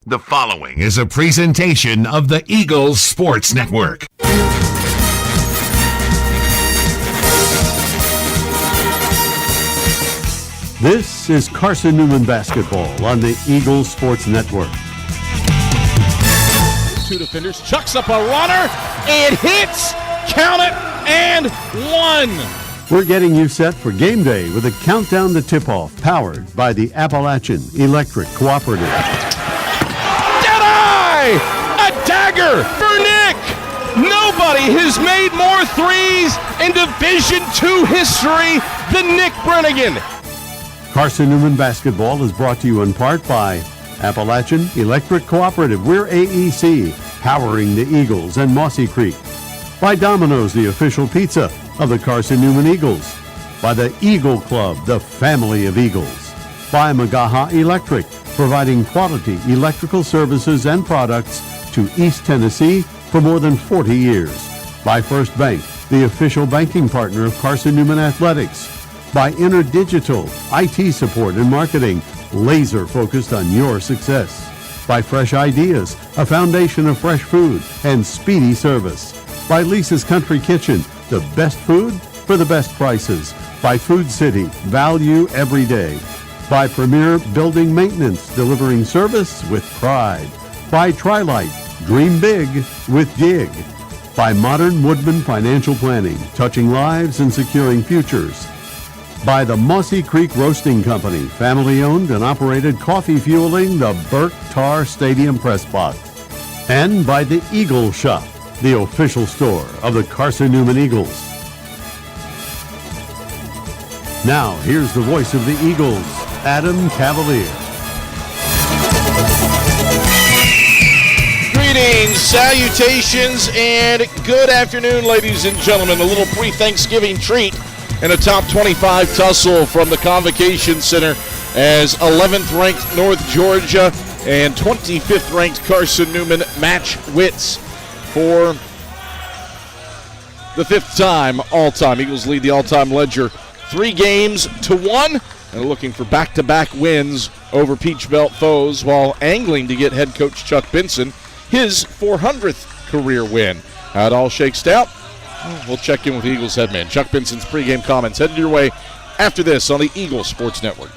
The following is a presentation of the Eagles Sports Network. This is Carson-Newman basketball on the Eagles Sports Network. Two defenders, chucks up a runner, and hits, count it, and one. We're getting you set for game day with a countdown to tip-off powered by the Appalachian Electric Cooperative. Deadeye! A dagger for Nick! Nobody has made more threes in Division II history than Nick Brennigan. Carson-Newman basketball is brought to you in part by Appalachian Electric Cooperative. We're AEC, powering the Eagles and Mossy Creek. By Domino's, the official pizza of the Carson-Newman Eagles. By the Eagle Club, the family of Eagles. By Magaha Electric, providing quality electrical services and products to East Tennessee for more than 40 years. By First Bank, the official banking partner of Carson-Newman Athletics. By InterDigital, IT support and marketing, laser focused on your success. By Fresh Ideas, a foundation of fresh food and speedy service. By Lisa's Country Kitchen, the best food for the best prices. By Food City, value every day. By Premier Building Maintenance, delivering service with pride. By Trilite, dream big with Gig. By Modern Woodman Financial Planning, touching lives and securing futures. By the Mossy Creek Roasting Company, family-owned and operated, coffee fueling the Burke Tar Stadium press box. And by the Eagle Shop, the official store of the Carson-Newman Eagles. Now, here's the voice of the Eagles, Adam Cavalier. Greetings, salutations, and good afternoon, ladies and gentlemen. A little pre-Thanksgiving treat and a top 25 tussle from the Convocation Center as 11th ranked North Georgia and 25th ranked Carson-Newman match wits for the fifth time all-time. Eagles lead the all-time ledger 3-1 and looking for back-to-back wins over Peach Belt foes while angling to get head coach Chuck Benson his 400th career win. How it all shakes out, we'll check in with Eagles head man Chuck Benson's pregame comments headed your way after this on the Eagles Sports Network.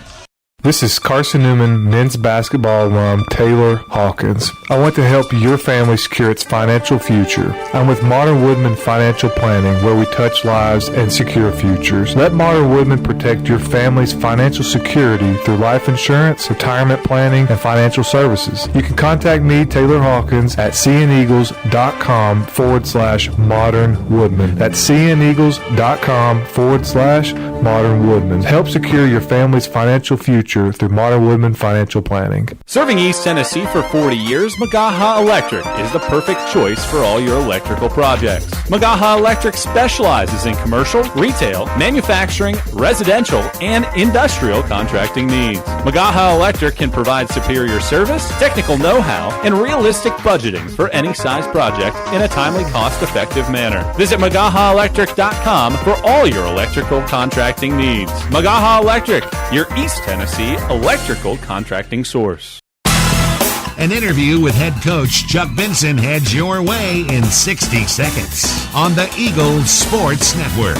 This is Carson-Newman men's basketball alum Taylor Hawkins. I want to help your family secure its financial future. I'm with Modern Woodman Financial Planning, where we touch lives and secure futures. Let Modern Woodman protect your family's financial security through life insurance, retirement planning, and financial services. You can contact me, Taylor Hawkins, at cneagles.com/Modern Woodman. That's cneagles.com/Modern Woodman. Help secure your family's financial future through Modern Woodman Financial Planning. Serving East Tennessee for 40 years, Magaha Electric is the perfect choice for all your electrical projects. Magaha Electric specializes in commercial, retail, manufacturing, residential, and industrial contracting needs. Magaha Electric can provide superior service, technical know-how, and realistic budgeting for any size project in a timely, cost-effective manner. Visit MagahaElectric.com for all your electrical contracting needs. Magaha Electric, your East Tennessee electrical contracting source. An interview with head coach Chuck Benson heads your way in 60 seconds on the Eagles Sports Network.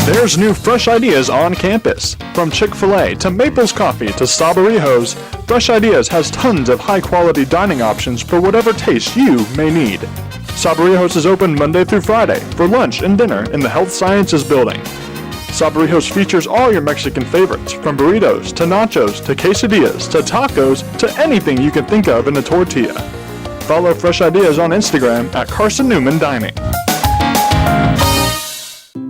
There's new fresh ideas on campus. From Chick-fil-A to Maples Coffee to Sabarijos, Fresh Ideas has tons of high-quality dining options for whatever taste you may need. Sabarijos is open Monday through Friday for lunch and dinner in the Health Sciences Building. Sabarijos features all your Mexican favorites, from burritos to nachos to quesadillas to tacos to anything you can think of in a tortilla. Follow Fresh Ideas on Instagram at Carson-Newman Dining.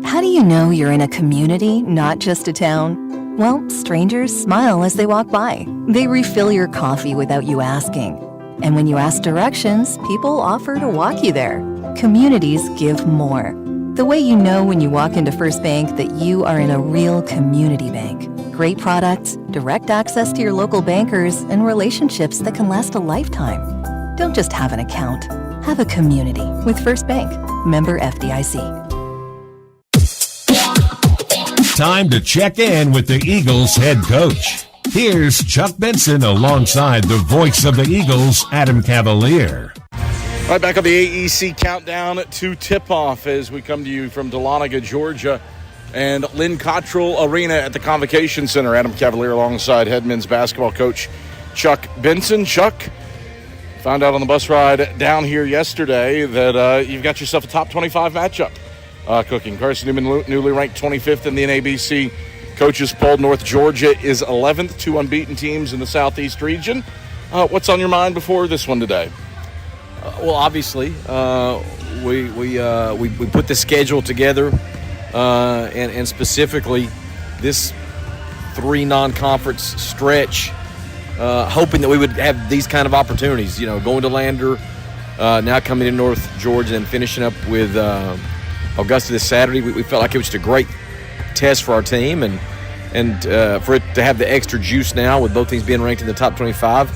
How do you know you're in a community, not just a town? Well, strangers smile as they walk by. They refill your coffee without you asking. And when you ask directions, people offer to walk you there. Communities give more. The way you know when you walk into First Bank that you are in a real community bank. Great products, direct access to your local bankers, and relationships that can last a lifetime. Don't just have an account. Have a community with First Bank. Member FDIC. Time to check in with the Eagles head coach. Here's Chuck Benson alongside the voice of the Eagles, Adam Cavalier. All right, back on the AEC countdown to tip-off as we come to you from Dahlonega, Georgia, and Lynn Cottrell Arena at the Convocation Center. Adam Cavalier alongside head men's basketball coach Chuck Benson. Chuck, found out on the bus ride down here yesterday that you've got yourself a top 25 matchup cooking. Carson-Newman newly ranked 25th in the NABC Coaches poll. North Georgia is 11th, 2 unbeaten teams in the Southeast region. What's on your mind before this one today? Well, obviously, we put the schedule together, and specifically this 3 non-conference stretch, hoping that we would have these kind of opportunities. Going to Lander, now coming to North Georgia, and finishing up with Augusta this Saturday. We felt like it was just a great test for our team, and for it to have the extra juice now with both teams being ranked in the top 25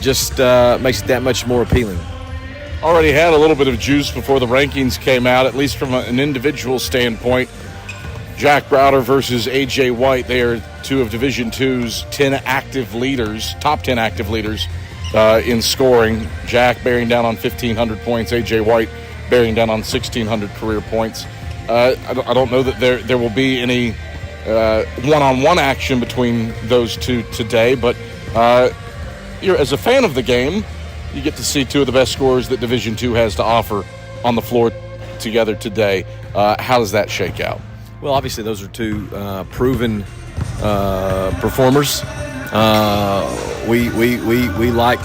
just makes it that much more appealing. Already had a little bit of juice before the rankings came out, at least from an individual standpoint. Jack Browder versus A.J. White. They are 2 of Division II's 10 active leaders, top 10 active leaders in scoring. Jack bearing down on 1,500 points. A.J. White bearing down on 1,600 career points. I don't know that there will be any one-on-one action between those 2 today, but as a fan of the game, you get to see 2 of the best scorers that Division II has to offer on the floor together today. How does that shake out? Well, obviously those are 2 proven performers. We like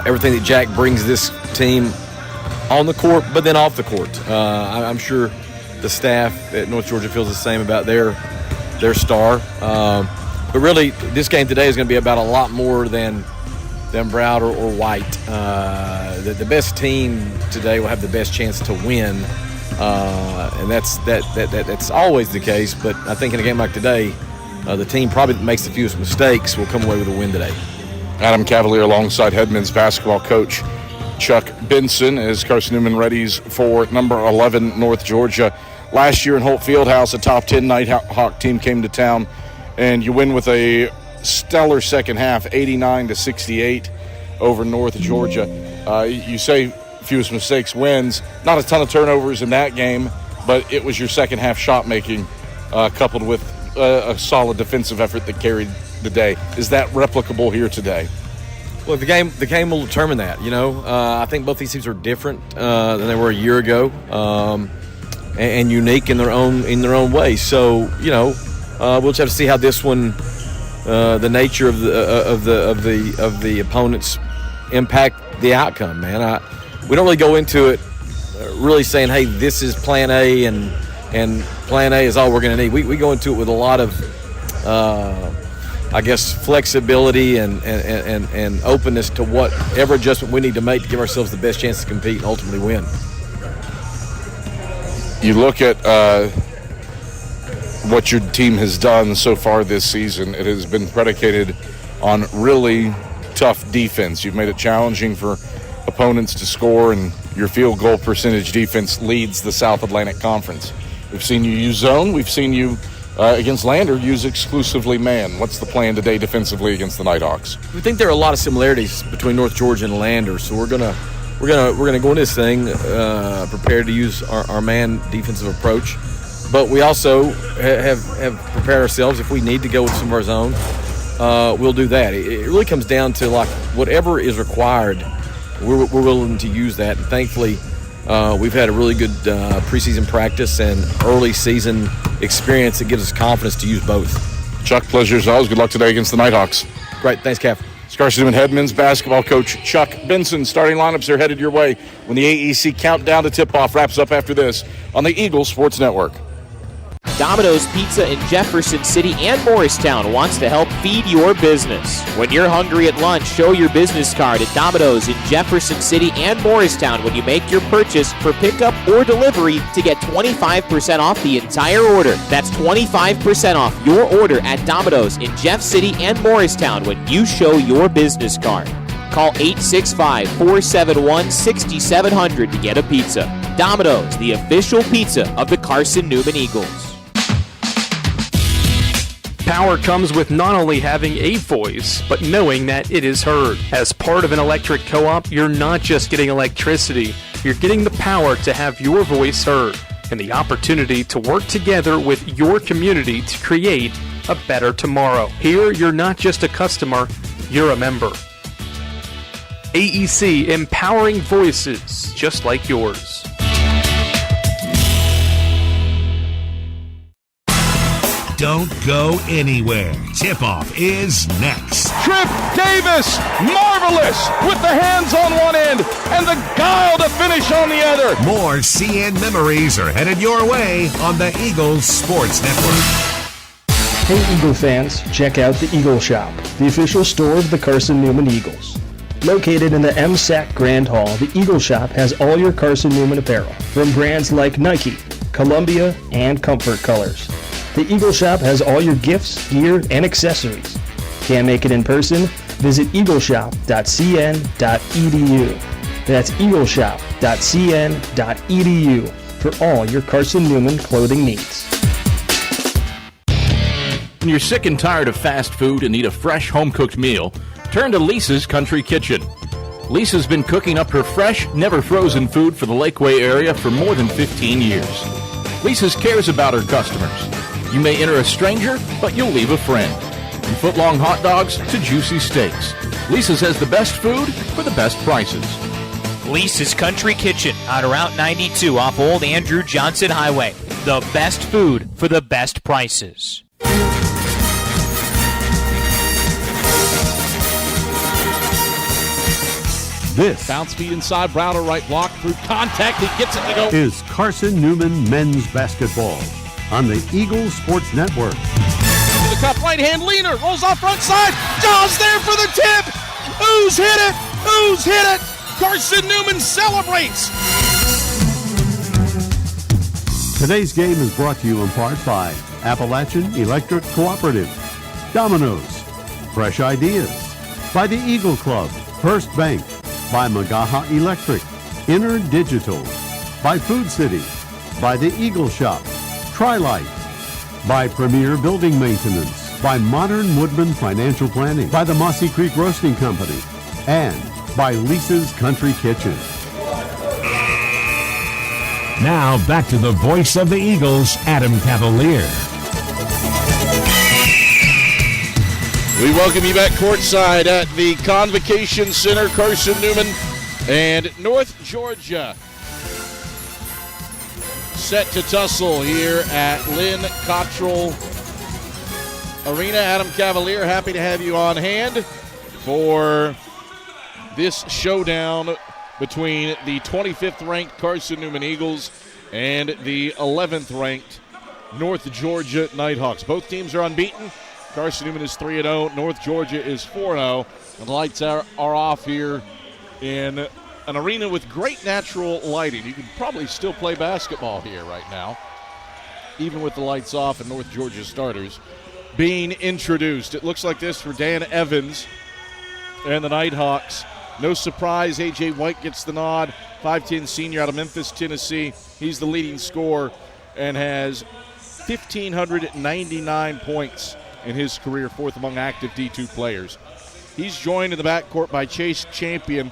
everything that Jack brings this team on the court, but then off the court. I'm sure the staff at North Georgia feels the same about their star. But really, this game today is going to be about a lot more than Browder or White. The best team today will have the best chance to win, and that's always the case. But I think in a game like today, the team probably that makes the fewest mistakes will come away with a win today. Adam Cavalier alongside head men's basketball coach Chuck Benson as Carson-Newman readies for number 11 North Georgia. Last year in Holt Fieldhouse, a top 10 Nighthawk team came to town, and you win with a stellar second half, 89-68 over North Georgia. You say fewest mistakes wins. Not a ton of turnovers in that game, but it was your second half shot making coupled with a solid defensive effort that carried the day. Is that replicable here today? Well, the game will determine that. I think both these teams are different than they were a year ago, and unique in their own way. So we'll just have to see how this one. The nature of the opponents impact the outcome, man. We don't really go into it really saying, hey, this is plan A and plan A is all we're going to need. We go into it with a lot of, flexibility and openness to whatever adjustment we need to make to give ourselves the best chance to compete and ultimately win. You look at what your team has done so far this season. It has been predicated on really tough defense. You've made it challenging for opponents to score, and your field goal percentage defense leads the South Atlantic Conference. We've seen you use zone. We've seen you against Lander use exclusively man. What's the plan today defensively against the Nighthawks? We think there are a lot of similarities between North Georgia and Lander, so we're gonna go into this thing prepared to use our man defensive approach. But we also have prepared ourselves if we need to go with some of our zone. We'll do that. It really comes down to whatever is required. We're willing to use that. And thankfully, we've had a really good preseason practice and early season experience that gives us confidence to use both. Chuck, pleasure as always. Good luck today against the Nighthawks. Great. Thanks, Cav. It's Carson-Newman head men's basketball coach Chuck Benson. Starting lineups are headed your way when the AEC countdown to tip-off wraps up after this on the Eagles Sports Network. Domino's Pizza in Jefferson City and Morristown wants to help feed your business. When you're hungry at lunch, show your business card at Domino's in Jefferson City and Morristown when you make your purchase for pickup or delivery to get 25% off the entire order. That's 25% off your order at Domino's in Jeff City and Morristown when you show your business card. Call 865-471-6700 to get a pizza. Domino's, the official pizza of the Carson-Newman Eagles. Power comes with not only having a voice, but knowing that it is heard. As part of an electric co-op, you're not just getting electricity, you're getting the power to have your voice heard and the opportunity to work together with your community to create a better tomorrow. Here, you're not just a customer, you're a member. AEC, empowering voices just like yours. Don't go anywhere. Tip-off is next. Trip Davis, marvelous, with the hands on one end and the guile to finish on the other. More CN memories are headed your way on the Eagles Sports Network. Hey Eagle fans, check out the Eagle Shop, the official store of the Carson-Newman Eagles. Located in the MSAC Grand Hall, the Eagle Shop has all your Carson-Newman apparel, from brands like Nike, Columbia, and Comfort Colors. The Eagle Shop has all your gifts, gear, and accessories. Can't make it in person? Visit eagleshop.cn.edu. That's eagleshop.cn.edu for all your Carson-Newman clothing needs. When you're sick and tired of fast food and need a fresh home-cooked meal, turn to Lisa's Country Kitchen. Lisa's been cooking up her fresh, never-frozen food for the Lakeway area for more than 15 years. Lisa's cares about her customers. You may enter a stranger, but you'll leave a friend. From foot-long hot dogs to juicy steaks, Lisa's has the best food for the best prices. Lisa's Country Kitchen on Route 92 off Old Andrew Johnson Highway. The best food for the best prices. This bounce feed inside, Browder right block through contact. He gets it to go. Is Carson-Newman men's basketball on the Eagles Sports Network. To the cup, right hand leaner, rolls off front side. Jaws there for the tip. Who's hit it? Who's hit it? Carson-Newman celebrates. Today's game is brought to you in part by Appalachian Electric Cooperative, Domino's, Fresh Ideas, by the Eagle Club, First Bank, by Magaha Electric, Inner Digital, by Food City, by the Eagle Shop, Tri-Light, by Premier Building Maintenance, by Modern Woodman Financial Planning, by the Mossy Creek Roasting Company, and by Lisa's Country Kitchen. Now back to the voice of the Eagles, Adam Cavalier. We welcome you back courtside at the Convocation Center, Carson-Newman and North Georgia. Set to tussle here at Lynn Cottrell Arena. Adam Cavalier, happy to have you on hand for this showdown between the 25th ranked Carson-Newman Eagles and the 11th ranked North Georgia Nighthawks. Both teams are unbeaten. Carson-Newman is 3-0. North Georgia is 4-0. And the lights are off here in an arena with great natural lighting. You can probably still play basketball here right now, even with the lights off and North Georgia starters being introduced. It looks like this for Dan Evans and the Nighthawks. No surprise, A.J. White gets the nod. 5'10 senior out of Memphis, Tennessee. He's the leading scorer and has 1,599 points in his career, fourth among active D2 players. He's joined in the backcourt by Chase Champion,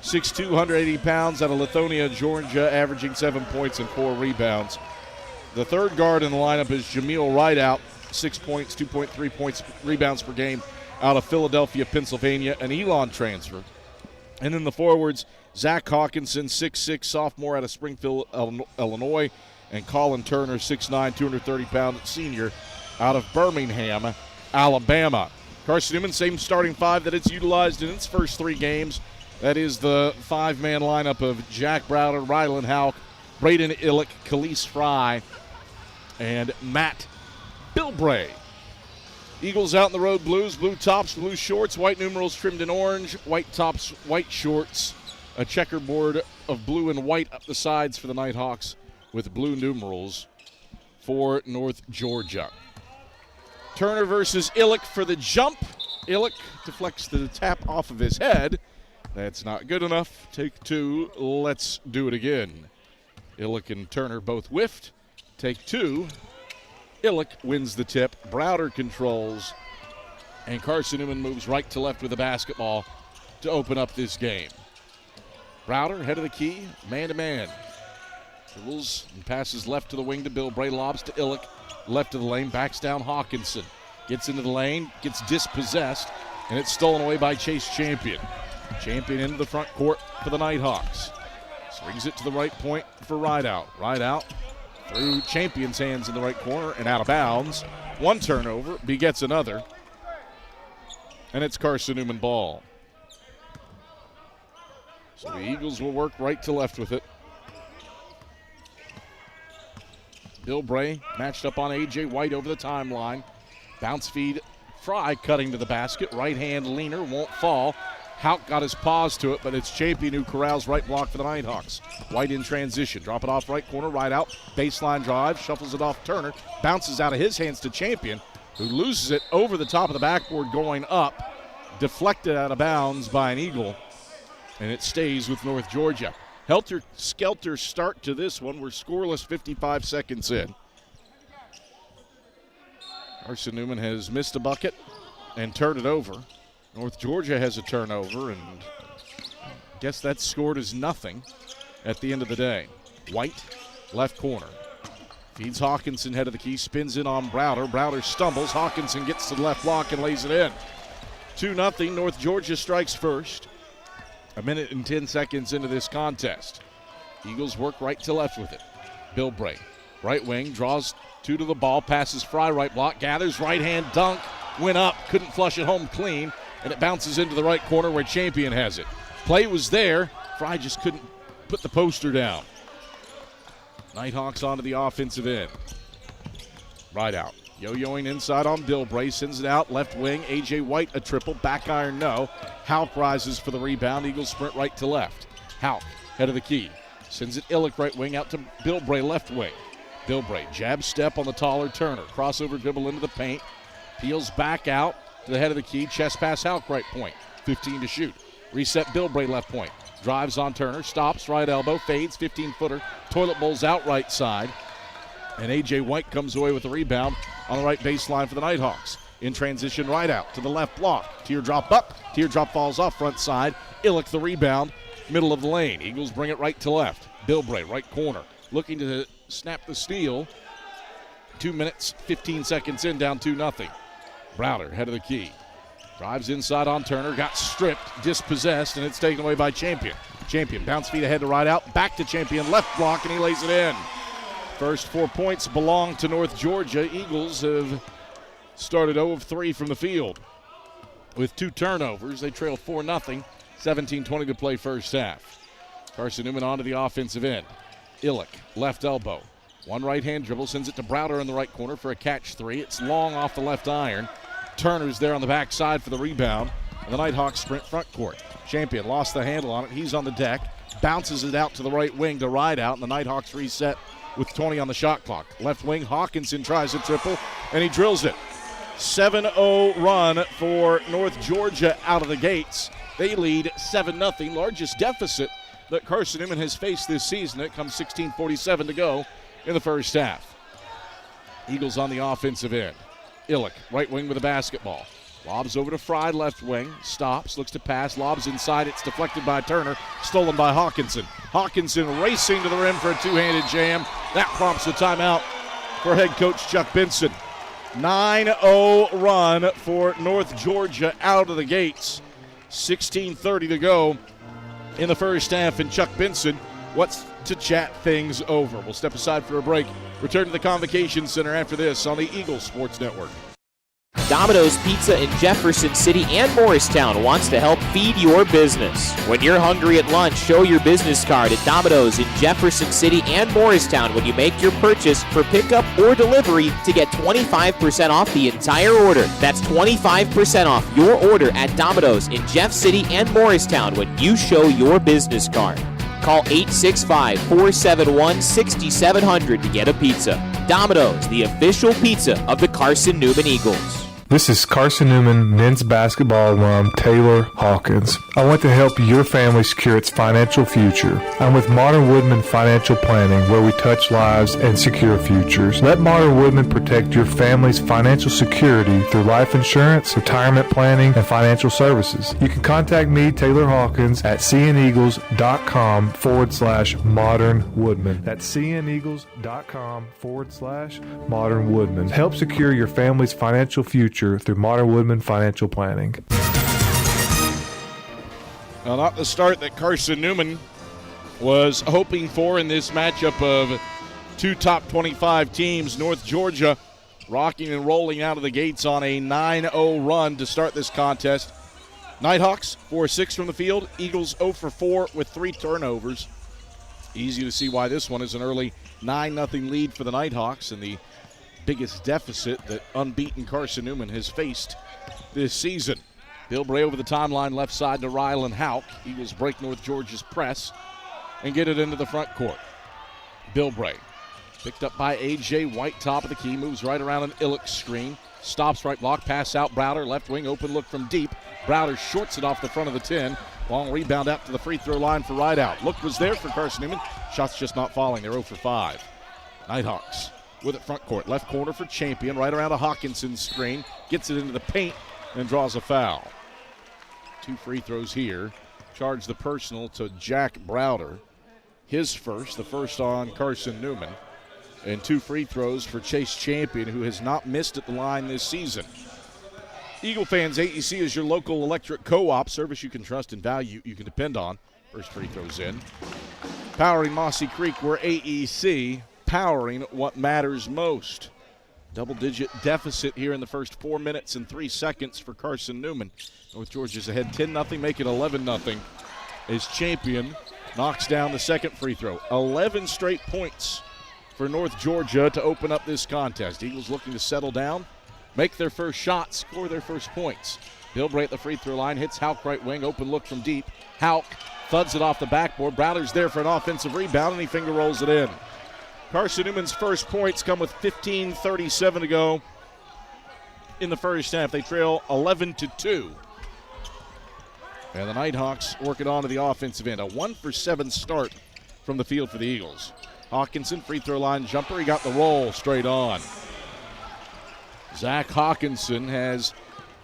6'2", 180 pounds, out of Lithonia, Georgia, averaging 7 points and 4 rebounds. The third guard in the lineup is Jameel Rideout, 6 points, 2.3 points, rebounds per game, out of Philadelphia, Pennsylvania, an Elon transfer. And then the forwards, Zach Hawkinson, 6'6", sophomore out of Springfield, Illinois, and Colin Turner, 6'9", 230-pound senior out of Birmingham, Alabama. Carson-Newman, same starting five that it's utilized in its first 3 games. That is the 5-man lineup of Jack Browder, Rylan Houck, Braden Illick, Khalees Fry, and Matt Bilbray. Eagles out in the road blues, blue tops, blue shorts, white numerals trimmed in orange, white tops, white shorts, a checkerboard of blue and white up the sides for the Nighthawks with blue numerals for North Georgia. Turner versus Illick for the jump. Illick deflects the tap off of his head. That's not good enough. Take 2. Let's do it again. Illick and Turner both whiffed. Take 2. Illick wins the tip. Browder controls. And Carson-Newman moves right to left with the basketball to open up this game. Browder, head of the key, man-to-man. Dribbles and passes left to the wing to Bilbray. Lobs to Illick. Left of the lane, backs down Hawkinson. Gets into the lane, gets dispossessed, and it's stolen away by Chase Champion. Champion into the front court for the Nighthawks. Swings it to the right point for Rideout. Rideout through Champion's hands in the right corner and out of bounds. One turnover begets another. And it's Carson-Newman ball. So the Eagles will work right to left with it. Bilbray matched up on A.J. White over the timeline. Bounce feed, Fry cutting to the basket. Right hand leaner, won't fall. Houck got his paws to it, but it's Champion who corrals right block for the Nighthawks. White in transition, drop it off right corner, right out. Baseline drive, shuffles it off Turner. Bounces out of his hands to Champion, who loses it over the top of the backboard going up. Deflected out of bounds by an Eagle, and it stays with North Georgia. Helter-skelter start to this one. We're scoreless 55 seconds in. Carson-Newman has missed a bucket and turned it over. North Georgia has a turnover, and I guess that's scored as nothing at the end of the day. White, left corner. Feeds Hawkinson, head of the key, spins in on Browder. Browder stumbles. Hawkinson gets to the left block and lays it in. 2-0, North Georgia strikes first. A minute and 10 seconds into this contest. Eagles work right to left with it. Bilbray, right wing, draws two to the ball, passes Fry, right block, gathers, right hand dunk, went up, couldn't flush it home clean, and it bounces into the right corner where Champion has it. Play was there, Fry just couldn't put the poster down. Nighthawks onto the offensive end. Right out. Yo-yoing inside on Bilbray, sends it out, left wing, A.J. White a triple, back iron no. Houck rises for the rebound, Eagles sprint right to left. Houck, head of the key, sends it Illick right wing out to Bilbray left wing. Bilbray, jab step on the taller Turner, crossover dribble into the paint, peels back out to the head of the key, chest pass Houck right point, 15 to shoot. Reset Bilbray left point, drives on Turner, stops, right elbow, fades, 15-footer, toilet bowls out right side. And A.J. White comes away with the rebound on the right baseline for the Nighthawks. In transition, right out to the left block. Teardrop up. Teardrop falls off front side. Illick the rebound, middle of the lane. Eagles bring it right to left. Bilbray, right corner, looking to snap the steal. 2 minutes, 15 seconds in, down 2-0. Browder, head of the key. Drives inside on Turner, got stripped, dispossessed, and it's taken away by Champion. Champion, bounce feet ahead to right out, back to Champion, left block, and he lays it in. First 4 points belong to North Georgia. Eagles have started 0 of 3 from the field. With 2 turnovers, they trail 4-0, 17-20 to play first half. Carson-Newman onto the offensive end. Illick, left elbow. One right-hand dribble, sends it to Browder in the right corner for a catch three. It's long off the left iron. Turner's there on the backside for the rebound. And the Nighthawks sprint front court. Champion lost the handle on it. He's on the deck. Bounces it out to the right wing to Rideout, and the Nighthawks reset with 20 on the shot clock. Left wing, Hawkinson tries a triple, and he drills it. 7-0 run for North Georgia out of the gates. They lead 7-0, largest deficit that Carson-Newman has faced this season. It comes 16:47 to go in the first half. Eagles on the offensive end. Illick, right wing with the basketball. Lobs over to Fry, left wing. Stops, looks to pass, lobs inside. It's deflected by Turner, stolen by Hawkinson. Hawkinson racing to the rim for a two-handed jam. That prompts a timeout for head coach Chuck Benson. 9-0 run for North Georgia out of the gates. 16:30 to go in the first half, and Chuck Benson wants to chat things over. We'll step aside for a break. Return to the Convocation Center after this on the Eagles Sports Network. Domino's Pizza in Jefferson City and Morristown wants to help feed your business. When you're hungry at lunch, show your business card at Domino's in Jefferson City and Morristown when you make your purchase for pickup or delivery to get 25% off the entire order. That's 25% off your order at Domino's in Jeff City and Morristown when you show your business card. Call 865-471-6700 to get a pizza. Domino's, the official pizza of the Carson-Newman Eagles. This is Carson-Newman men's basketball alum Taylor Hawkins. I want to help your family secure its financial future. I'm with Modern Woodman Financial Planning, where we touch lives and secure futures. Let Modern Woodman protect your family's financial security through life insurance, retirement planning, and financial services. You can contact me, Taylor Hawkins, at cneagles.com/Modern Woodman. That's cneagles.com/Modern Woodman. Help secure your family's financial future through Modern Woodman Financial Planning. Well, not the start that Carson-Newman was hoping for in this matchup of two top 25 teams. North Georgia rocking and rolling out of the gates on a 9-0 run to start this contest. Nighthawks 4-6 from the field. Eagles 0-4 with 3 turnovers. Easy to see why this one is an early 9-0 lead for the Nighthawks, and the biggest deficit that unbeaten Carson-Newman has faced this season. Bilbray over the timeline, left side to Rylan Hauk. Eagles break North Georgia's press and get it into the front court. Bilbray picked up by A.J. White, top of the key, moves right around an Illick screen, stops right block, pass out Browder, left wing, open look from deep. Browder shorts it off the front of the 10. Long rebound out to the free throw line for Rideout. Look was there for Carson-Newman. Shots just not falling. They're 0-5. Nighthawks with it front court. Left corner for Champion, right around a Hawkinson screen. Gets it into the paint and draws a foul. 2 free throws here. Charge the personal to Jack Browder. His first, the first on Carson-Newman. And 2 free throws for Chase Champion, who has not missed at the line this season. Eagle fans, AEC is your local electric co-op. Service you can trust and value you can depend on. First free throws in. Powering Mossy Creek, we're AEC. Powering what matters most. Double-digit deficit here in the first 4 minutes and 3 seconds for Carson-Newman. North Georgia's ahead 10-0, make it 11-0 as Champion knocks down the second free throw. 11 straight points for North Georgia to open up this contest. Eagles looking to settle down, make their first shot, score their first points. Bilbray at the free throw line, hits Hauk right wing, open look from deep. Hauk thuds it off the backboard. Browder's there for an offensive rebound, and he finger rolls it in. Carson-Newman's first points come with 15:37 to go in the first half. They trail 11-2. And the Nighthawks working on to the offensive end. A 1-for-7 start from the field for the Eagles. Hawkinson, free throw line jumper. He got the roll straight on. Zach Hawkinson has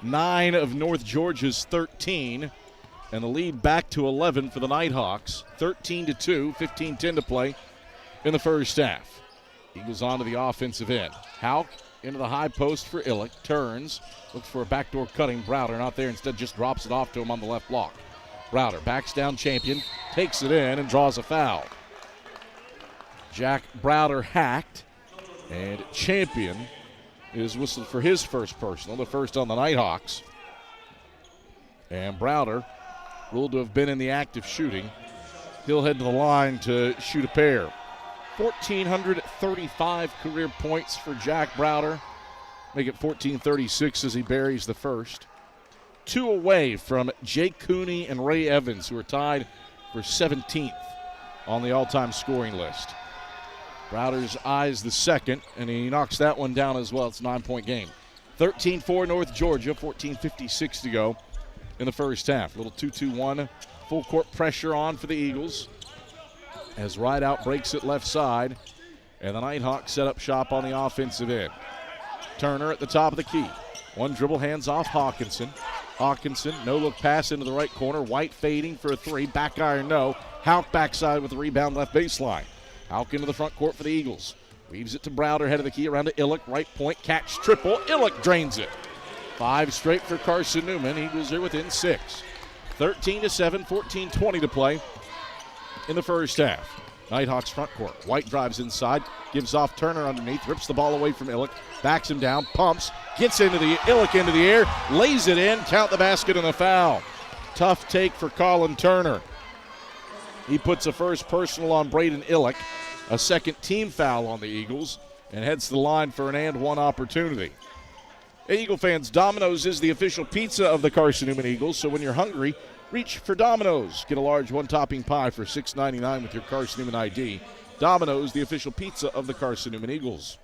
9 of North Georgia's 13. And the lead back to 11 for the Nighthawks. 13-2, 15-10 to play in the first half. Eagles on to the offensive end. Hauk into the high post for Illick. Turns, looks for a backdoor cutting. Browder not there. Instead just drops it off to him on the left block. Browder backs down Champion, takes it in, and draws a foul. Jack Browder hacked, and Champion is whistled for his first personal, the first on the Nighthawks. And Browder ruled to have been in the act of shooting. He'll head to the line to shoot a pair. 1,435 career points for Jack Browder. Make it 1,436 as he buries the first. 2 away from Jake Cooney and Ray Evans, who are tied for 17th on the all-time scoring list. Browder's eyes the second, and he knocks that one down as well. It's a 9-point game. 13-4 North Georgia, 14:56 to go in the first half. A little 2-2-1, full court pressure on for the Eagles as Rideout breaks it left side, and the Nighthawks set up shop on the offensive end. Turner at the top of the key. One dribble, hands off Hawkinson. Hawkinson, no-look pass into the right corner. White fading for a 3. Back iron, no. Hauk backside with the rebound left baseline. Hauk into the front court for the Eagles. Weaves it to Browder, head of the key, around to Illick. Right point, catch, triple. Illick drains it. 5 straight for Carson-Newman. Eagles are within 6. 13-7, 14:20 to play in the first half. Nighthawks front court. White drives inside, gives off Turner underneath, rips the ball away from Illick, backs him down, pumps, gets into the Illick into the air, lays it in, count the basket and a foul. Tough take for Colin Turner. He puts a first personal on Braden Illick, a second team foul on the Eagles, and heads to the line for an and one opportunity. Hey, Eagle fans, Domino's is the official pizza of the Carson-Newman Eagles, so when you're hungry, reach for Domino's. Get a large one-topping pie for $6.99 with your Carson-Newman ID. Domino's, the official pizza of the Carson-Newman Eagles.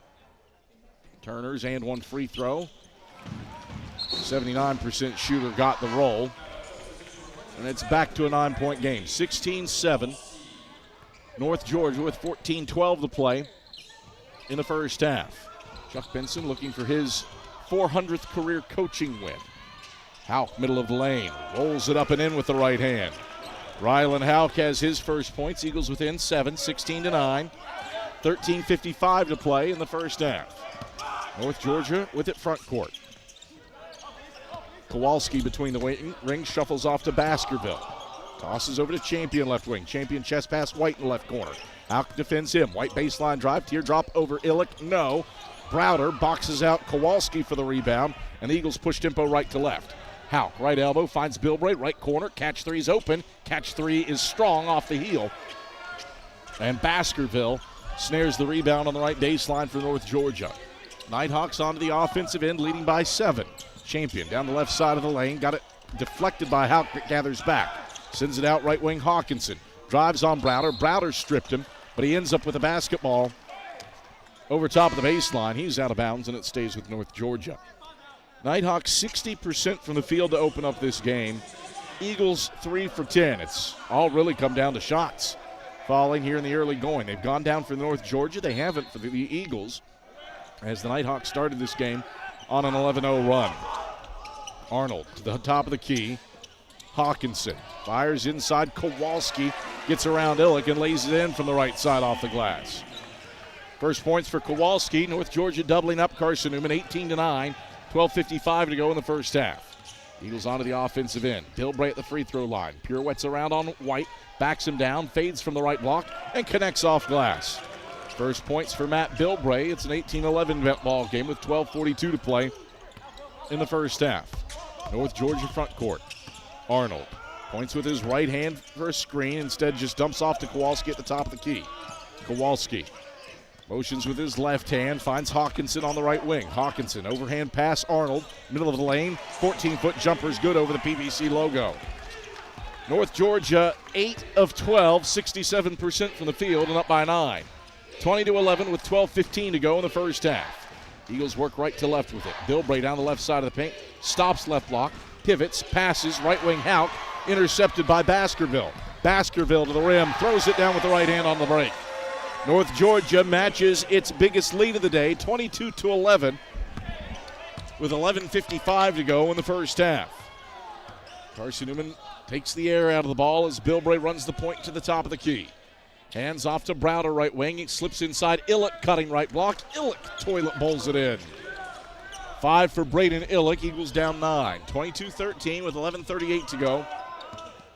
Turner's and one free throw. 79% shooter got the roll. And it's back to a 9-point game. 16-7. North Georgia with 14-12 to play in the first half. Chuck Benson looking for his 400th career coaching win. Houck, middle of the lane, rolls it up and in with the right hand. Rylan Houck has his first points. Eagles within 7, 16-9. 13:55 to play in the first half. North Georgia with it front court. Kowalski between the rings, shuffles off to Baskerville. Tosses over to Champion left wing. Champion chest pass White in the left corner. Houck defends him. White baseline drive. Teardrop over Illick. No. Browder boxes out Kowalski for the rebound, and the Eagles push tempo right to left. Houck, right elbow, finds Bilbray, right corner. Catch three is open. Catch three is strong off the heel. And Baskerville snares the rebound on the right baseline for North Georgia. Nighthawks onto the offensive end, leading by 7. Champion down the left side of the lane. Got it deflected by Houck, but gathers back. Sends it out right wing Hawkinson. Drives on Browder. Browder stripped him, but he ends up with a basketball over top of the baseline. He's out of bounds, and it stays with North Georgia. Nighthawks 60% from the field to open up this game. Eagles 3 for 10. It's all really come down to shots falling here in the early going. They've gone down for North Georgia. They haven't for the Eagles, as the Nighthawks started this game on an 11-0 run. Arnold to the top of the key. Hawkinson fires inside. Kowalski gets around Illick and lays it in from the right side off the glass. First points for Kowalski. North Georgia doubling up Carson-Newman, 18-9. 12:55 to go in the first half. Eagles onto the offensive end. Bilbray at the free throw line. Pirouettes around on White. Backs him down. Fades from the right block and connects off glass. First points for Matt Bilbray. It's an 18-11 ball game with 12:42 to play in the first half. North Georgia front court. Arnold points with his right hand for a screen. Instead just dumps off to Kowalski at the top of the key. Kowalski motions with his left hand, finds Hawkinson on the right wing. Hawkinson, overhand pass, Arnold, middle of the lane, 14-foot jumper's good over the PVC logo. North Georgia, 8 of 12, 67% from the field and up by 9. 20-11 with 12:15 to go in the first half. Eagles work right to left with it. Bilbray down the left side of the paint, stops left block, pivots, passes, right wing Houck, intercepted by Baskerville. Baskerville to the rim, throws it down with the right hand on the break. North Georgia matches its biggest lead of the day, 22-11, with 11:55 to go in the first half. Carson-Newman takes the air out of the ball as Bilbray runs the point to the top of the key. Hands off to Browder, right wing. He slips inside. Illick cutting right block. Illick toilet bowls it in. 5 for Braden Illick. Eagles down 9. 22-13 with 11:38 to go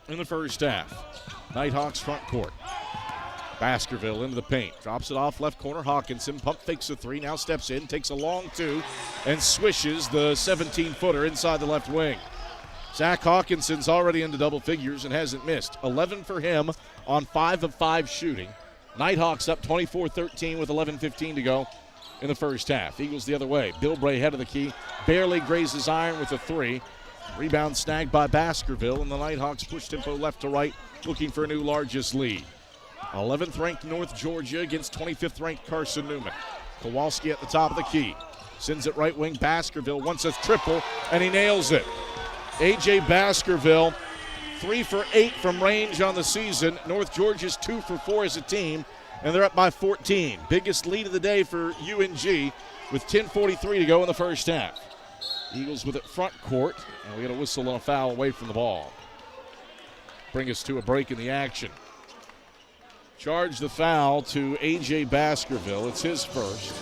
in the first half. Nighthawks front court. Baskerville into the paint. Drops it off left corner. Hawkinson pump fakes a 3. Now steps in. Takes a long 2 and swishes the 17-footer inside the left wing. Zach Hawkinson's already into double figures and hasn't missed. 11 for him on 5 of 5 shooting. Nighthawks up 24-13 with 11:15 to go in the first half. Eagles the other way. Bilbray head of the key. Barely grazes iron with a 3. Rebound snagged by Baskerville, and the Nighthawks push tempo left to right, looking for a new largest lead. 11th ranked North Georgia against 25th ranked Carson-Newman. Kowalski at the top of the key. Sends it right wing. Baskerville wants a triple, and he nails it. A.J. Baskerville, 3 for 8 from range on the season. North Georgia's 2 for 4 as a team, and they're up by 14. Biggest lead of the day for UNG with 10:43 to go in the first half. Eagles with it front court, and we got a whistle and a foul away from the ball. Bring us to a break in the action. Charge the foul to A.J. Baskerville. It's his first.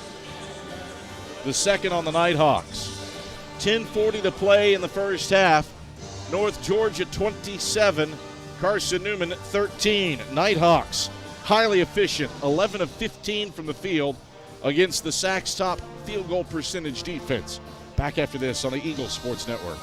The second on the Nighthawks. 10:40 to play in the first half. North Georgia 27, Carson-Newman 13. Nighthawks highly efficient, 11 of 15 from the field against the Sacks top field goal percentage defense. Back after this on the Eagles Sports Network.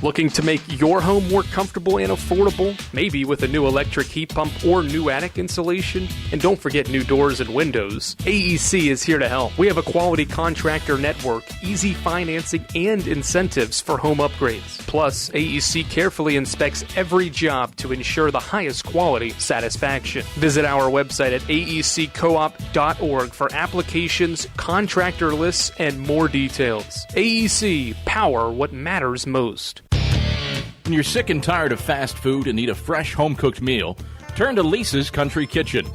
Looking to make your home more comfortable and affordable? Maybe with a new electric heat pump or new attic insulation? And don't forget new doors and windows. AEC is here to help. We have a quality contractor network, easy financing, and incentives for home upgrades. Plus, AEC carefully inspects every job to ensure the highest quality satisfaction. Visit our website at aeccoop.org for applications, contractor lists, and more details. AEC, power what matters most. When you're sick and tired of fast food and need a fresh home-cooked meal, turn to Lisa's Country Kitchen.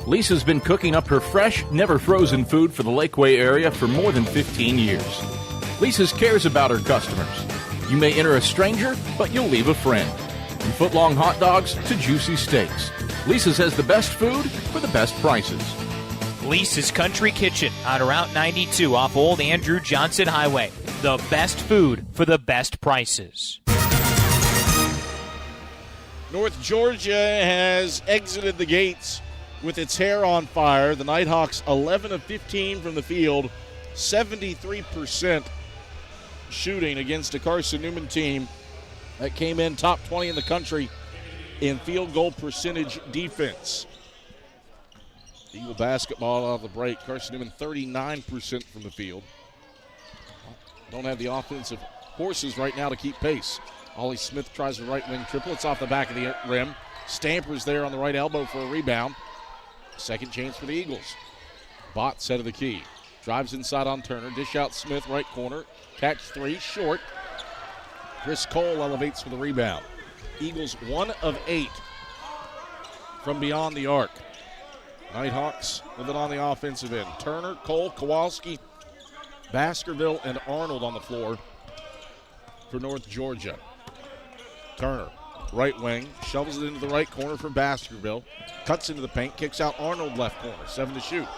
Lisa's been cooking up her fresh, never-frozen food for the Lakeway area for more than 15 years. Lisa's cares about her customers. You may enter a stranger, but you'll leave a friend. From foot-long hot dogs to juicy steaks, Lisa's has the best food for the best prices. Lisa's Country Kitchen on Route 92 off Old Andrew Johnson Highway. The best food for the best prices. North Georgia has exited the gates with its hair on fire. The Nighthawks 11 of 15 from the field, 73% shooting against a Carson-Newman team that came in top 20 in the country in field goal percentage defense. Eagle basketball out of the break. Carson-Newman 39% from the field. Don't have the offensive horses right now to keep pace. Ollie Smith tries a right wing triple. It's off the back of the rim. Stamper's there on the right elbow for a rebound. Second chance for the Eagles. Bott set of the key. Drives inside on Turner. Dish out Smith, right corner. Catch three, short. Chris Cole elevates for the rebound. Eagles 1 of 8 from beyond the arc. Nighthawks with it on the offensive end. Turner, Cole, Kowalski, Baskerville, and Arnold on the floor for North Georgia. Turner, right wing, shovels it into the right corner for Baskerville. Cuts into the paint, kicks out Arnold left corner. 7 to shoot.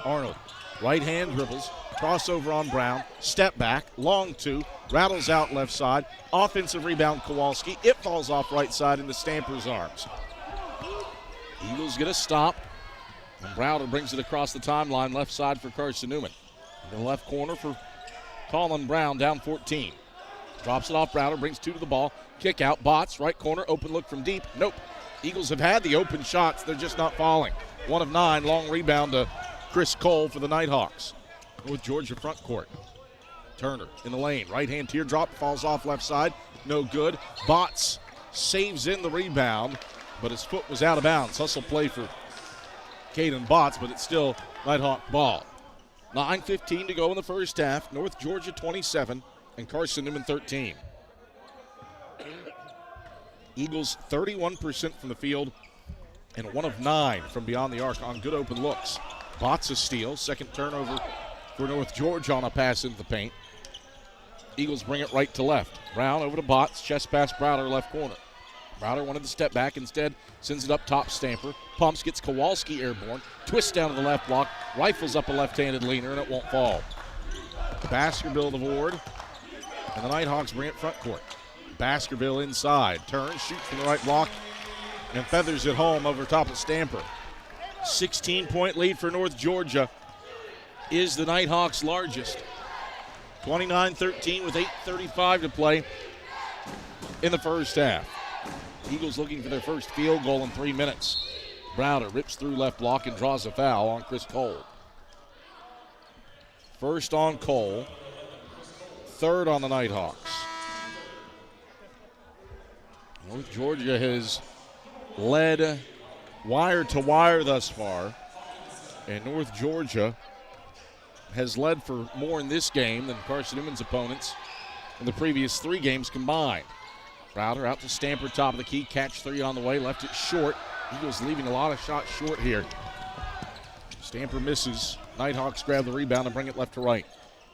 Arnold, right hand dribbles, crossover on Brown, step back, long two, rattles out left side. Offensive rebound, Kowalski. It falls off right side into Stamper's arms. Eagles get a stop. And Browder brings it across the timeline, left side for Carson-Newman. In the left corner for Colin Brown, down 14. Drops it off Browder, brings 2 to the ball. Kick out, Botts, right corner, open look from deep. Nope. Eagles have had the open shots. They're just not falling. 1 of 9, long rebound to Chris Cole for the Nighthawks. With Georgia front court. Turner in the lane, right-hand teardrop, falls off left side. No good. Botts saves in the rebound, but his foot was out of bounds. Hustle play for Caden Botts, but it's still Nighthawk ball. 9:15 to go in the first half. North Georgia 27 and Carson-Newman 13. Eagles 31% from the field and 1 of 9 from beyond the arc on good open looks. Botts a steal. Second turnover for North Georgia on a pass into the paint. Eagles bring it right to left. Brown over to Botts. Chest pass Browder left corner. Browder wanted to step back. Instead, sends it up top. Stamper pumps, gets Kowalski airborne. Twists down to the left block. Rifles up a left-handed leaner, and it won't fall. Baskerville the board. And the Nighthawks bring it front court. Baskerville inside. Turns, shoots from the right block, and feathers it home over top of Stamper. 16-point lead for North Georgia is the Nighthawks' largest. 29-13 with 8:35 to play in the first half. Eagles looking for their first field goal in 3 minutes. Browder rips through left block and draws a foul on Chris Cole. First on Cole, third on the Nighthawks. North Georgia has led wire to wire thus far, and North Georgia has led for more in this game than Carson-Newman's opponents in the previous 3 games combined. Browder out to Stamper, top of the key, catch 3 on the way, left it short. Eagles leaving a lot of shots short here. Stamper misses. Nighthawks grab the rebound and bring it left to right.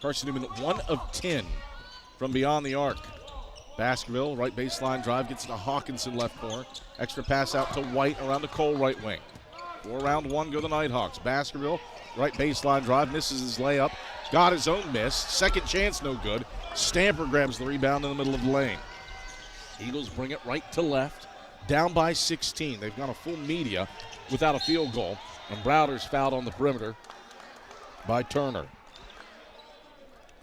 Carson-Newman 1 of 10 from beyond the arc. Baskerville, right baseline drive, gets it to Hawkinson left corner. Extra pass out to White around to Cole right wing. 4-round-1 go the Nighthawks. Baskerville, right baseline drive, misses his layup. Got his own miss. Second chance, no good. Stamper grabs the rebound in the middle of the lane. Eagles bring it right to left, down by 16. They've gone a full media without a field goal, and Browder's fouled on the perimeter by Turner.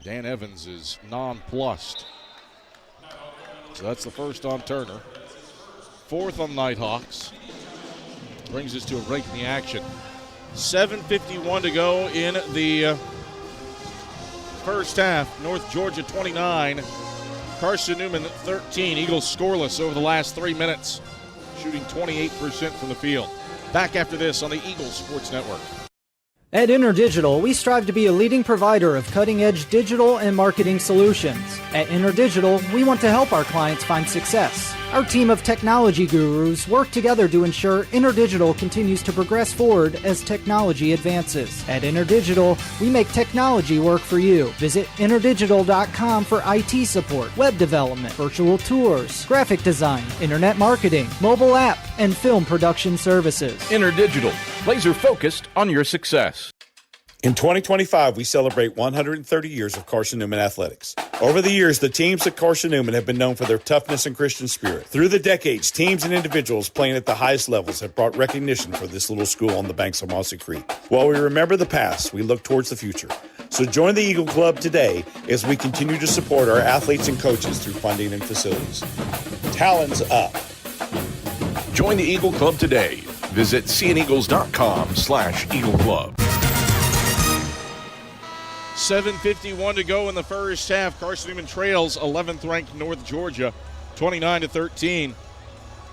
Dan Evans is nonplussed. So that's the first on Turner. Fourth on the Nighthawks. Brings us to a break in the action. 7:51 to go in the first half. North Georgia 29, Carson-Newman 13. Eagles scoreless over the last 3 minutes, shooting 28% from the field. Back after this on the Eagles Sports Network. At InterDigital, we strive to be a leading provider of cutting-edge digital and marketing solutions. At InterDigital, we want to help our clients find success. Our team of technology gurus work together to ensure InterDigital continues to progress forward as technology advances. At InterDigital, we make technology work for you. Visit interdigital.com for IT support, web development, virtual tours, graphic design, internet marketing, mobile app, and film production services. InterDigital, laser focused on your success. In 2025, we celebrate 130 years of Carson-Newman athletics. Over the years, the teams at Carson-Newman have been known for their toughness and Christian spirit. Through the decades, teams and individuals playing at the highest levels have brought recognition for this little school on the banks of Mossy Creek. While we remember the past, we look towards the future. So join the Eagle Club today as we continue to support our athletes and coaches through funding and facilities. Talons up. Join the Eagle Club today. Visit cneagles.com/Eagle Club. 7:51 to go in the first half. Carson-Newman trails 11th-ranked North Georgia, 29-13.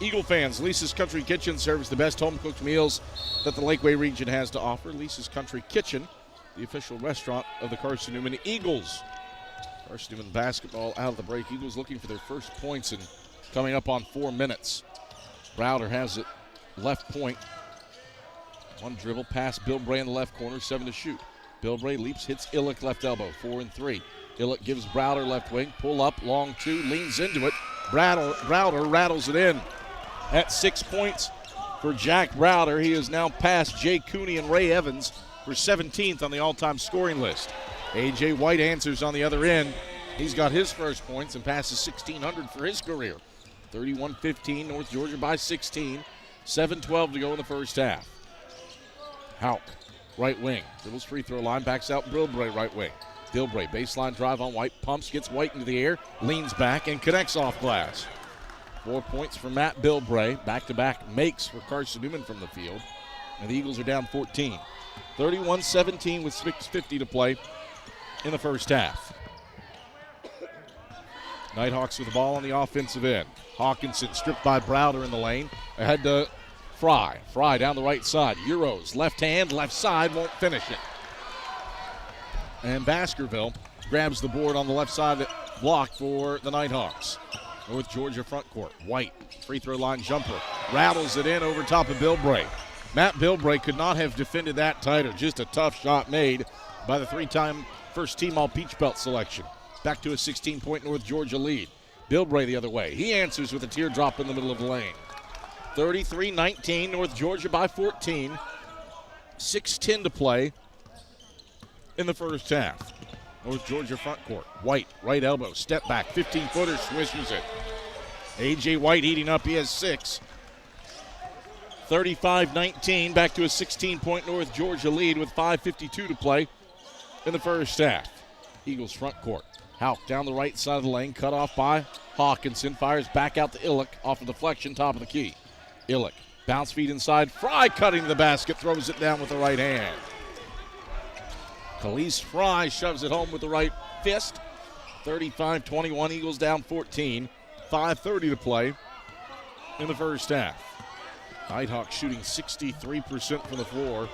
Eagle fans, Lisa's Country Kitchen serves the best home-cooked meals that the Lakeway region has to offer. Lisa's Country Kitchen, the official restaurant of the Carson-Newman Eagles. Carson-Newman basketball out of the break. Eagles looking for their first points and coming up on 4 minutes. Browder has it left point. One dribble past Bill Bray in the left corner, 7 to shoot. Bill Bray leaps, hits Illick left elbow, 4 and 3. Illick gives Browder left wing, pull up, long 2, leans into it. Browder rattles it in. At 6 points for Jack Browder. He is now past Jay Cooney and Ray Evans for 17th on the all-time scoring list. A.J. White answers on the other end. He's got his first points and passes 1,600 for his career. 31-15, North Georgia by 16. 7:12 to go in the first half. Houck, right wing, dribbles free throw line, backs out Bilbray right wing. Bilbray, baseline drive on White, pumps, gets White into the air, leans back, and connects off glass. 4 points for Matt Bilbray. Back-to-back makes for Carson-Newman from the field. And the Eagles are down 14. 31-17 with 6:50 to play in the first half. Nighthawks with the ball on the offensive end. Hawkinson stripped by Browder in the lane. Ahead to Fry. Fry down the right side. Euros, left hand, left side, won't finish it. And Baskerville grabs the board on the left side block for the Nighthawks. North Georgia front court. White, free throw line jumper. Rattles it in over top of Bilbray. Matt Bilbray could not have defended that tighter. Just a tough shot made by the three-time first-team All-Peach Belt selection. Back to a 16-point North Georgia lead. Bilbray the other way. He answers with a teardrop in the middle of the lane. 33-19, North Georgia by 14. 6:10 to play in the first half. North Georgia front court. White, right elbow, step back, 15-footer, swishes it. A.J. White heating up, he has 6. 35-19, back to a 16-point North Georgia lead with 5:52 to play in the first half. Eagles front court. Houck down the right side of the lane, cut off by Hawkinson, fires back out to Illick off a deflection, top of the key. Illick, bounce feed inside, Fry cutting the basket, throws it down with the right hand. Khalees Fry shoves it home with the right fist. 35-21, Eagles down 14. 5:30 to play in the first half. Nighthawks shooting 63% from the floor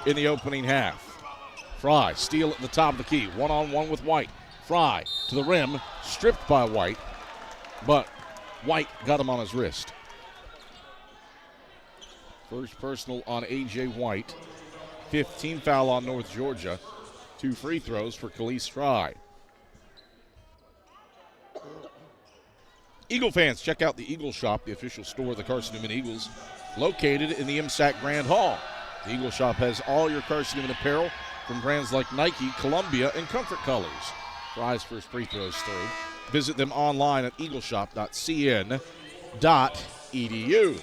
in the opening half. Fry, steal at the top of the key, one-on-one with White. Fry to the rim, stripped by White, but White got him on his wrist. First personal on A.J. White. 15 foul on North Georgia. 2 free throws for Khalees Fry. Eagle fans, check out the Eagle Shop, the official store of the Carson-Newman Eagles, located in the MSAC Grand Hall. The Eagle Shop has all your Carson-Newman apparel from brands like Nike, Columbia, and Comfort Colors. Fry's first free throws through. Visit them online at eagleshop.cn.edu.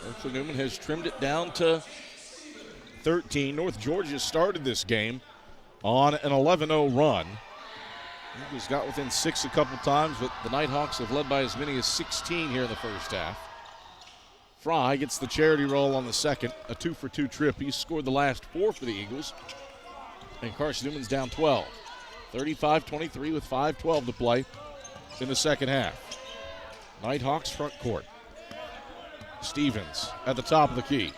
Carson-Newman has trimmed it down to 13. North Georgia started this game on an 11-0 run. Eagles got within 6 a couple times, but the Nighthawks have led by as many as 16 here in the first half. Fry gets the charity roll on the second, a 2-for-2 trip. He scored the last 4 for the Eagles. And Carson-Newman's down 12. 35-23 with 5:12 to play in the second half. Nighthawks front court. Stevens at the top of the key.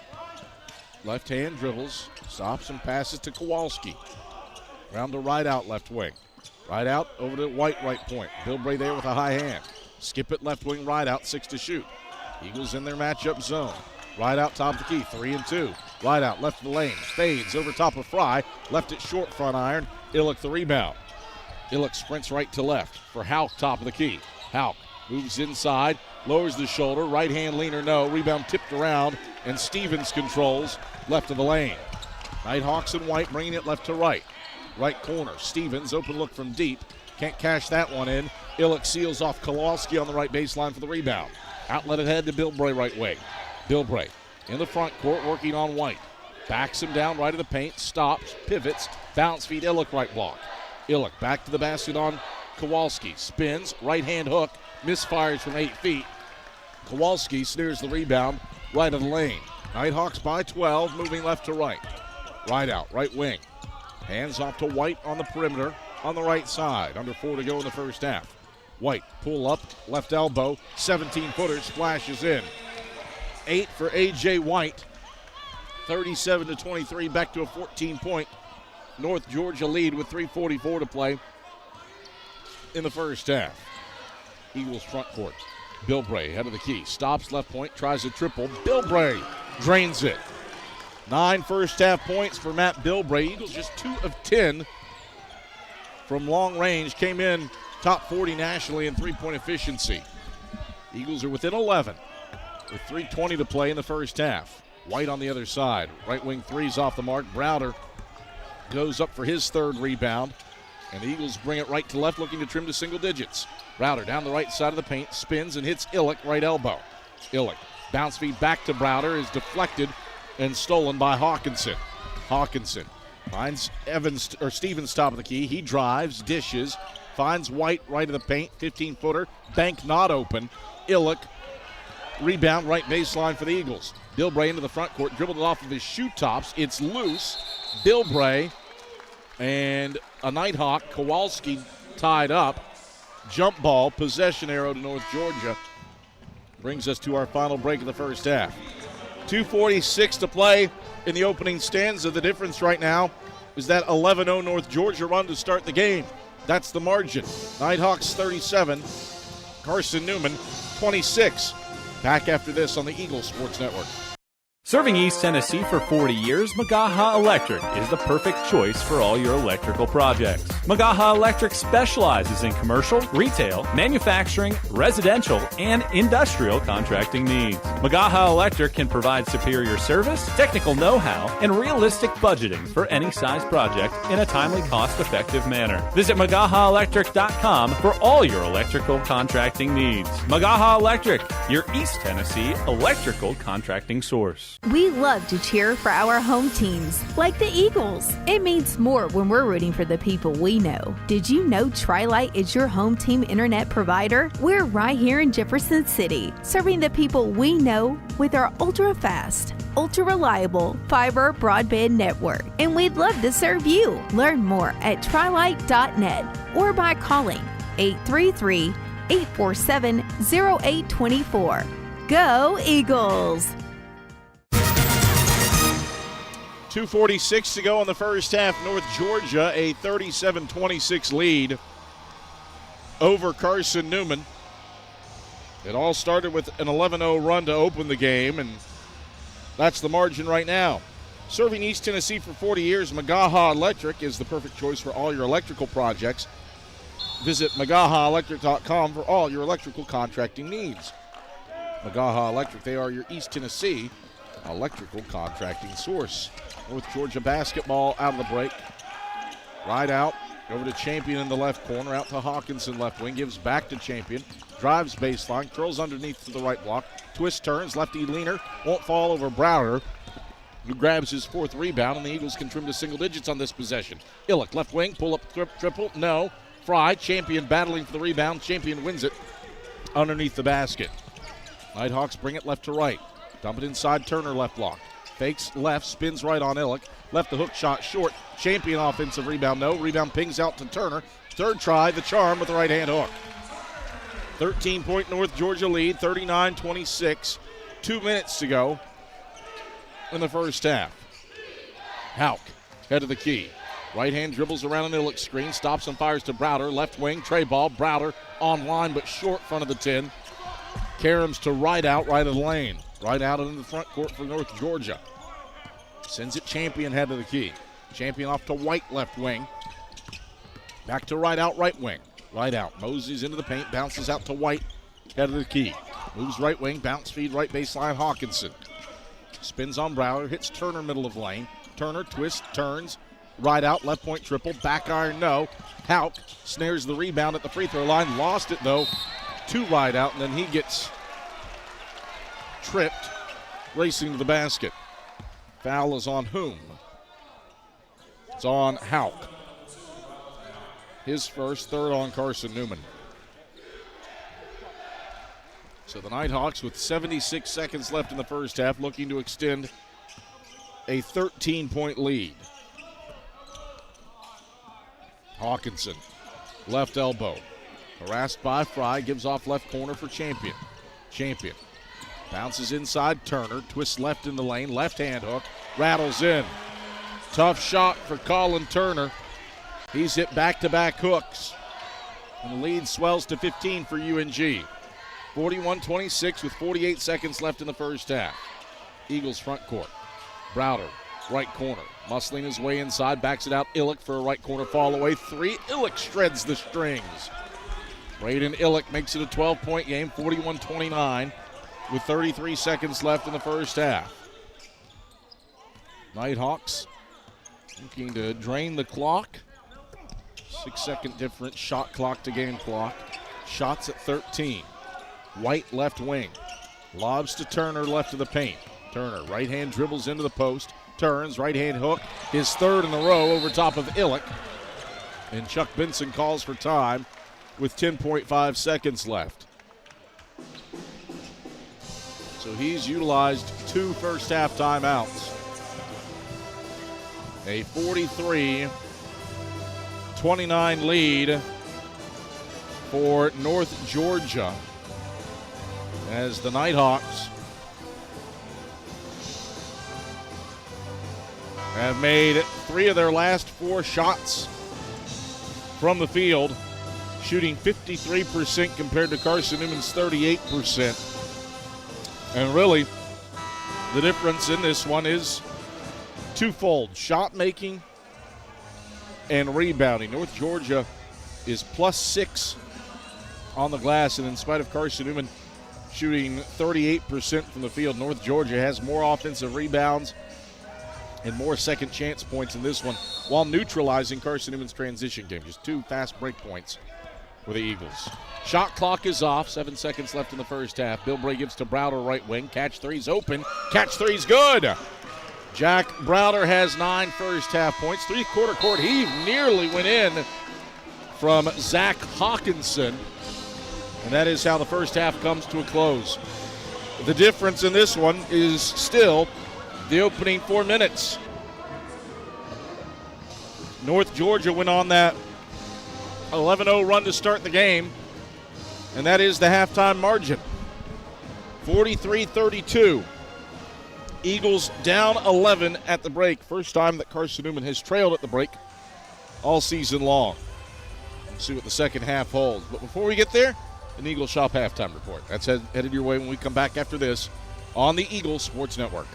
Left hand dribbles, stops and passes to Kowalski. Round to right out left wing. Right out over to White right point. Bilbray there with a high hand. Skip it left wing right out, 6 to shoot. Eagles in their matchup zone. Right out top of the key, 3 and 2. Right out left of the lane. Fades over top of Fry. Left it short front iron. Illick the rebound. Illick sprints right to left for Hauk top of the key. Hauk moves inside, lowers the shoulder. Right hand leaner, no. Rebound tipped around, and Stevens controls left of the lane. Nighthawks and White bringing it left to right. Right corner. Stevens, open look from deep. Can't cash that one in. Illick seals off Kowalski on the right baseline for the rebound. Outlet ahead to Bilbray right wing. Bilbray in the front court working on White. Backs him down right of the paint. Stops, pivots, bounce feed Illick right block. Illick back to the basket on Kowalski. Spins, right hand hook. Misfires from 8 feet. Kowalski snares the rebound right of the lane. Nighthawks by 12, moving left to right. Right out, right wing. Hands off to White on the perimeter on the right side. Under 4 to go in the first half. White, pull up, left elbow, 17-footer, splashes in. 8 for A.J. White. 37-23, back to a 14-point North Georgia lead with 3:44 to play in the first half. Eagles front court. Bilbray head of the key. Stops left point, tries a triple. Bilbray drains it. 9 first half points for Matt Bilbray. Eagles just 2 of 10 from long range. Came in top 40 nationally in three-point efficiency. Eagles are within 11 with 3:20 to play in the first half. White on the other side. Right wing threes off the mark. Browder goes up for his third rebound. And the Eagles bring it right to left, looking to trim to single digits. Browder down the right side of the paint, spins and hits Illick right elbow. Illick, bounce feed back to Browder, is deflected and stolen by Hawkinson. Hawkinson finds Stevens top of the key. He drives, dishes, finds White right of the paint, 15-footer, bank not open. Illick, rebound right baseline for the Eagles. Bilbray into the front court, dribbled it off of his shoe tops. It's loose. Bilbray and a Nighthawk, Kowalski tied up. Jump ball, possession arrow to North Georgia. Brings us to our final break of the first half. 2:46 to play in the opening stanza. The difference right now is that 11-0 North Georgia run to start the game. That's the margin. Nighthawks 37, Carson-Newman 26. Back after this on the Eagles Sports Network. Serving East Tennessee for 40 years, Magaha Electric is the perfect choice for all your electrical projects. Magaha Electric specializes in commercial, retail, manufacturing, residential, and industrial contracting needs. Magaha Electric can provide superior service, technical know-how, and realistic budgeting for any size project in a timely, cost-effective manner. Visit MagahaElectric.com for all your electrical contracting needs. Magaha Electric, your East Tennessee electrical contracting source. We love to cheer for our home teams, like the Eagles. It means more when we're rooting for the people we know. Did you know Tri-Lite is your home team internet provider? We're right here in Jefferson City, serving the people we know with our ultra-fast, ultra-reliable fiber broadband network. And we'd love to serve you. Learn more at trilite.net or by calling 833-847-0824. Go Eagles! 2:46 to go in the first half. North Georgia, a 37-26 lead over Carson-Newman. It all started with an 11-0 run to open the game, and that's the margin right now. Serving East Tennessee for 40 years, Magaha Electric is the perfect choice for all your electrical projects. Visit MagahaElectric.com for all your electrical contracting needs. Magaha Electric, they are your East Tennessee electrical contracting source. North Georgia basketball out of the break. Right out, over to Champion in the left corner, out to Hawkinson left wing, gives back to Champion, drives baseline, curls underneath to the right block, twist turns, lefty leaner, won't fall over Browder, who grabs his 4th rebound, and the Eagles can trim to single digits on this possession. Illick, left wing, pull up triple, no. Fry, Champion battling for the rebound. Champion wins it underneath the basket. Nighthawks bring it left to right. Dump it inside, Turner left block. Fakes left, spins right on Illick. Left the hook shot short. Champion offensive rebound, no. Rebound pings out to Turner. Third try, the charm with the right-hand hook. 13-point North Georgia lead, 39-26. 2 minutes to go in the first half. Hauk, head of the key. Right hand dribbles around an Illick screen, stops and fires to Browder. Left wing, tray ball. Browder on line but short front of the 10. Karams to right out, right of the lane. Right out into the front court for North Georgia. Sends it Champion head of the key. Champion off to White left wing. Back to right out, right wing. Right out. Moses into the paint, bounces out to White, head of the key. Moves right wing, bounce feed right baseline, Hawkinson. Spins on Browder, hits Turner middle of lane. Turner twists, turns. Right out, left point triple, back iron, no. Hauk snares the rebound at the free throw line, lost it though to right out, and then he gets tripped, racing to the basket. Foul is on whom? It's on Hauk. His first, third on Carson-Newman. So the Nighthawks with 76 seconds left in the first half looking to extend a 13-point lead. Hawkinson, left elbow. Harassed by Fry, gives off left corner for Champion. Champion bounces inside Turner, twists left in the lane, left hand hook, rattles in. Tough shot for Colin Turner. He's hit back-to-back hooks. And the lead swells to 15 for UNG. 41-26 with 48 seconds left in the first half. Eagles front court. Browder, right corner. Muscling his way inside, backs it out. Illick for a right corner fall away. 3. Illick shreds the strings. Braden Illick makes it a 12-point game, 41-29 with 33 seconds left in the first half. Nighthawks looking to drain the clock. 6-second difference, shot clock to game clock. Shots at 13. White left wing. Lobs to Turner left of the paint. Turner right hand dribbles into the post. Turns, right hand hook. His third in a row over top of Illick. And Chuck Benson calls for time with 10.5 seconds left. So he's utilized 2 first half timeouts. A 43-29 lead for North Georgia as the Nighthawks have made 3 of their last 4 shots from the field, shooting 53% compared to Carson-Newman's 38%. And really, the difference in this one is twofold: shot making and rebounding. North Georgia is +6 on the glass, and in spite of Carson-Newman shooting 38% from the field, North Georgia has more offensive rebounds and more second chance points in this one, while neutralizing Carson-Newman's transition game. Just 2 fast break points for the Eagles. Shot clock is off. 7 seconds left in the first half. Bill Bray gives to Browder right wing. Catch three's open. Catch three's good. Jack Browder has 9 first half points. 3-quarter court heave nearly went in from Zach Hawkinson. And that is how the first half comes to a close. The difference in this one is still the opening 4 minutes. North Georgia went on that 11-0 run to start the game, and that is the halftime margin. 43-32. Eagles down 11 at the break. First time that Carson-Newman has trailed at the break all season long. Let's see what the second half holds. But before we get there, an Eagles Shop halftime report. That's headed your way when we come back after this on the Eagles Sports Network.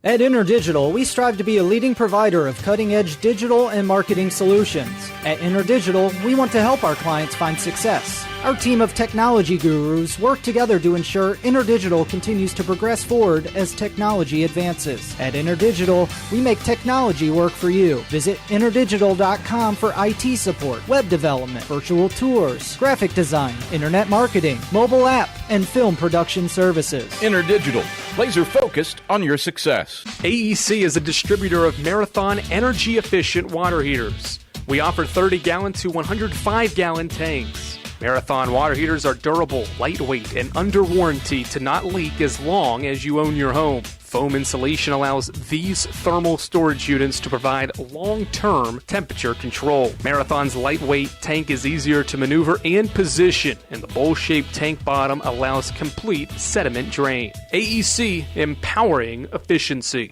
At InterDigital, we strive to be a leading provider of cutting-edge digital and marketing solutions. At InterDigital, we want to help our clients find success. Our team of technology gurus work together to ensure InterDigital continues to progress forward as technology advances. At InterDigital, we make technology work for you. Visit interdigital.com for IT support, web development, virtual tours, graphic design, internet marketing, mobile app, and film production services. InterDigital, laser focused on your success. AEC is a distributor of Marathon energy-efficient water heaters. We offer 30-gallon to 105-gallon tanks. Marathon water heaters are durable, lightweight, and under warranty to not leak as long as you own your home. Foam insulation allows these thermal storage units to provide long-term temperature control. Marathon's lightweight tank is easier to maneuver and position, and the bowl-shaped tank bottom allows complete sediment drain. AEC, empowering efficiency.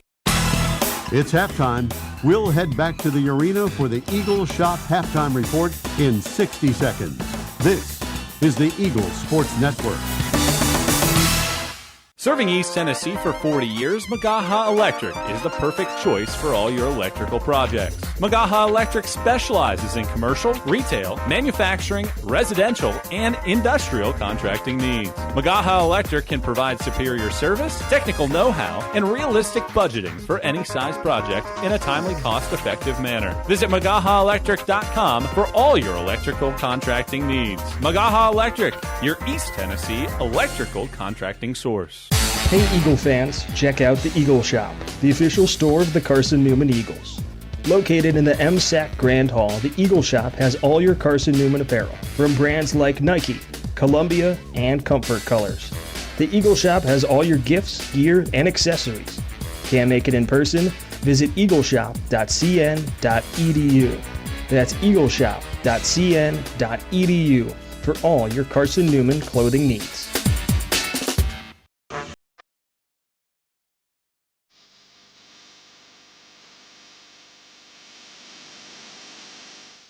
It's halftime. We'll head back to the arena for the Eagles Shop halftime report in 60 seconds. This is the Eagles Sports Network. Serving East Tennessee for 40 years, Magaha Electric is the perfect choice for all your electrical projects. Magaha Electric specializes in commercial, retail, manufacturing, residential, and industrial contracting needs. Magaha Electric can provide superior service, technical know-how, and realistic budgeting for any size project in a timely, cost-effective manner. Visit MagahaElectric.com for all your electrical contracting needs. Magaha Electric, your East Tennessee electrical contracting source. Hey Eagle fans, check out the Eagle Shop, the official store of the Carson-Newman Eagles. Located in the MSAC Grand Hall, the Eagle Shop has all your Carson-Newman apparel, from brands like Nike, Columbia, and Comfort Colors. The Eagle Shop has all your gifts, gear, and accessories. Can't make it in person? Visit eagleshop.cn.edu. That's eagleshop.cn.edu for all your Carson-Newman clothing needs.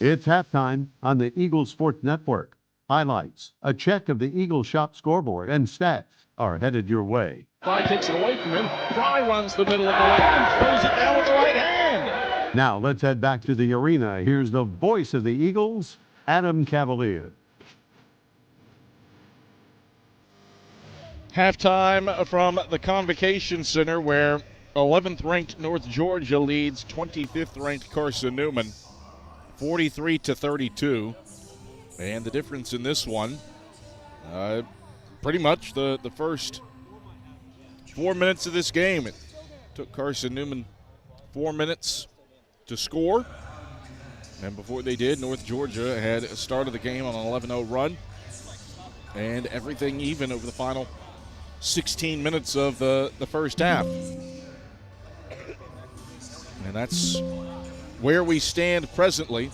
It's halftime on the Eagles Sports Network. Highlights, a check of the Eagles Shop scoreboard, and stats are headed your way. Fry takes it away from him. Fry runs the middle of the lane and throws it down with the right hand. Now let's head back to the arena. Here's the voice of the Eagles, Adam Cavalier. Halftime from the Convocation Center, where 11th ranked North Georgia leads 25th ranked Carson-Newman 43-32. And the difference in this one, pretty much the first 4 minutes of this game. It took Carson-Newman 4 minutes to score. And before they did, North Georgia had started the game on an 11-0 run. And everything even over the final 16 minutes of the first half. And that's where we stand presently,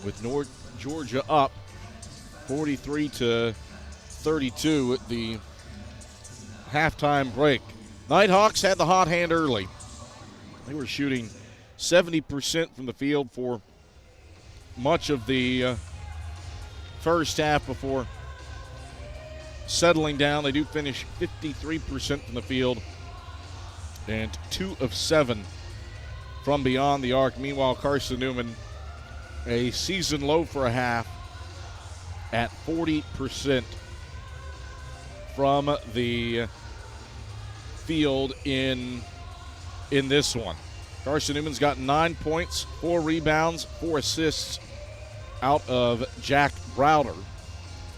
with North Georgia up 43-32 at the halftime break. Nighthawks had the hot hand early. They were shooting 70% from the field for much of the first half before settling down. They do finish 53% from the field and 2 of 7 from beyond the arc. Meanwhile, Carson-Newman, a season low for a half at 40% from the field in this one. Carson-Newman's got 9 points, 4 rebounds, 4 assists out of Jack Browder.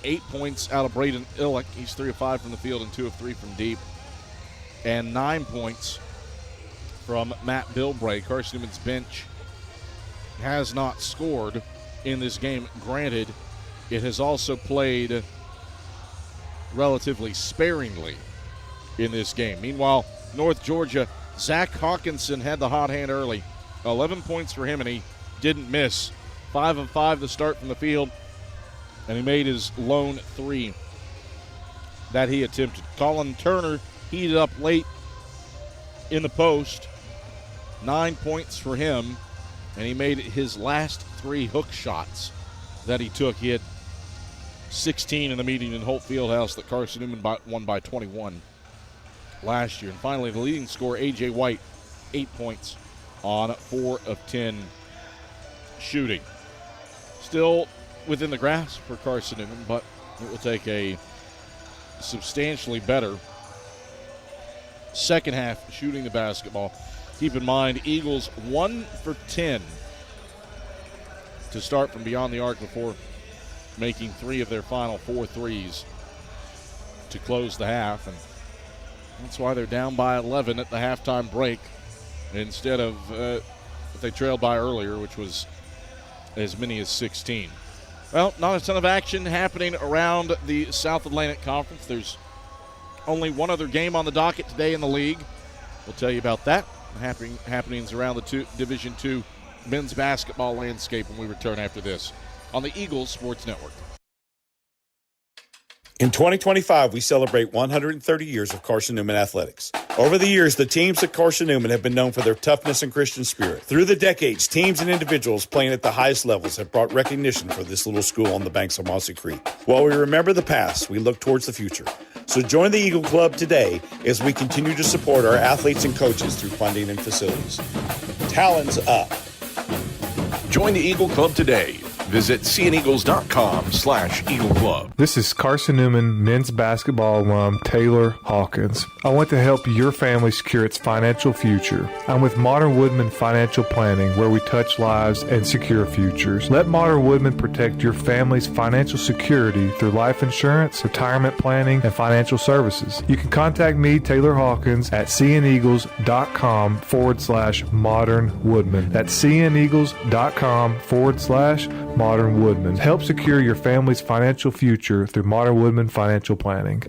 8 points out of Braden Illick. He's 3 of 5 from the field and 2 of 3 from deep. And 9 points from Matt Bilbray. Carson-Newman's bench has not scored in this game. Granted, it has also played relatively sparingly in this game. Meanwhile, North Georgia, Zach Hawkinson had the hot hand early. 11 points for him, and he didn't miss. 5 of 5 to start from the field, and he made his lone 3 that he attempted. Colin Turner heated up late in the post. 9 points for him, and he made his last 3 hook shots that he took. He had 16 in the meeting in Holt Fieldhouse that Carson-Newman won by 21 last year. And finally, the leading scorer, A.J. White, 8 points on 4 of 10 shooting. Still within the grasp for Carson-Newman, but it will take a substantially better second half shooting the basketball. Keep in mind, Eagles 1 for 10 to start from beyond the arc before making 3 of their final 4 threes to close the half. And that's why they're down by 11 at the halftime break instead of if they trailed by earlier, which was as many as 16. Well, not a ton of action happening around the South Atlantic Conference. There's only one other game on the docket today in the league. We'll tell you about that. Happenings around the Division II men's basketball landscape when we return after this on the Eagles Sports Network. In 2025, we celebrate 130 years of Carson-Newman athletics. Over the years, the teams at Carson-Newman have been known for their toughness and Christian spirit. Through the decades, teams and individuals playing at the highest levels have brought recognition for this little school on the banks of Mossy Creek. While we remember the past, we look towards the future. So join the Eagle Club today as we continue to support our athletes and coaches through funding and facilities. Talons up. Join the Eagle Club today. Visit cneagles.com/Eagle Club. This is Carson-Newman men's basketball alum Taylor Hawkins. I want to help your family secure its financial future. I'm with Modern Woodman Financial Planning, where we touch lives and secure futures. Let Modern Woodman protect your family's financial security through life insurance, retirement planning, and financial services. You can contact me, Taylor Hawkins, at cneagles.com/Modern Woodman. That's cneagles.com/Modern Woodman. Help secure your family's financial future through Modern Woodman Financial Planning.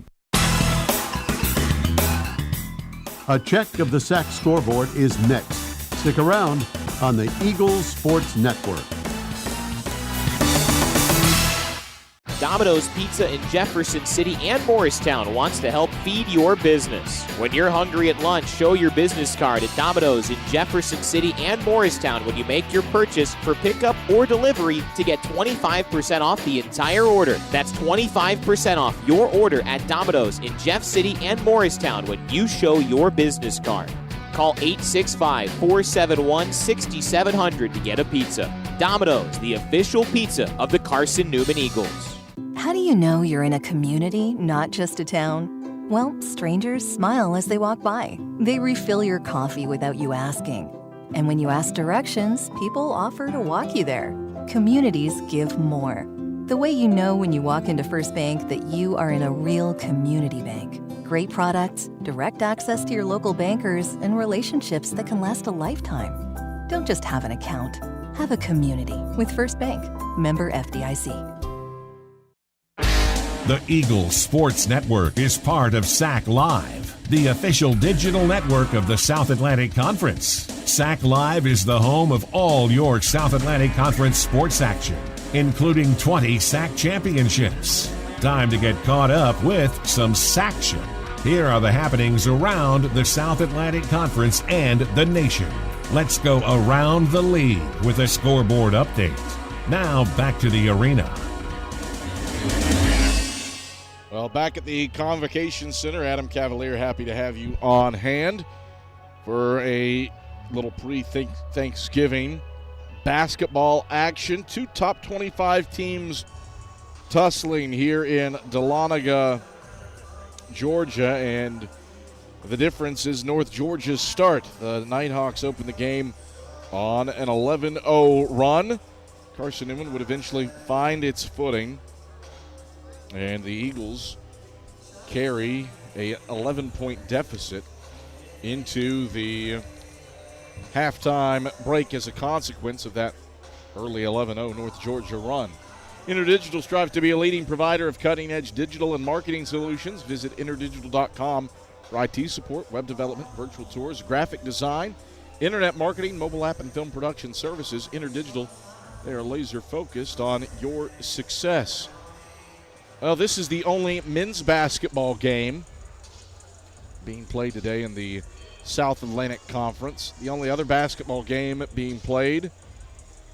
A check of the SAC scoreboard is next. Stick around on the Eagles Sports Network. Domino's Pizza in Jefferson City and Morristown wants to help feed your business. When you're hungry at lunch, show your business card at Domino's in Jefferson City and Morristown when you make your purchase for pickup or delivery to get 25% off the entire order. That's 25% off your order at Domino's in Jeff City and Morristown when you show your business card. Call 865-471-6700 to get a pizza. Domino's, the official pizza of the Carson-Newman Eagles. How do you know you're in a community, not just a town? Well, strangers smile as they walk by. They refill your coffee without you asking. And when you ask directions, people offer to walk you there. Communities give more. The way you know when you walk into First Bank that you are in a real community bank. Great products, direct access to your local bankers, and relationships that can last a lifetime. Don't just have an account. Have a community with First Bank. Member FDIC. The Eagles Sports Network is part of SAC Live, the official digital network of the South Atlantic Conference. SAC Live is the home of all your South Atlantic Conference sports action, including 20 SAC championships. Time to get caught up with some SACtion. Here are the happenings around the South Atlantic Conference and the nation. Let's go around the league with a scoreboard update. Now back to the arena. Well, back at the Convocation Center, Adam Cavalier, happy to have you on hand for a little pre-Thanksgiving basketball action. Two top 25 teams tussling here in Dahlonega, Georgia, and the difference is North Georgia's start. The Nighthawks opened the game on an 11-0 run. Carson-Newman would eventually find its footing, and the Eagles carry a 11-point deficit into the halftime break as a consequence of that early 11-0 North Georgia run. InterDigital strives to be a leading provider of cutting-edge digital and marketing solutions. Visit interdigital.com for IT support, web development, virtual tours, graphic design, internet marketing, mobile app, and film production services. InterDigital, they are laser-focused on your success. Well, this is the only men's basketball game being played today in the South Atlantic Conference. The only other basketball game being played,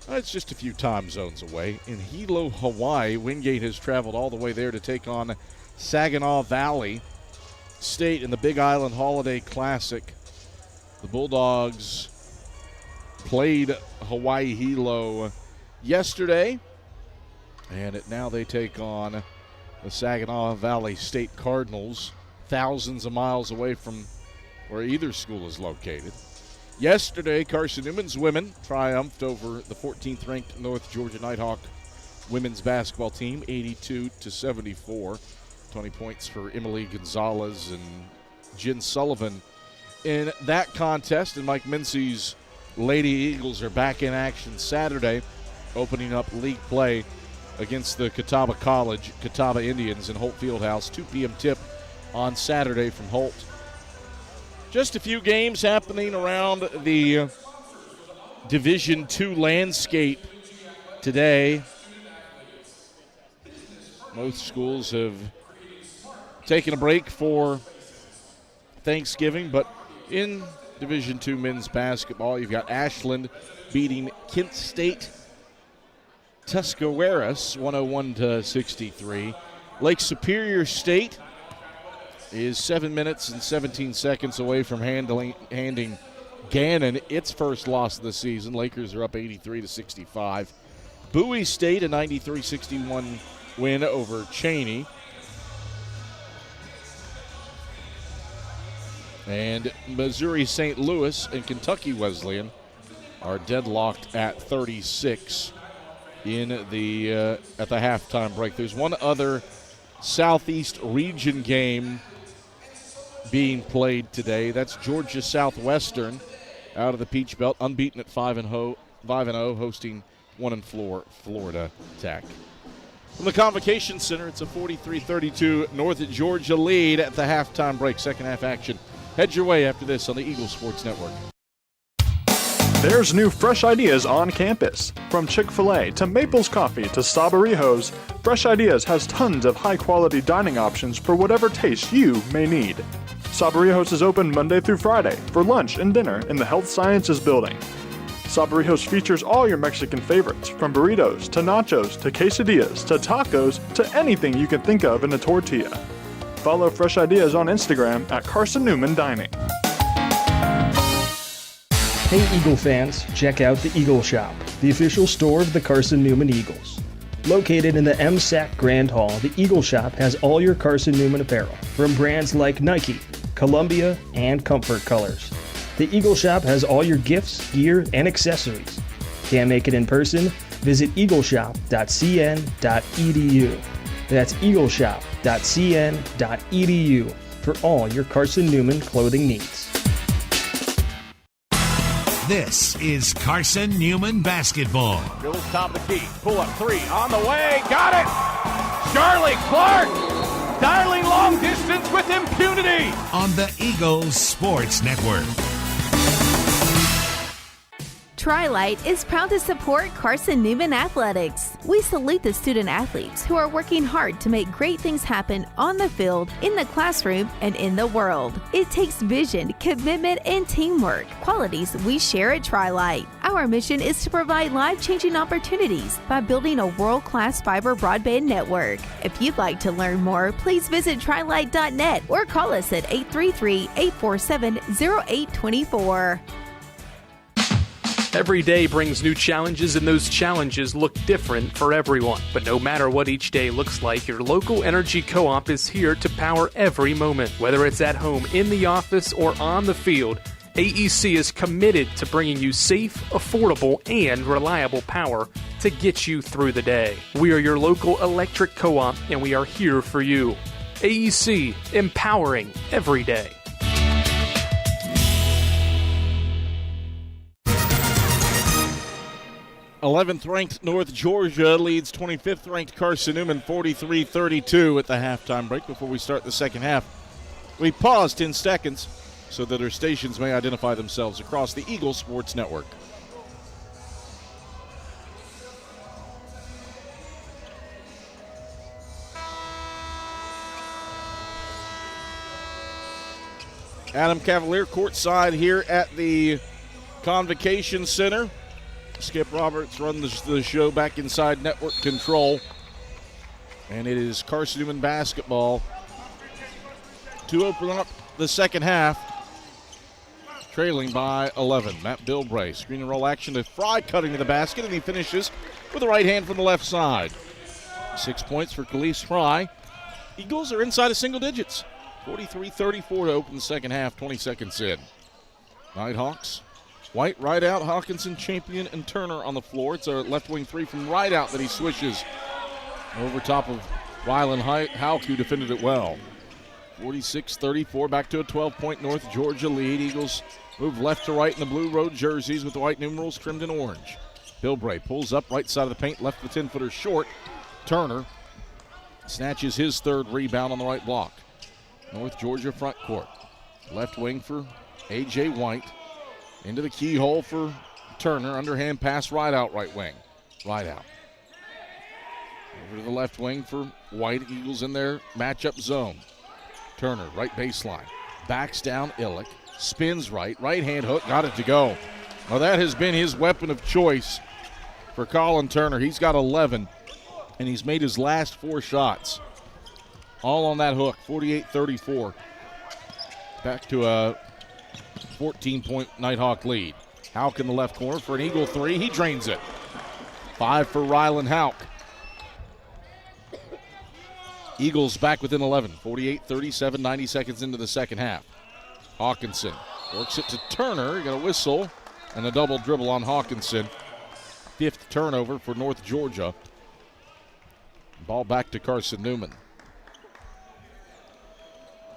it's just a few time zones away. In Hilo, Hawaii, Wingate has traveled all the way there to take on Saginaw Valley State in the Big Island Holiday Classic. The Bulldogs played Hawaii Hilo yesterday, and now they take on the Saginaw Valley State Cardinals, thousands of miles away from where either school is located. Yesterday, Carson-Newman's women triumphed over the 14th-ranked North Georgia Nighthawk women's basketball team, 82-74. 20 points for Emily Gonzalez and Jen Sullivan in that contest. And Mike Mincy's Lady Eagles are back in action Saturday opening up league play against the Catawba Indians in Holt Fieldhouse. 2 p.m. tip on Saturday from Holt. Just a few games happening around the Division II landscape today. Most schools have taken a break for Thanksgiving, but in Division II men's basketball, you've got Ashland beating Kent State Tuscawaras 101-63. Lake Superior State is 7 minutes and 17 seconds away from handing Gannon its first loss of the season. Lakers are up 83-65. Bowie State a 93-61 win over Cheney. And Missouri St. Louis and Kentucky Wesleyan are deadlocked at 36 in the at the halftime break. There's one other Southeast region game being played today. That's Georgia Southwestern out of the Peach Belt, unbeaten at 5-0, hosting 1-4 Florida Tech. From the Convocation Center, it's a 43-32 North Georgia lead at the halftime break. Second half action. Head your way after this on the Eagles Sports Network. There's new fresh ideas on campus. From Chick-fil-A to Maples Coffee to Sabarijos, Fresh Ideas has tons of high-quality dining options for whatever taste you may need. Sabarijos is open Monday through Friday for lunch and dinner in the Health Sciences Building. Sabarijos features all your Mexican favorites, from burritos to nachos to quesadillas to tacos to anything you can think of in a tortilla. Follow Fresh Ideas on Instagram at Carson-Newman Dining. Hey Eagle fans, check out the Eagle Shop, the official store of the Carson-Newman Eagles. Located in the MSAC Grand Hall, the Eagle Shop has all your Carson-Newman apparel, from brands like Nike, Columbia, and Comfort Colors. The Eagle Shop has all your gifts, gear, and accessories. Can't make it in person? Visit eagleshop.cn.edu. That's eagleshop.cn.edu for all your Carson-Newman clothing needs. This is Carson-Newman basketball. Bills top of the key. Pull up three on the way. Got it. Charlie Clark dialing long distance with impunity. On the Eagles Sports Network. Tri-Light is proud to support Carson-Newman Athletics. We salute the student athletes who are working hard to make great things happen on the field, in the classroom, and in the world. It takes vision, commitment, and teamwork, qualities we share at Tri-Light. Our mission is to provide life-changing opportunities by building a world-class fiber broadband network. If you'd like to learn more, please visit trilight.net or call us at 833-847-0824. Every day brings new challenges, and those challenges look different for everyone. But no matter what each day looks like, your local energy co-op is here to power every moment. Whether it's at home, in the office, or on the field, AEC is committed to bringing you safe, affordable, and reliable power to get you through the day. We are your local electric co-op, and we are here for you. AEC, empowering every day. 11th-ranked North Georgia leads 25th-ranked Carson-Newman 43-32 at the halftime break. Before we start the second half, we pause 10 seconds so that our stations may identify themselves across the Eagles Sports Network. Adam Cavalier courtside here at the Convocation Center. Skip Roberts runs the show back inside network control. And it is Carson-Newman basketball to open up the second half, trailing by 11. Matt Bilbray, screen and roll action to Fry, cutting to the basket, and he finishes with a right hand from the left side. 6 points for Khalees Fry. Eagles are inside of single digits. 43-34 to open the second half, 20 seconds in. Nighthawks. White right out, Hawkinson, Champion, and Turner on the floor. It's a left wing three from right out that he swishes over top of Rylan Hauk, who defended it well. 46-34, back to a 12-point North Georgia lead. Eagles move left to right in the blue road jerseys with the white numerals trimmed in orange. Bilbray pulls up right side of the paint, left the 10-footer short. Turner snatches his third rebound on the right block. North Georgia front court. Left wing for A.J. White. Into the keyhole for Turner. Underhand pass right out right wing. Right out. Over to the left wing for White. Eagles in their matchup zone. Turner, right baseline. Backs down Illick. Spins right. Right hand hook. Got it to go. Well, that has been his weapon of choice for Colin Turner. He's got 11, and he's made his last 4 shots. All on that hook. 48-34. Back to a 14-point Nighthawk lead. Houck in the left corner for an Eagle 3. He drains it. 5 for Rylan Houck. Eagles back within 11. 48-37, 90 seconds into the second half. Hawkinson works it to Turner. Got a whistle and a double dribble on Hawkinson. 5th turnover for North Georgia. Ball back to Carson-Newman.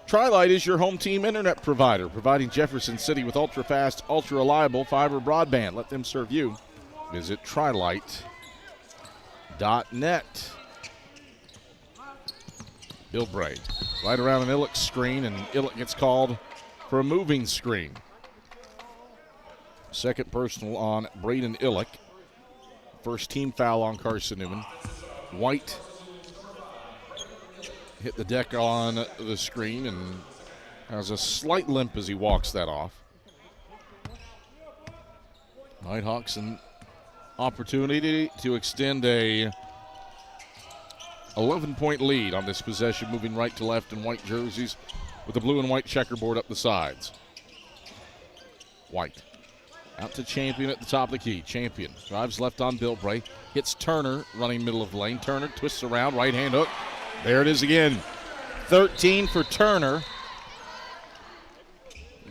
Tri-Lite is your home team internet provider, providing Jefferson City with ultra-fast, ultra-reliable fiber broadband. Let them serve you. Visit trilite.net. Bilbray right around an Illick screen, and Illick gets called for a moving screen. Second personal on Braden Illick. First team foul on Carson-Newman. White hit the deck on the screen and has a slight limp as he walks that off. Nighthawks an opportunity to extend a 11-point lead on this possession, moving right to left in white jerseys with the blue and white checkerboard up the sides. White out to Champion at the top of the key. Champion drives left on Bilbray, hits Turner running middle of the lane. Turner twists around, right hand hook. There it is again. 13 for Turner.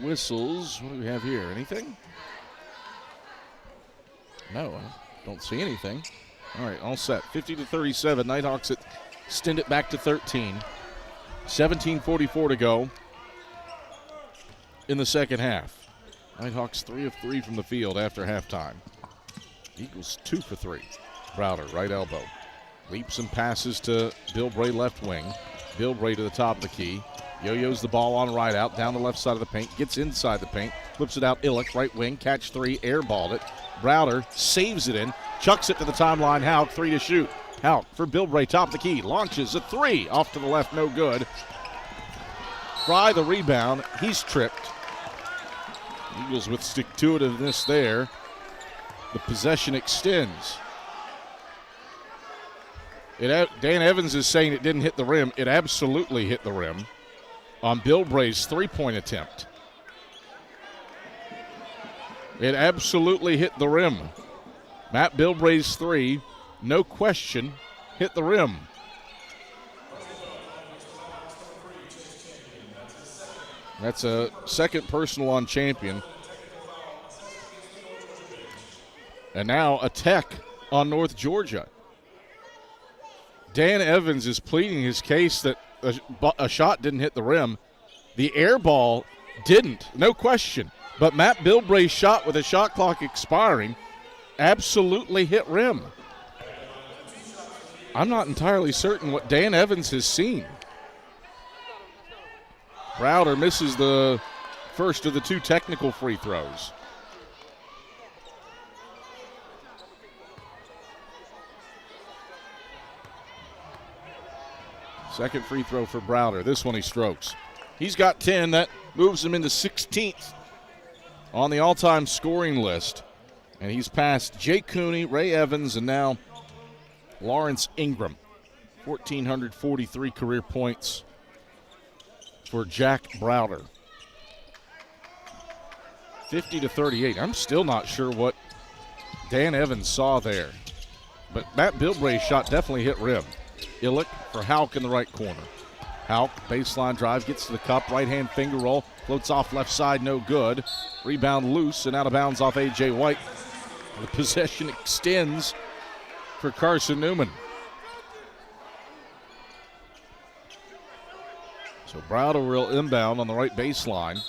Whistles. What do we have here? Anything? No, I don't see anything. All right, all set. 50-37. Nighthawks extend it back to 13. 17:44 to go in the second half. Nighthawks 3 of 3 from the field after halftime. Eagles 2 for 3. Browder, right elbow. Leaps and passes to Bilbray left wing. Bilbray to the top of the key. Yo-yos the ball on right out, down the left side of the paint. Gets inside the paint. Flips it out. Illick, right wing. Catch 3. Airballed it. Browder saves it in. Chucks it to the timeline. Houck, 3 to shoot. Houck for Bilbray, top of the key. Launches a 3. Off to the left, no good. Fry the rebound. He's tripped. Eagles with stick-to-itiveness there. The possession extends. Dan Evans is saying it didn't hit the rim. It absolutely hit the rim on Bilbray's three-point attempt. It absolutely hit the rim. Matt Bilbray's 3, no question, hit the rim. That's a second personal on Champion. And now a tech on North Georgia. Dan Evans is pleading his case that a shot didn't hit the rim. The air ball didn't, no question. But Matt Bilbray's shot with a shot clock expiring absolutely hit rim. I'm not entirely certain what Dan Evans has seen. Browder misses the first of the 2 technical free throws. Second free throw for Browder. This one he strokes. He's got 10. That moves him into 16th on the all-time scoring list. And he's passed Jake Cooney, Ray Evans, and now Lawrence Ingram. 1,443 career points for Jack Browder. 50-38. I'm still not sure what Dan Evans saw there. But Matt Bilbray's shot definitely hit rim. Illick for Houck in the right corner. Houck, baseline drive, gets to the cup, right-hand finger roll, floats off left side, no good. Rebound loose and out of bounds off A.J. White. The possession extends for Carson-Newman. So Browder will inbound on the right baseline.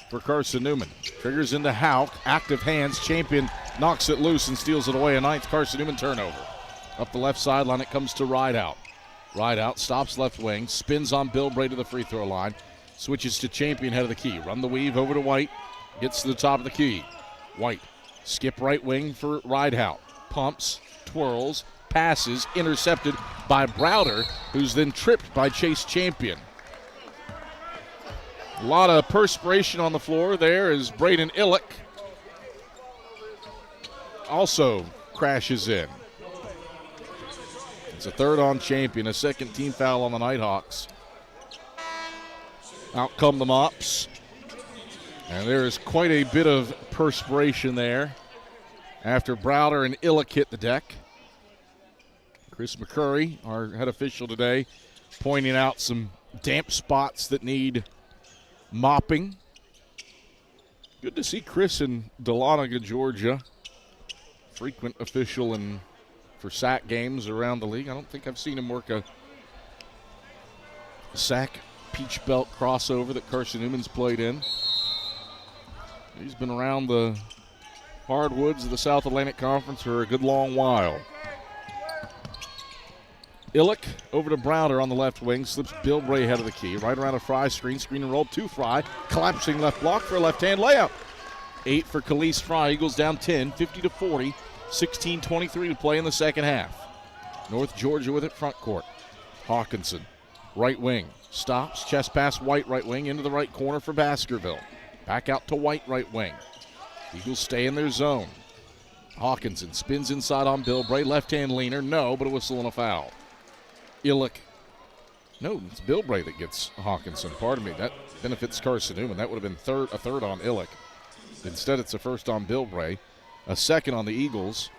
for Carson-Newman. Triggers into Houck. Active hands. Champion knocks it loose and steals it away. A ninth Carson-Newman turnover. Up the left sideline, it comes to Rideout. Rideout stops left wing. Spins on Bill Bray to the free throw line. Switches to Champion head of the key. Run the weave over to White. Gets to the top of the key. White. Skip right wing for Rideout. Pumps. Twirls. Passes. Intercepted by Browder, who's then tripped by Chase Champion. A lot of perspiration on the floor there as Braden Illick also crashes in. It's a third on Champion, a second team foul on the Nighthawks. Out come the Mops. And there is quite a bit of perspiration there after Browder and Illick hit the deck. Chris McCurry, our head official today, pointing out some damp spots that need mopping. Good to see Chris in Dahlonega, Georgia. Frequent official for SAC games around the league. I don't think I've seen him work a SAC Peach Belt crossover that Carson-Newman's played in. He's been around the hardwoods of the South Atlantic Conference for a good long while. Illick over to Browder on the left wing, slips Bill Bray ahead of the key, right around a Fry screen and roll to Fry, collapsing left block for a left-hand layup. 8 for Khalees Fry. Eagles down 10, 50-40, 16-23 to play in the second half. North Georgia with it front court. Hawkinson, right wing, stops, chest pass White right wing into the right corner for Baskerville. Back out to White right wing. Eagles stay in their zone. Hawkinson spins inside on Bill Bray, left-hand leaner, no, but a whistle and a foul. Illick. No, it's Bill Bray that gets Hawkinson. Pardon me. That benefits Carson-Newman. That would have been a third on Illick. Instead, it's a first on Bill Bray, a second on the Eagles,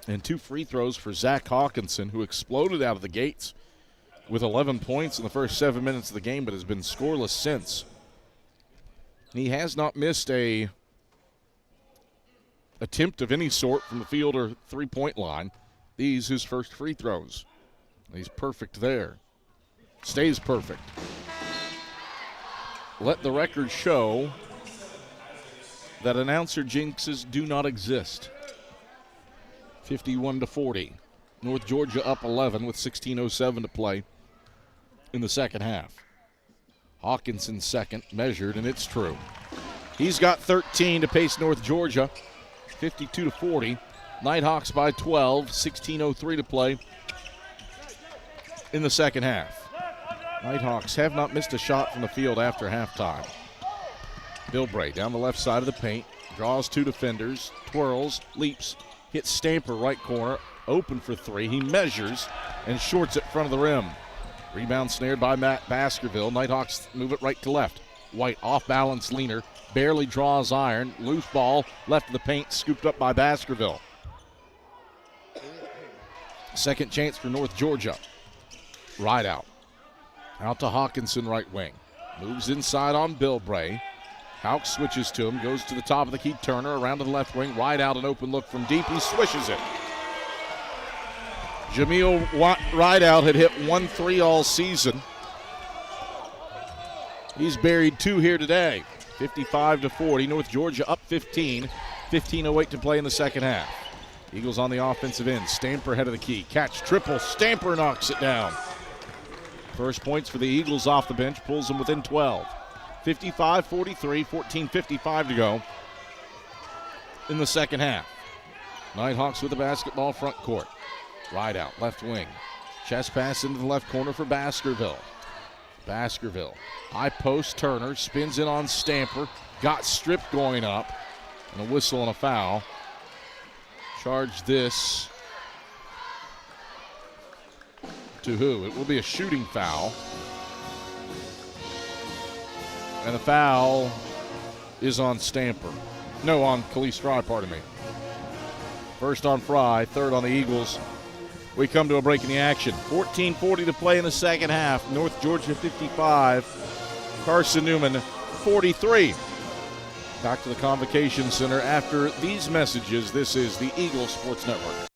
and 2 free throws for Zach Hawkinson, who exploded out of the gates with 11 points in the first 7 minutes of the game, but has been scoreless since. He has not missed a attempt of any sort from the field or three-point line. These his first free throws. He's perfect there. Stays perfect. Let the record show that announcer jinxes do not exist. 51-40. North Georgia up 11 with 16:07 to play in the second half. Hawkinson second, measured, and it's true. He's got 13 to pace North Georgia. 52-40. Nighthawks by 12, 16:03 to play in the second half. Nighthawks have not missed a shot from the field after halftime. Bill Bray down the left side of the paint, draws 2 defenders, twirls, leaps, hits Stamper right corner, open for 3. He measures and shorts it front of the rim. Rebound snared by Matt Baskerville. Nighthawks move it right to left. White off balance leaner, barely draws iron, loose ball, left of the paint, scooped up by Baskerville. Second chance for North Georgia. Rideout. Out to Hawkinson right wing. Moves inside on Bill Bray. Houck switches to him, goes to the top of the key. Turner around to the left wing. Rideout, an open look from deep. He swishes it. Jameel Rideout had hit 1 3 all season. He's buried 2 here today. 55-40. North Georgia up 15. 15:08 to play in the second half. Eagles on the offensive end. Stamper head of the key. Catch triple. Stamper knocks it down. First points for the Eagles off the bench. Pulls them within 12. 55-43. 14:55 to go in the second half. Nighthawks with the basketball front court. Rideout, left wing. Chest pass into the left corner for Baskerville. Baskerville. High post, Turner. Spins in on Stamper. Got stripped going up. And a whistle and a foul. Charge this to who? It will be a shooting foul. And the foul is on Stamper. No, on Khalees Fry, pardon me. First on Fry, third on the Eagles. We come to a break in the action. 14:40 to play in the second half. North Georgia 55, Carson-Newman 43. Back to the Convocation Center after these messages. This is the Eagles Sports Network.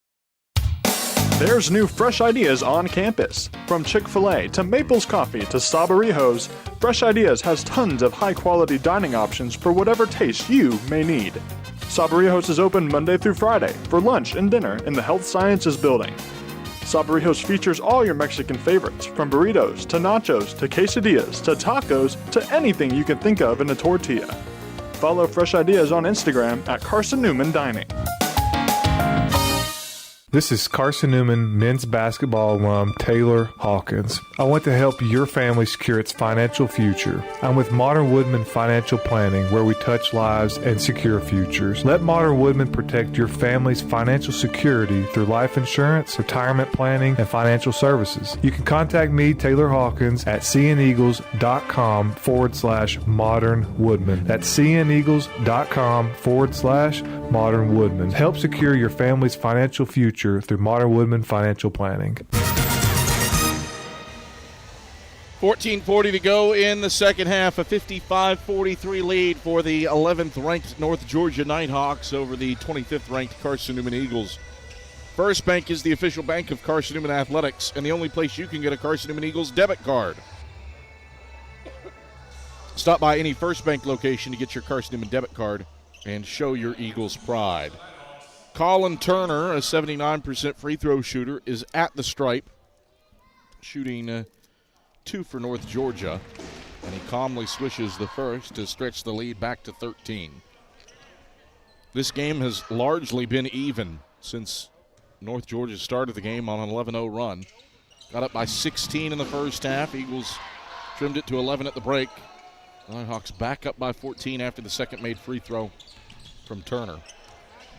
There's new fresh ideas on campus. From Chick-fil-A to Maples Coffee to Sabarijos, Fresh Ideas has tons of high-quality dining options for whatever taste you may need. Sabarijos is open Monday through Friday for lunch and dinner in the Health Sciences Building. Sabarijos features all your Mexican favorites, from burritos to nachos to quesadillas to tacos to anything you can think of in a tortilla. Follow Fresh Ideas on Instagram at Carson-Newman Dining. This is Carson-Newman men's basketball alum Taylor Hawkins. I want to help your family secure its financial future. I'm with Modern Woodman Financial Planning, where we touch lives and secure futures. Let Modern Woodman protect your family's financial security through life insurance, retirement planning, and financial services. You can contact me, Taylor Hawkins, at cneagles.com/Modern Woodman. That's cneagles.com/Modern Woodman. Help secure your family's financial future through Modern Woodman Financial Planning. 14:40 to go in the second half. A 55-43 lead for the 11th-ranked North Georgia Nighthawks over the 25th-ranked Carson-Newman Eagles. First Bank is the official bank of Carson-Newman Athletics and the only place you can get a Carson-Newman Eagles debit card. Stop by any First Bank location to get your Carson-Newman debit card and show your Eagles pride. Colin Turner, a 79% free throw shooter, is at the stripe, shooting 2 for North Georgia, and he calmly swishes the first to stretch the lead back to 13. This game has largely been even since North Georgia started the game on an 11-0 run. Got up by 16 in the first half. Eagles trimmed it to 11 at the break. Nighthawks back up by 14 after the second made free throw from Turner.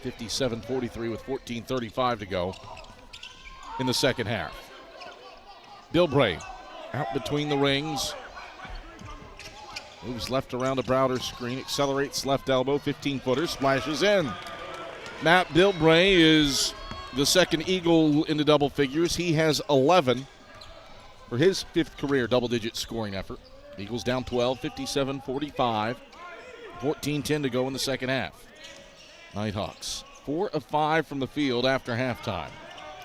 57-43 with 14:35 to go in the second half. Bilbray out between the rings. Moves left around a Browder screen. Accelerates left elbow. 15-footer. Splashes in. Matt Bilbray is the second Eagle into double figures. He has 11 for his 5th career double-digit scoring effort. Eagles down 12, 57-45. 14-10 to go in the second half. Nighthawks 4 of 5 from the field after halftime.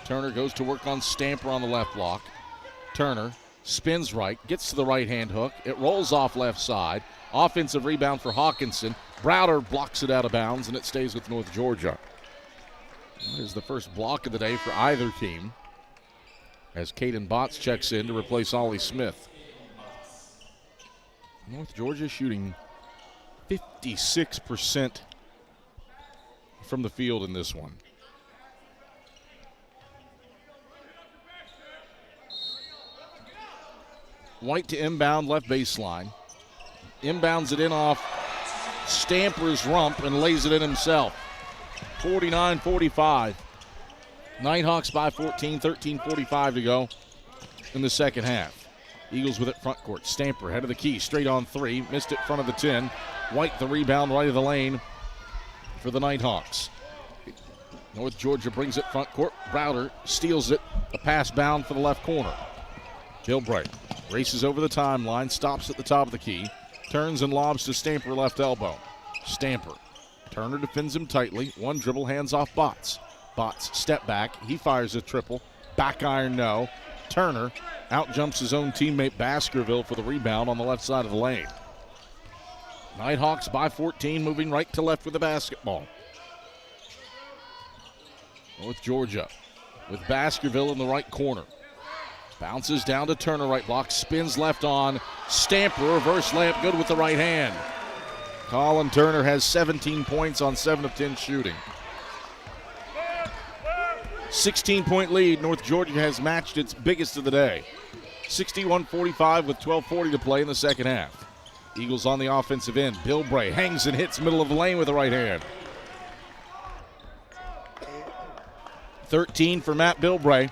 Turner goes to work on Stamper on the left block. Turner spins right, gets to the right-hand hook. It rolls off left side. Offensive rebound for Hawkinson. Browder blocks it out of bounds, and it stays with North Georgia. That is the first block of the day for either team as Caden Botts checks in to replace Ollie Smith. North Georgia shooting 56% from the field in this one. White to inbound, left baseline. Inbounds it in off Stamper's rump and lays it in himself. 49-45. Nighthawks by 14, 13:45 to go in the second half. Eagles with it front court. Stamper, head of the key, straight on 3. Missed it front of the 10. White the rebound, right of the lane for the Nighthawks. North Georgia brings it front court. Browder steals it. A pass bound for the left corner. Bilbray races over the timeline, stops at the top of the key, turns and lobs to Stamper left elbow. Stamper. Turner defends him tightly. One dribble, hands off Botts. Botts step back. He fires a triple. Back iron, no. Turner out jumps his own teammate Baskerville for the rebound on the left side of the lane. Nighthawks by 14, moving right to left with the basketball. North Georgia with Baskerville in the right corner. Bounces down to Turner, right block, spins left on. Stamper, reverse layup, good with the right hand. Colin Turner has 17 points on 7 of 10 shooting. 16-point lead. North Georgia has matched its biggest of the day. 61-45 with 12:40 to play in the second half. Eagles on the offensive end. Bilbray hangs and hits middle of the lane with the right hand. 13 for Matt Bilbray.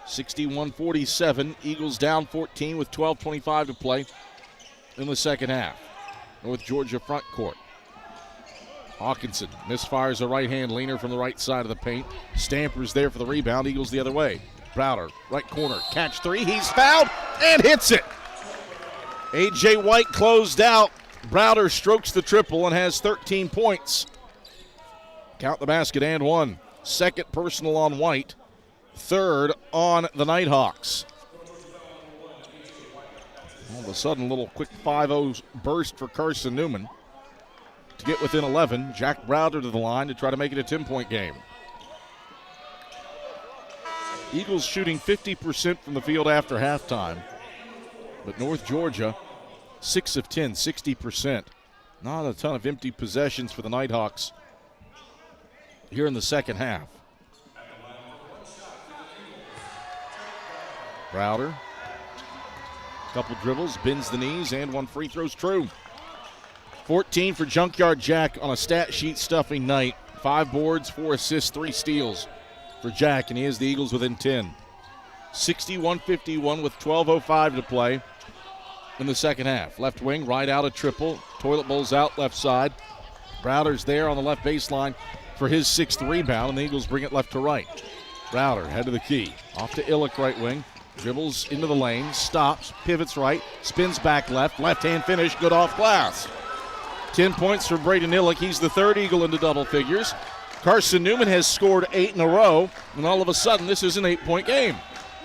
61-47. Eagles down 14 with 12:25 to play in the second half. North Georgia front court. Hawkinson misfires a right-hand leaner from the right side of the paint. Stamper's there for the rebound. Eagles the other way. Browder, right corner, catch 3. He's fouled and hits it. A.J. White closed out. Browder strokes the triple and has 13 points. Count the basket and one. Second personal on White. third on the Nighthawks. All of a sudden, a little quick 5-0 burst for Carson-Newman to get within 11. Jack Browder to the line to try to make it a 10-point game. Eagles shooting 50% from the field after halftime. But North Georgia, 6 of 10, 60%. Not a ton of empty possessions for the Nighthawks here in the second half. Browder, couple dribbles, bends the knees, and one free throw's true. 14 for Junkyard Jack on a stat sheet stuffing night. 5 boards, 4 assists, 3 steals for Jack, and he has the Eagles within 10. 61-51 with 12:05 to play in the second half. Left wing, right out a triple. Toilet bowls out left side. Browder's there on the left baseline for his 6th rebound, and the Eagles bring it left to right. Browder, head of the key. Off to Illick, right wing. Dribbles into the lane, stops, pivots right, spins back left, left-hand finish, good off glass. 10 points for Braden Illick. He's the 3rd Eagle into double figures. Carson-Newman has scored 8 in a row, and all of a sudden this is an 8-point game.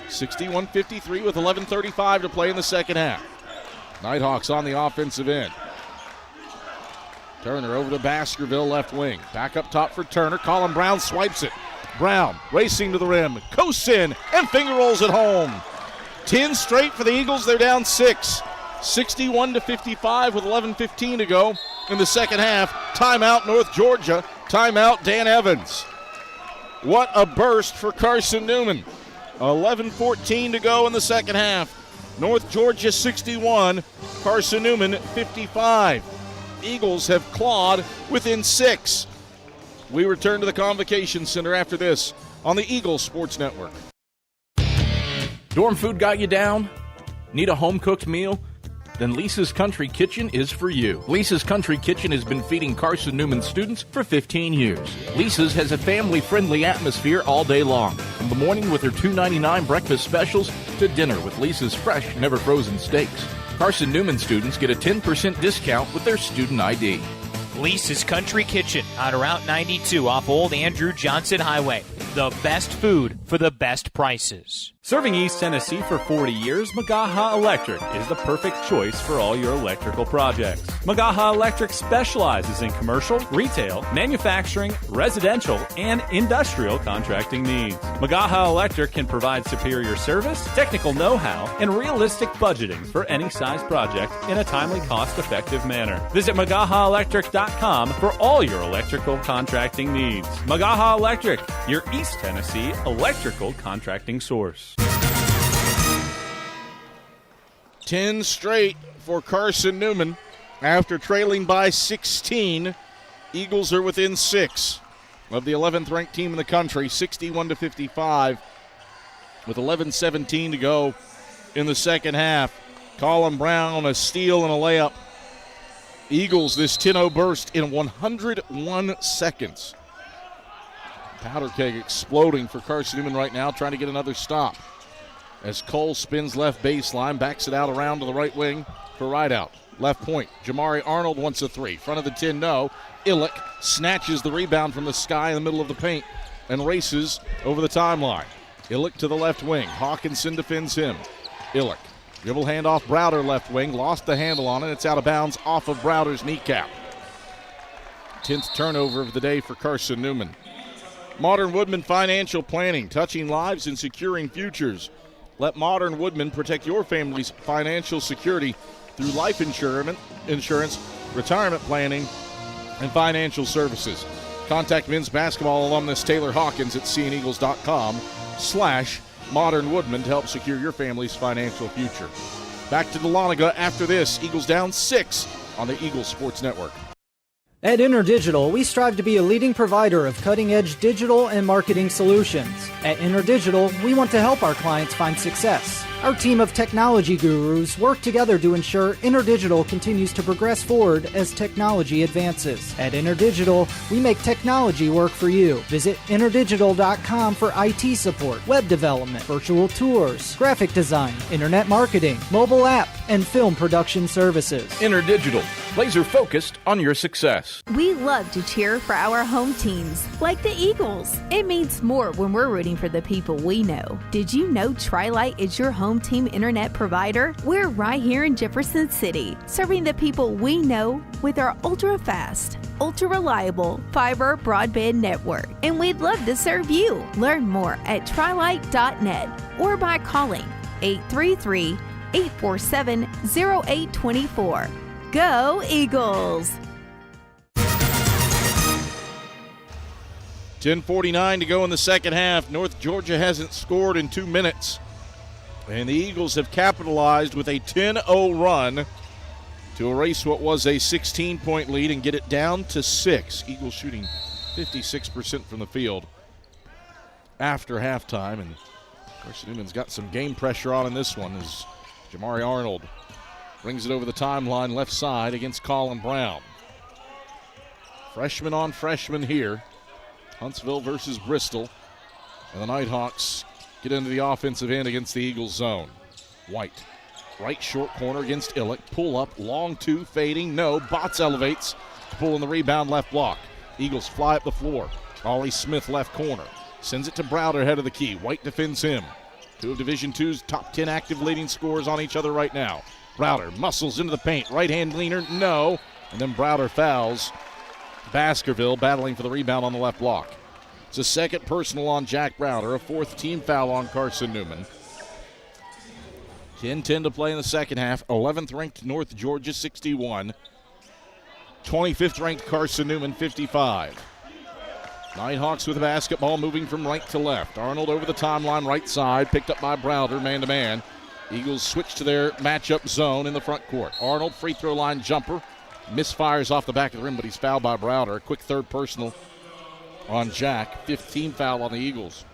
61-53 with 11:35 to play in the second half. Nighthawks on the offensive end. Turner over to Baskerville, left wing. Back up top for Turner. Colin Brown swipes it. Brown racing to the rim, coasts in, and finger rolls it home. 10 straight for the Eagles. They're down 6. 61-55 with 11:15 to go in the second half. Timeout, North Georgia. Timeout, Dan Evans. What a burst for Carson-Newman. 11:14 to go in the second half. North Georgia 61, Carson-Newman 55. Eagles have clawed within 6. We return to the Convocation Center after this on the Eagles Sports Network. Dorm food got you down? Need a home-cooked meal? Then Lisa's Country Kitchen is for you. Lisa's Country Kitchen has been feeding Carson-Newman students for 15 years. Lisa's has a family-friendly atmosphere all day long. From the morning with their $2.99 breakfast specials to dinner with Lisa's fresh, never-frozen steaks. Carson-Newman students get a 10% discount with their student ID. Lisa's Country Kitchen on Route 92 off Old Andrew Johnson Highway. The best food for the best prices. Serving East Tennessee for 40 years, Magaha Electric is the perfect choice for all your electrical projects. Magaha Electric specializes in commercial, retail, manufacturing, residential, and industrial contracting needs. Magaha Electric can provide superior service, technical know-how, and realistic budgeting for any size project in a timely, cost-effective manner. Visit MagahaElectric.com for all your electrical contracting needs. Magaha Electric, your East Tennessee electrical contracting source. 10 straight for Carson-Newman. After trailing by 16, Eagles are within 6 of the 11th ranked team in the country, 61-55 with 11:17 to go in the second half. Colin Brown, a steal and a layup. Eagles this 10-0 burst in 101 seconds. Powder keg exploding for Carson-Newman right now, trying to get another stop. As Cole spins left baseline, backs it out around to the right wing for Rideout. Left point, Jamari Arnold wants a 3. Front of the 10, no. Illick snatches the rebound from the sky in the middle of the paint and races over the timeline. Illick to the left wing. Hawkinson defends him. Illick, dribble handoff, Browder left wing. Lost the handle on it. It's out of bounds off of Browder's kneecap. 10th turnover of the day for Carson-Newman. Modern Woodman Financial Planning, touching lives and securing futures. Let Modern Woodman protect your family's financial security through life insurance, retirement planning, and financial services. Contact men's basketball alumnus Taylor Hawkins at CNEagles.com/Modern Woodman to help secure your family's financial future. Back to Dahlonega after this. Eagles down 6 on the Eagles Sports Network. At InterDigital, we strive to be a leading provider of cutting-edge digital and marketing solutions. At InterDigital, we want to help our clients find success. Our team of technology gurus work together to ensure InterDigital continues to progress forward as technology advances. At InterDigital, we make technology work for you. Visit interdigital.com for IT support, web development, virtual tours, graphic design, internet marketing, mobile app, and film production services. InterDigital, laser focused on your success. We love to cheer for our home teams, like the Eagles. It means more when we're rooting for the people we know. Did you know Tri-Lite is your home team internet provider? We're right here in Jefferson City, serving the people we know with our ultra-fast, ultra-reliable fiber broadband network. And we'd love to serve you. Learn more at trilite.net or by calling 833-847-0824. Go Eagles! 10:49 to go in the second half. North Georgia hasn't scored in 2 minutes. And the Eagles have capitalized with a 10-0 run to erase what was a 16-point lead and get it down to 6. Eagles shooting 56% from the field after halftime. And Carson-Newman's got some game pressure on in this one as Jamari Arnold brings it over the timeline left side against Colin Brown. Freshman on freshman here. Huntsville versus Bristol. And the Nighthawks get into the offensive end against the Eagles zone. White, right short corner against Illick. Pull up, long two, fading, no. Botts elevates to pull in the rebound left block. Eagles fly up the floor. Ollie Smith left corner. Sends it to Browder, head of the key. White defends him. Two of Division II's top 10 active leading scorers on each other right now. Browder muscles into the paint. Right-hand leaner, no. And then Browder fouls Baskerville, battling for the rebound on the left block. It's a second personal on Jack Browder, a fourth team foul on Carson-Newman. 10-10 to play in the second half. 11th ranked North Georgia, 61. 25th ranked Carson-Newman, 55. Nighthawks with the basketball, moving from right to left. Arnold over the timeline, right side, picked up by Browder, man-to-man. Eagles switch to their matchup zone in the front court. Arnold, free throw line jumper. Misfires off the back of the rim, but he's fouled by Browder. A quick third personal on Jack. 15 foul on the Eagles.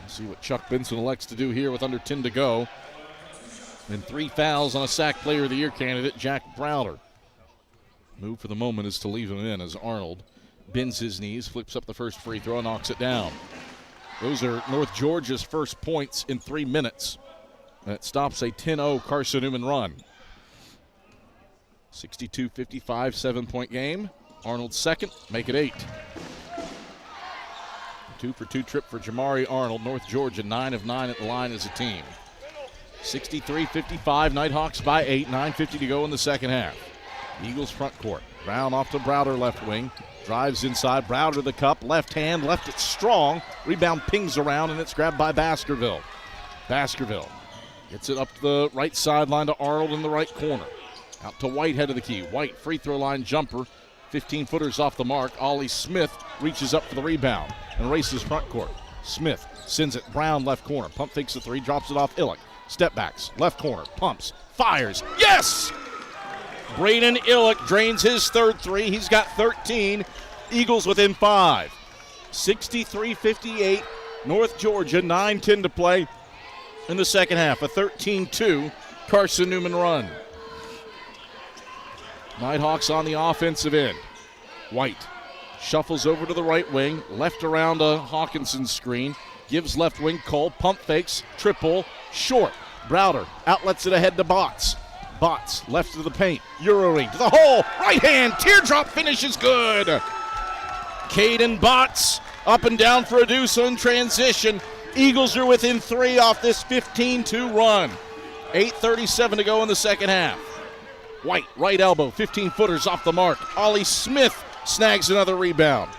See what Chuck Benson elects to do here with under 10 to go. And 3 fouls on a SAC Player of the Year candidate, Jack Browder. Move for the moment is to leave him in as Arnold bends his knees, flips up the first free throw, and knocks it down. Those are North Georgia's first points in 3 minutes. That stops a 10-0 Carson-Newman run. 62-55, 7-point game. Arnold's second, make it 8. 2-for-2 trip for Jamari Arnold. North Georgia 9 of 9 at the line as a team. 63-55, Nighthawks by 8, 9:50 to go in the second half. Eagles front court. Brown off to Browder left wing. Drives inside, Browder to the cup, left hand, left it strong. Rebound pings around and it's grabbed by Baskerville. Baskerville gets it up to the right sideline to Arnold in the right corner. Out to White, head of the key. White, free throw line jumper. 15-footers off the mark. Ollie Smith reaches up for the rebound and races front court. Smith sends it Brown left corner. Pump fakes the three, drops it off Illick. Step backs, left corner, pumps, fires. Yes! Braden Illick drains his third three. He's got 13. Eagles within 5. 63-58. North Georgia, 9:10 to play in the second half. A 13-2 Carson-Newman run. Nighthawks on the offensive end. White shuffles over to the right wing, left around a Hawkinson's screen, gives left wing Cole, pump fakes, triple, short. Browder outlets it ahead to Botts. Botts left to the paint, Euroleague to the hole, right hand, teardrop finish is good. Caden Botts up and down for a deuce in transition. Eagles are within 3 off this 15-2 run. 8:37 to go in the second half. White, right elbow, 15-footers off the mark. Ollie Smith snags another rebound.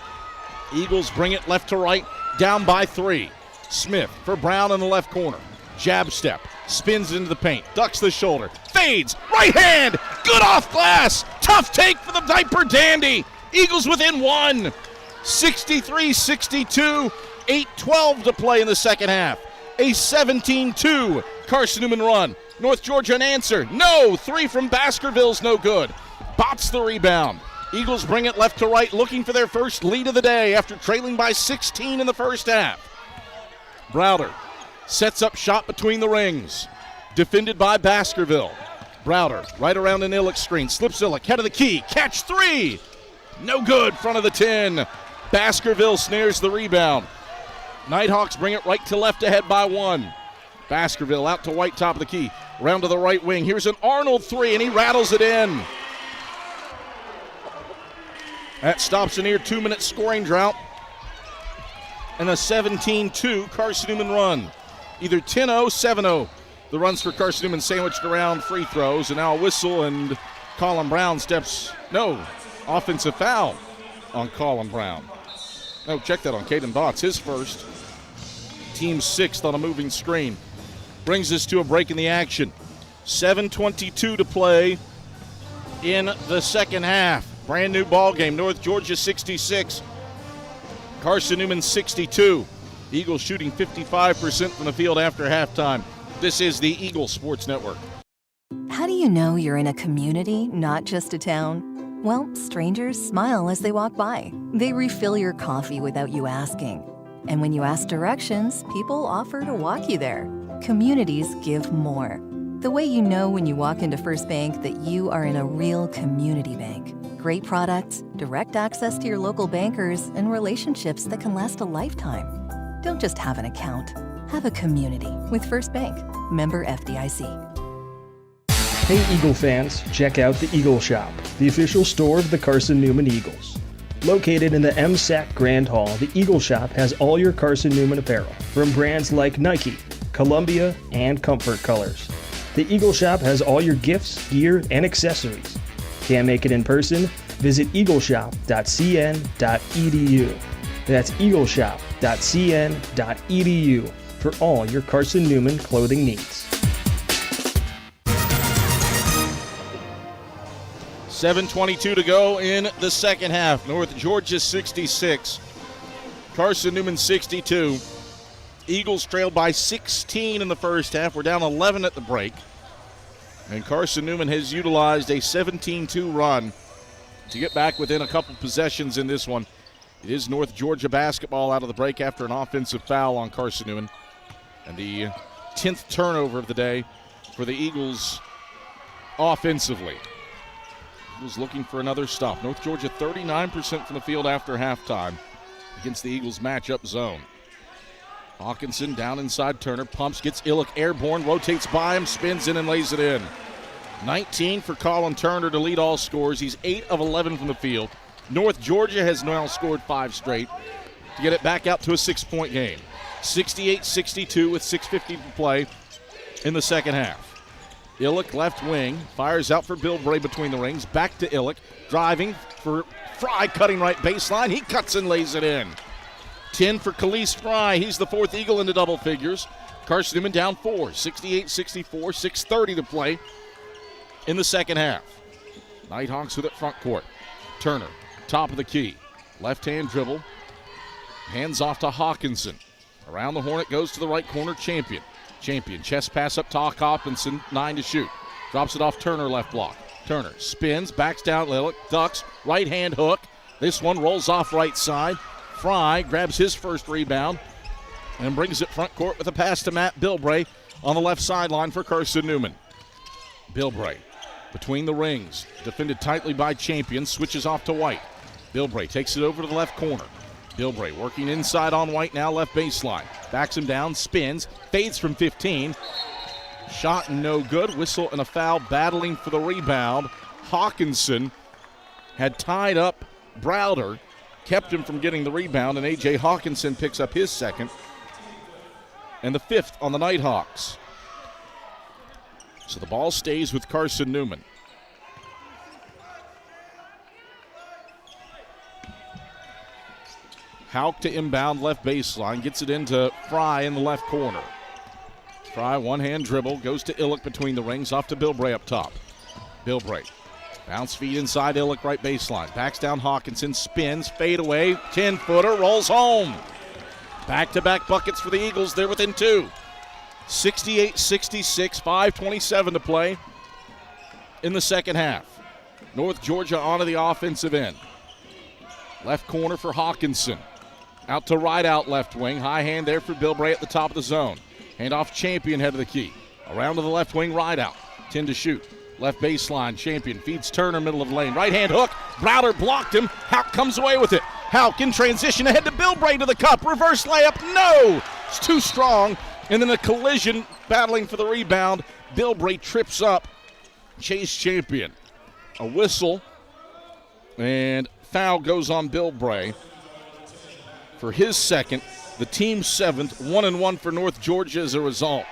Eagles bring it left to right, down by 3. Smith for Brown in the left corner. Jab step, spins into the paint, ducks the shoulder, fades, right hand, good off glass. Tough take for the diaper dandy. Eagles within 1. 63-62, 8:12 to play in the second half. A 17-2 Carson-Newman run. North Georgia an answer. No. 3 from Baskerville's no good. Botts the rebound. Eagles bring it left to right, looking for their first lead of the day after trailing by 16 in the first half. Browder Sets up shot between the rings. Defended by Baskerville. Browder right around an Illick screen. Slips Illick, head of the key. Catch three. No good, front of the 10. Baskerville snares the rebound. Nighthawks bring it right to left ahead by 1. Baskerville out to White, top of the key. Round to the right wing. Here's an Arnold 3, and he rattles it in. That stops a near 2-minute scoring drought and a 17-2 Carson-Newman run. Either 10-0, 7-0. The runs for Carson-Newman sandwiched around free throws, and now a whistle, and Colin Brown offensive foul on Colin Brown. No, check that on Caden Botts, his first. Team 6th on a moving screen. Brings us to a break in the action. 7:22 to play in the second half. Brand new ball game. North Georgia 66, Carson-Newman 62. Eagles shooting 55% from the field after halftime. This is the Eagles Sports Network. How do you know you're in a community, not just a town? Well, strangers smile as they walk by. They refill your coffee without you asking. And when you ask directions, people offer to walk you there. Communities give more. The way you know when you walk into First Bank that you are in a real community bank. Great products, direct access to your local bankers, and relationships that can last a lifetime. Don't just have an account. Have a community with First Bank. Member FDIC. Hey Eagle fans, check out the Eagle Shop, the official store of the Carson-Newman Eagles. Located in the MSAC Grand Hall, the Eagle Shop has all your Carson-Newman apparel, from brands like Nike, Columbia, and Comfort Colors. The Eagle Shop has all your gifts, gear, and accessories. Can't make it in person? Visit eagleshop.cn.edu. That's eagleshop.cn.edu for all your Carson-Newman clothing needs. 7:22 to go in the second half. North Georgia 66, Carson-Newman 62. Eagles trailed by 16 in the first half. We're down 11 at the break. And Carson-Newman has utilized a 17-2 run to get back within a couple possessions in this one. It is North Georgia basketball out of the break after an offensive foul on Carson-Newman. And the 10th turnover of the day for the Eagles offensively. Eagles looking for another stop. North Georgia 39% from the field after halftime against the Eagles matchup zone. Hawkinson down inside Turner, pumps, gets Illick airborne, rotates by him, spins in and lays it in. 19 for Colin Turner to lead all scores. He's 8 of 11 from the field. North Georgia has now scored 5 straight to get it back out to a 6-point game. 68-62 with 6:50 to play in the second half. Illick left wing, fires out for Bill Bray between the rings, back to Illick, driving for Fry, cutting right baseline. He cuts and lays it in. 10 for Khalees Fry. He's the 4th Eagle into double figures. Carson-Newman down 4, 68-64, 6:30 to play in the second half. Nighthawks with it front court. Turner, top of the key. Left-hand dribble. Hands off to Hawkinson. Around the horn it goes to the right corner, Champion. Champion, chest pass up to Hawkinson, 9 to shoot. Drops it off Turner, left block. Turner spins, backs down Illick, ducks, right-hand hook. This one rolls off right side. Fry grabs his first rebound and brings it front court with a pass to Matt Bilbray on the left sideline for Carson-Newman. Bilbray between the rings, defended tightly by Champion, switches off to White. Bilbray takes it over to the left corner. Bilbray working inside on White now, left baseline. Backs him down, spins, fades from 15. Shot no good, whistle and a foul, battling for the rebound. Hawkinson had tied up Browder, kept him from getting the rebound, and A.J. Hawkinson picks up his second and the 5th on the Nighthawks. So the ball stays with Carson-Newman. Hauk to inbound left baseline, gets it into Fry in the left corner. Fry, one-hand dribble, goes to Illick between the rings, off to Bilbray up top. Bilbray, bounce feed inside Illick, right baseline. Backs down Hawkinson, spins, fade away, 10-footer, rolls home. Back-to-back buckets for the Eagles, they're within 2. 68-66, 5:27 to play in the second half. North Georgia onto the offensive end. Left corner for Hawkinson. Out to right out left wing. High hand there for Bilbray at the top of the zone. Handoff Champion, head of the key. Around to the left wing, right out. 10 to shoot. Left baseline, Champion feeds Turner, middle of the lane. Right hand hook. Browder blocked him. Houck comes away with it. Houck in transition ahead to Bilbray to the cup. Reverse layup. No! It's too strong. And then a collision battling for the rebound. Bilbray trips up Chase Champion. A whistle. And foul goes on Bilbray for his second. The team's seventh. 1-1 for North Georgia as a result.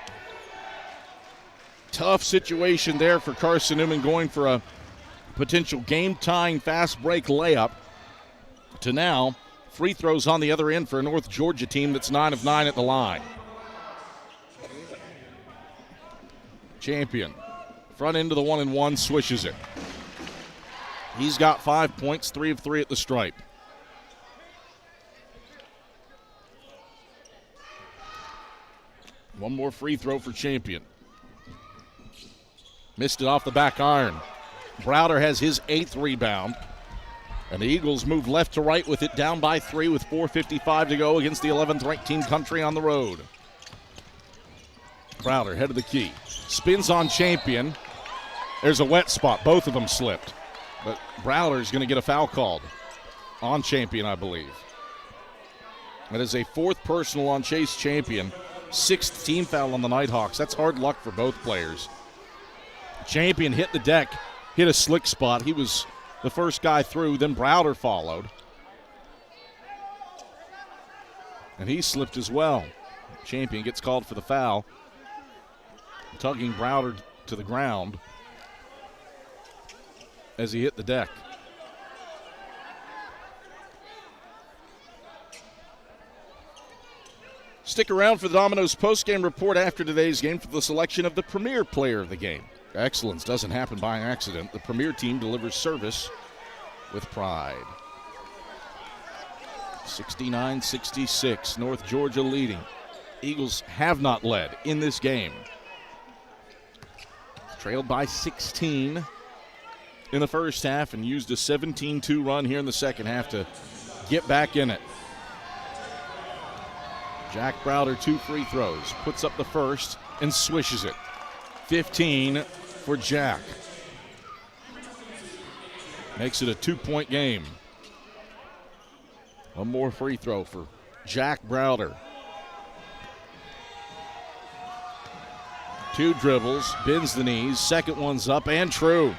Tough situation there for Carson-Newman, going for a potential game-tying fast break layup to now free throws on the other end for a North Georgia team that's 9 of 9 at the line. Champion, front end of the 1-and-1, swishes it. He's got 5 points, 3 of 3 at the stripe. One more free throw for Champion. Missed it off the back iron. Browder has his 8th rebound. And the Eagles move left to right with it, down by 3 with 4:55 to go against the 11th ranked team Country on the road. Browder, head of the key. Spins on Champion. There's a wet spot. Both of them slipped. But Browder's going to get a foul called on Champion, I believe. That is a 4th personal on Chase Champion. 6th team foul on the Nighthawks. That's hard luck for both players. Champion hit the deck, hit a slick spot. He was the first guy through, then Browder followed. And he slipped as well. Champion gets called for the foul, tugging Browder to the ground as he hit the deck. Stick around for the Domino's postgame report after today's game for the selection of the premier player of the game. Excellence doesn't happen by accident. The premier team delivers service with pride. 69-66, North Georgia leading. Eagles have not led in this game. Trailed by 16 in the first half and used a 17-2 run here in the second half to get back in it. Jack Browder, 2 free throws, puts up the first and swishes it. 15 for Jack. Makes it a 2-point game. One more free throw for Jack Browder. 2 dribbles, bends the knees, second one's up and true.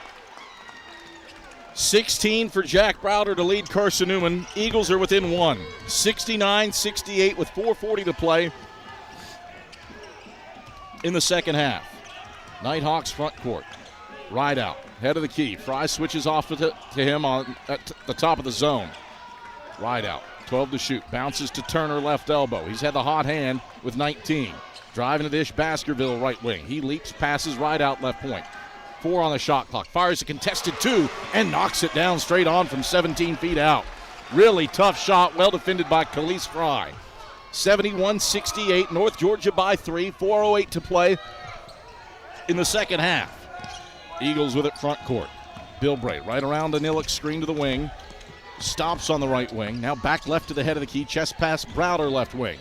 16 for Jack Browder to lead Carson-Newman. Eagles are within 1. 69-68 with 4:40 to play in the second half. Nighthawks front court. Right out. Head of the key. Fry switches off to him at the top of the zone. Right out. 12 to shoot. Bounces to Turner, left elbow. He's had the hot hand with 19. Driving to dish, Baskerville, right wing. He leaps, passes right out, left point. 4 on the shot clock. Fires a contested 2 and knocks it down straight on from 17 feet out. Really tough shot. Well defended by Khalees Fry. 71-68. North Georgia by 3. 4:08 to play in the second half. Eagles with it front court. Bilbray right around the Nillick, screen to the wing. Stops on the right wing. Now back left to the head of the key. Chest pass, Browder left wing.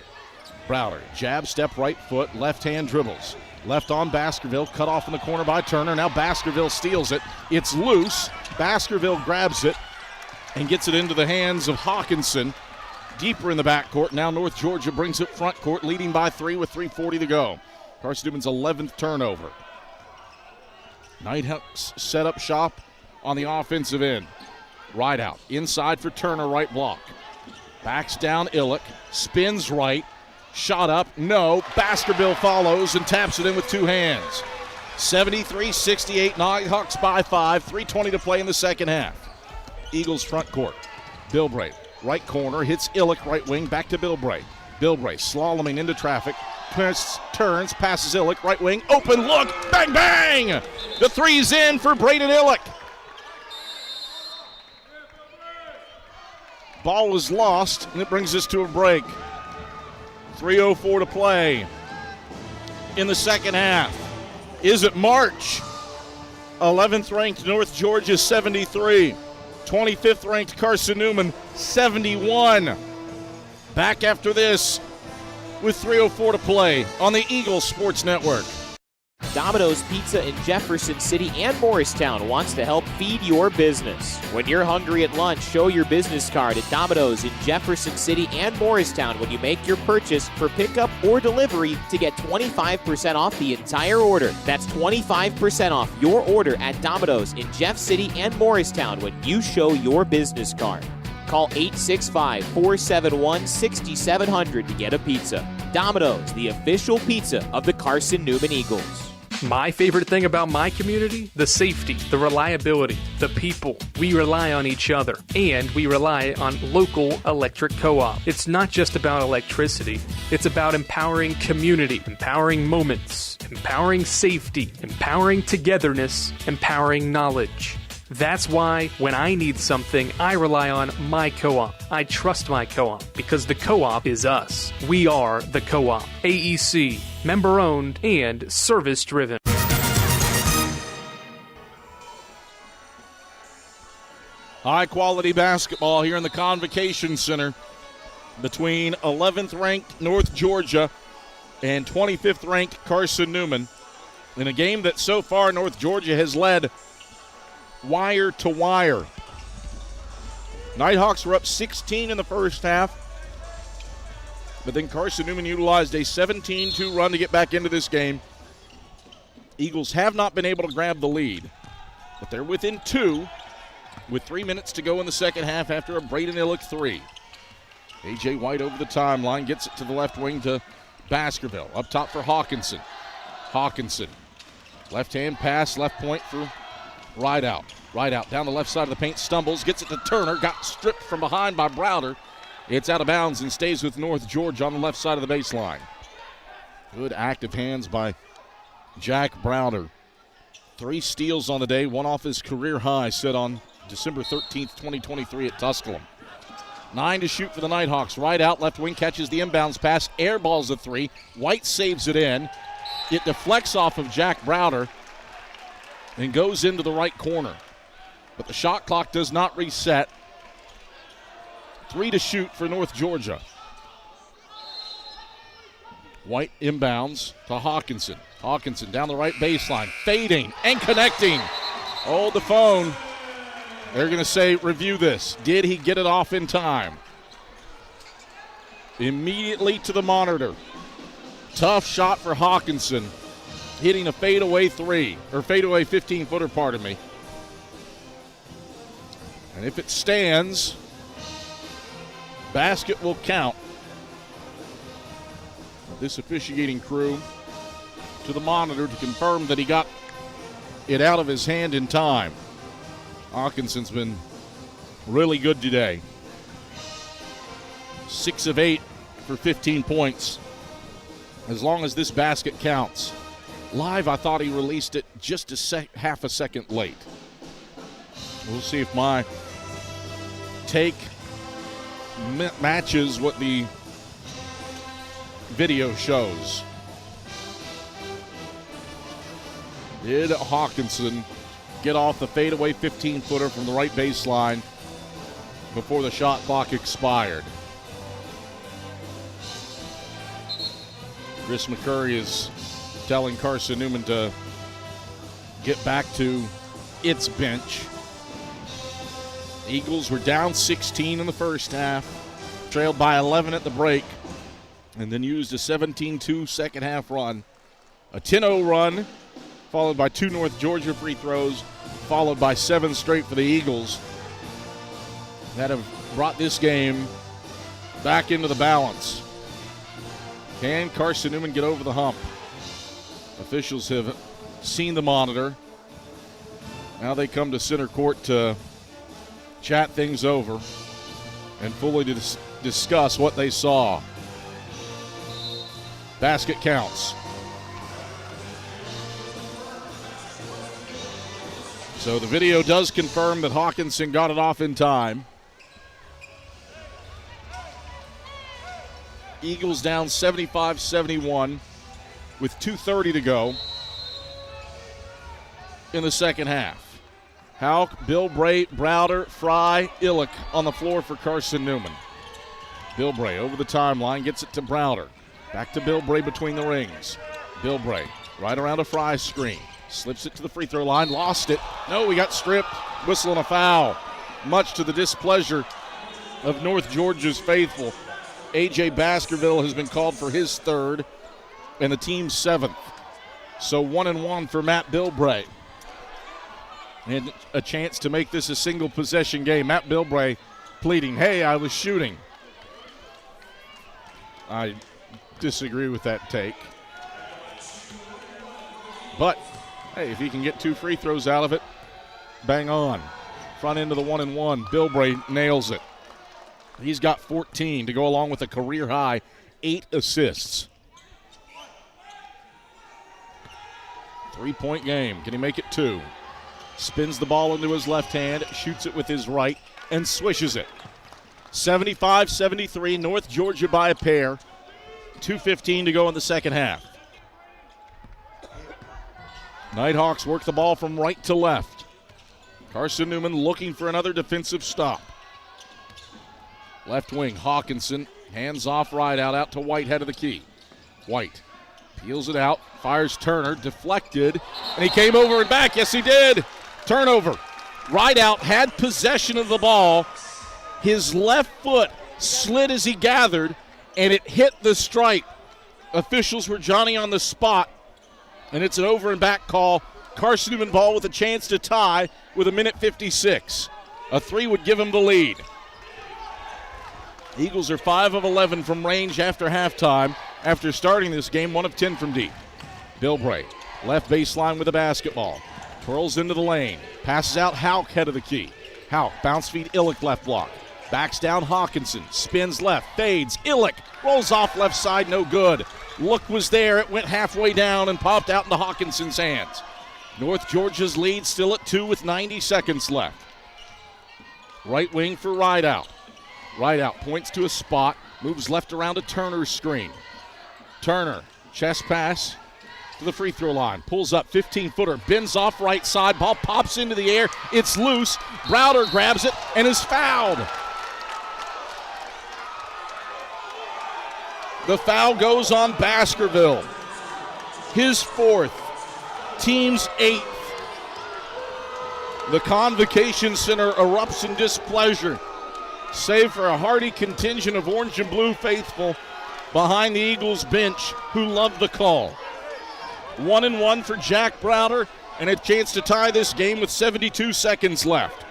Browder, jab, step, right foot, left hand dribbles. Left on Baskerville, cut off in the corner by Turner. Now Baskerville steals it. It's loose. Baskerville grabs it and gets it into the hands of Hawkinson. Deeper in the backcourt. Now North Georgia brings it front court, leading by 3 with 3:40 to go. Carson-Newman's 11th turnover. Nighthawks set up shop on the offensive end. Right out. Inside for Turner, right block. Backs down Illick. Spins right. Shot up. No. Baskerville follows and taps it in with 2 hands. 73-68. Nighthawks by 5. 3:20 to play in the second half. Eagles front court. Bilbray, right corner. Hits Illick, right wing. Back to Bilbray. Bilbray slaloming into traffic. Turns, passes Illick, right wing. Open look. Bang, bang. The 3's in for Braden Illick. Ball was lost, and it brings us to a break. 3:04 to play in the second half. Is it March? 11th ranked North Georgia 73. 25th ranked Carson-Newman 71. Back after this with 3:04 to play on the Eagles Sports Network. Domino's Pizza in Jefferson City and Morristown wants to help feed your business. When you're hungry at lunch, show your business card at Domino's in Jefferson City and Morristown when you make your purchase for pickup or delivery to get 25% off the entire order. That's 25% off your order at Domino's in Jeff City and Morristown when you show your business card. Call 865-471-6700 to get a pizza. Domino's, the official pizza of the Carson-Newman Eagles. My favorite thing about my community? The safety, the reliability, the people. We rely on each other, and we rely on local electric co-op. It's not just about electricity. It's about empowering community, empowering moments, empowering safety, empowering togetherness, empowering knowledge. That's why when I need something, I rely on my co-op. I trust my co-op because the co-op is us. We are the co-op. AEC, member-owned and service-driven. High-quality basketball here in the Convocation Center between 11th-ranked North Georgia and 25th-ranked Carson-Newman in a game that so far North Georgia has led wire to wire. Nighthawks were up 16 in the first half, but then Carson-Newman utilized a 17-2 run to get back into this game. Eagles have not been able to grab the lead, but they're within 2 with 3 minutes to go in the second half after a Braden Illick 3. A.J. White over the timeline, gets it to the left wing to Baskerville. Up top for Hawkinson. Hawkinson, left-hand pass, left point for Rideout. Rideout down the left side of the paint, stumbles, gets it to Turner, got stripped from behind by Browder. It's out of bounds and stays with North Georgia on the left side of the baseline. Good active hands by Jack Browder. 3 steals on the day, one off his career high set on December 13th, 2023 at Tusculum. 9 to shoot for the Nighthawks. Rideout, left wing, catches the inbounds pass, airballs the 3. White saves it in. It deflects off of Jack Browder and goes into the right corner. But the shot clock does not reset. 3 to shoot for North Georgia. White inbounds to Hawkinson. Hawkinson down the right baseline, fading and connecting. Hold the phone. They're going to say, review this. Did he get it off in time? Immediately to the monitor. Tough shot for Hawkinson, hitting a fadeaway 15-footer, pardon me. And if it stands, basket will count. This officiating crew to the monitor to confirm that he got it out of his hand in time. Hawkinson's been really good today. 6 of 8 for 15 points. As long as this basket counts. Live, I thought he released it just half a second late. We'll see if my take matches what the video shows. Did Hawkinson get off the fadeaway 15-footer from the right baseline before the shot clock expired? Chris McCurry is telling Carson-Newman to get back to its bench. Eagles were down 16 in the first half, trailed by 11 at the break, and then used a 17-2 second half run. A 10-0 run, followed by 2 North Georgia free throws, followed by 7 straight for the Eagles that have brought this game back into the balance. Can Carson-Newman get over the hump? Officials have seen the monitor. Now they come to center court to chat things over and fully discuss what they saw. Basket counts. So the video does confirm that Hawkinson got it off in time. Eagles down 75-71 with 2:30 to go in the second half. Hauk, Bilbray, Browder, Fry, Illick on the floor for Carson-Newman. Bilbray over the timeline, gets it to Browder. Back to Bilbray between the rings. Bilbray right around a Fry screen. Slips it to the free throw line. Lost it. No, we got stripped. Whistle and a foul. Much to the displeasure of North Georgia's faithful. A.J. Baskerville has been called for his third and the team's seventh. So 1-1 for Matt Bilbray. And a chance to make this a single possession game. Matt Bilbray pleading, hey, I was shooting. I disagree with that take. But, hey, if he can get 2 free throws out of it, bang on. Front end of the 1-1. Bilbray nails it. He's got 14 to go along with a career high 8 assists. 3-point game. Can he make it 2? Spins the ball into his left hand, shoots it with his right, and swishes it. 75-73, North Georgia by a pair. 2:15 to go in the second half. Nighthawks work the ball from right to left. Carson-Newman looking for another defensive stop. Left wing, Hawkinson, hands off right out to White, head of the key. White peels it out, fires Turner, deflected, and he came over and back. Yes, he did. Turnover. Rideout had possession of the ball. His left foot slid as he gathered, and it hit the stripe. Officials were Johnny on the spot, and it's an over and back call. Carson-Newman ball with a chance to tie with 1:56. A 3 would give him the lead. Eagles are 5 of 11 from range after halftime. After starting this game, 1 of 10 from deep. Bilbray, left baseline with the basketball. Twirls into the lane. Passes out Houck, head of the key. Houck, bounce feed Illick, left block. Backs down Hawkinson, spins left, fades. Illick rolls off left side, no good. Look was there, it went halfway down and popped out into Hawkinson's hands. North Georgia's lead still at 2 with 90 seconds left. Right wing for Rideout. Rideout points to a spot, moves left around to Turner's screen. Turner, chest pass to the free throw line, pulls up 15-footer, bends off right side, ball pops into the air, it's loose. Browder grabs it and is fouled. The foul goes on Baskerville. His 4th, team's 8th. The Convocation Center erupts in displeasure, save for a hearty contingent of orange and blue faithful behind the Eagles bench who love the call. 1-1 for Jack Browder, and a chance to tie this game with 72 seconds left.